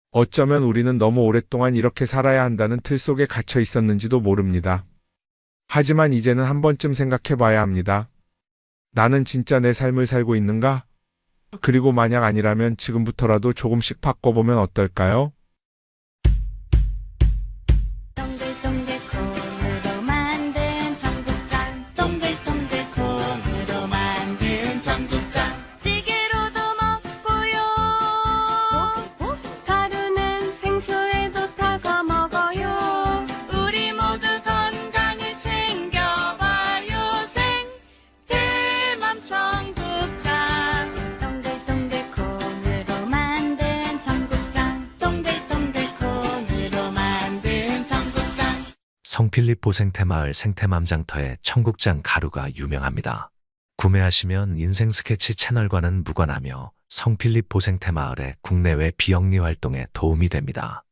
어쩌면 우리는 너무 오랫동안 이렇게 살아야 한다는 틀 속에 갇혀 있었는지도 모릅니다. 하지만 이제는 한 번쯤 생각해 봐야 합니다. 나는 진짜 내 삶을 살고 있는가? 그리고 만약 아니라면 지금부터라도 조금씩 바꿔보면 어떨까요? 동글동글 콩으로 만든 청국장 동글동글 콩으로 만든 청국장 찌개로도 먹고요 가루는 생수에도 타서 먹어요 우리 모두 건강을 챙겨봐요 생태맘 청국장 동글동글 콩으로 만든 청국장 동글동글 콩으로 만든 청국장 성필립 보생태마을 생태맘장터의 청국장 가루가 유명합니다. 구매하시면 인생 스케치 채널과는 무관하며 성필립 보생태마을의 국내외 비영리 활동에 도움이 됩니다.